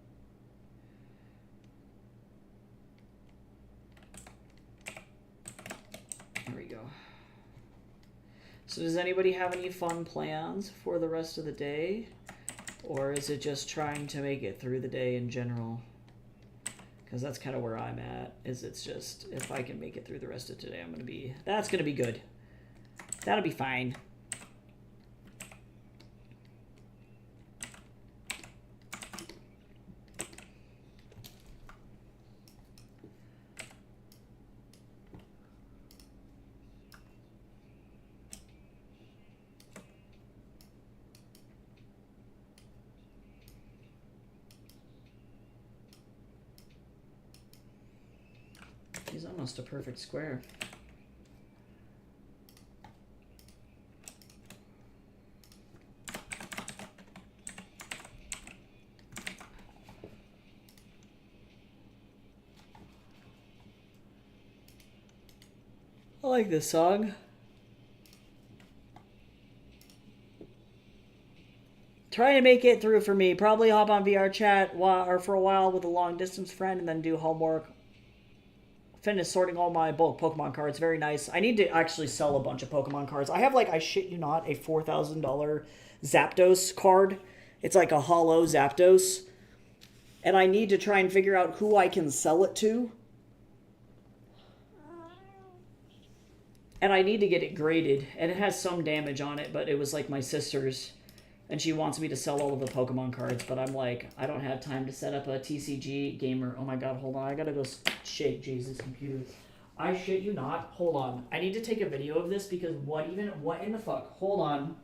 There we go. So does anybody have any fun plans for the rest of the day? Or is it just trying to make it through the day in general? Because that's kind of where I'm at, is it's just, if I can make it through the rest of today, that's going to be good. That'll be fine. He's almost a perfect square. I like this song. Trying to make it through for me. Probably hop on VR chat or for a while with a long distance friend and then do homework. Finish sorting all my bulk Pokemon cards. Very nice. I need to actually sell a bunch of Pokemon cards. I have, like, I shit you not, a $4,000 Zapdos card. It's like a hollow Zapdos. And I need to try and figure out who I can sell it to. And I need to get it graded. And it has some damage on it, but it was like my sister's. And she wants me to sell all of the Pokemon cards, but I'm like, I don't have time to set up a TCG gamer. Oh my god, hold on. I gotta go shake Jesus' computer. I shit you not. Hold on. I need to take a video of this because what in the fuck? Hold on.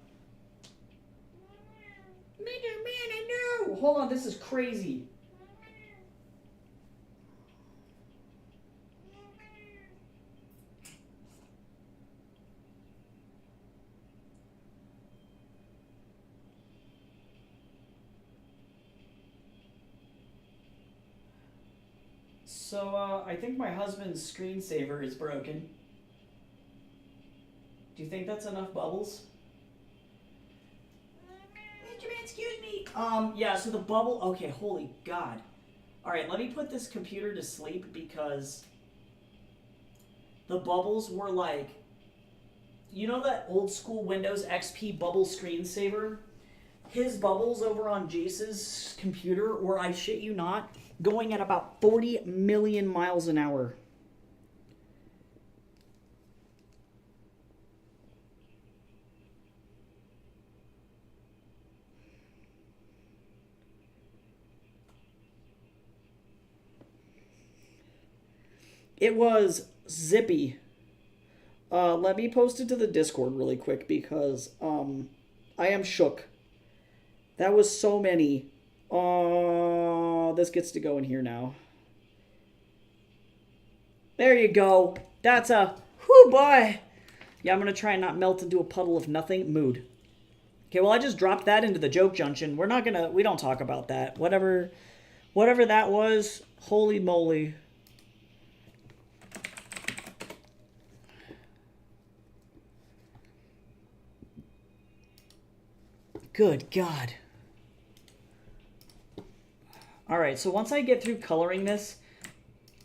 Man, I know. Hold on, this is crazy. So, I think my husband's screensaver is broken. Do you think that's enough bubbles? Excuse me. Yeah, so the bubble... Okay, holy god. Alright, let me put this computer to sleep because the bubbles were like... You know that old school Windows XP bubble screensaver? His bubbles over on Jace's computer were, I shit you not, going at about 40 million miles an hour. It was zippy. Let me post it to the Discord really quick because I am shook. That was so many. This gets to go in here now. There you go. That's a... Whoo, boy. Yeah, I'm going to try and not melt into a puddle of nothing. Mood. Okay, well, I just dropped that into the joke junction. We're not going to... We don't talk about that. Whatever that was, holy moly. Good God. Alright, so once I get through coloring this,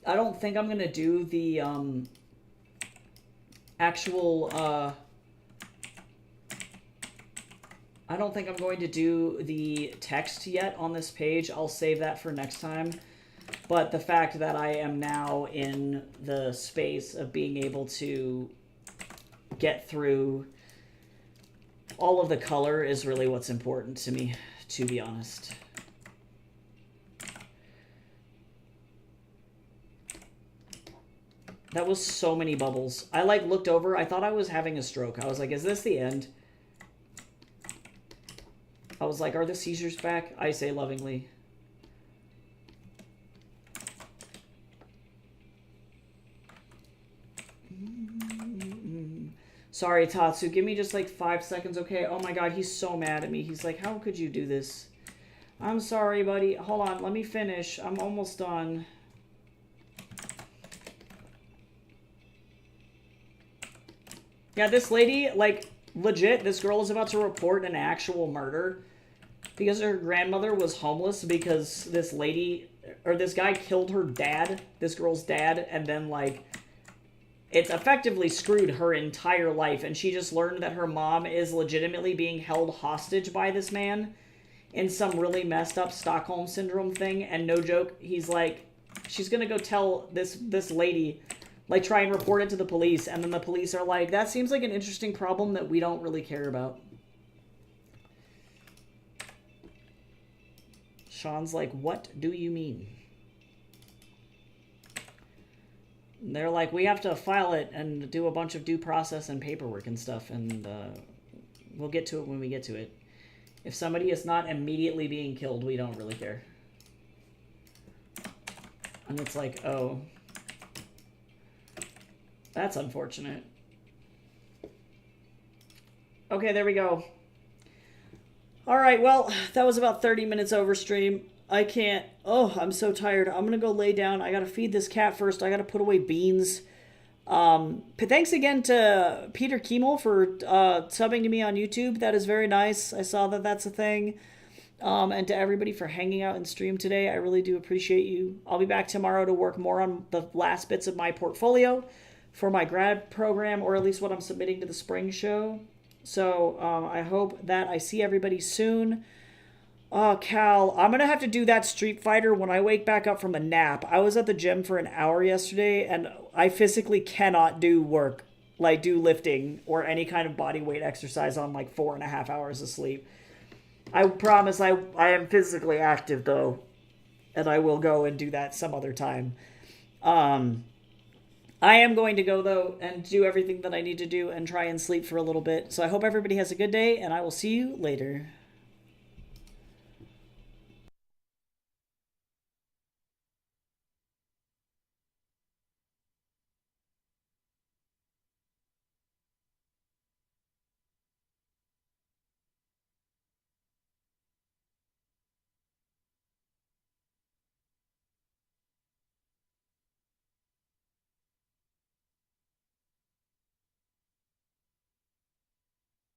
I don't think I'm going to do the actual... I don't think I'm going to do the text yet on this page. I'll save that for next time. But the fact that I am now in the space of being able to get through all of the color is really what's important to me, to be honest. That was so many bubbles. I, like, looked over. I thought I was having a stroke. I was like, is this the end? I was like, are the seizures back? I say lovingly. Sorry, Tatsu. Give me just, like, 5 seconds, okay? Oh, my God. He's so mad at me. He's like, how could you do this? I'm sorry, buddy. Hold on. Let me finish. I'm almost done. Yeah, this lady, like, legit, this girl is about to report an actual murder because her grandmother was homeless because this lady, or this guy killed her dad, this girl's dad, and then, like, it's effectively screwed her entire life, and she just learned that her mom is legitimately being held hostage by this man, in some really messed up Stockholm Syndrome thing, and no joke, he's like, she's gonna go tell this lady, like, try and report it to the police, and then the police are like, that seems like an interesting problem that we don't really care about. Sean's like, what do you mean? And they're like, we have to file it and do a bunch of due process and paperwork and stuff, and we'll get to it when we get to it. If somebody is not immediately being killed, we don't really care. And it's like, oh, that's unfortunate. Okay, there we go. All right, well, that was about 30 minutes over stream. I can't. Oh, I'm so tired. I'm going to go lay down. I got to feed this cat first. I got to put away beans. Thanks again to Peter Kiemel for subbing to me on YouTube. That is very nice. I saw that that's a thing. And to everybody for hanging out and stream today. I really do appreciate you. I'll be back tomorrow to work more on the last bits of my portfolio for my grad program, or at least what I'm submitting to the spring show. So I hope that I see everybody soon. Oh, Cal, I'm going to have to do that Street Fighter when I wake back up from a nap. I was at the gym for an hour yesterday, and I physically cannot do work, like do lifting or any kind of body weight exercise on like 4.5 hours of sleep. I promise I am physically active, though, and I will go and do that some other time. I am going to go, though, and do everything that I need to do and try and sleep for a little bit. So I hope everybody has a good day, and I will see you later.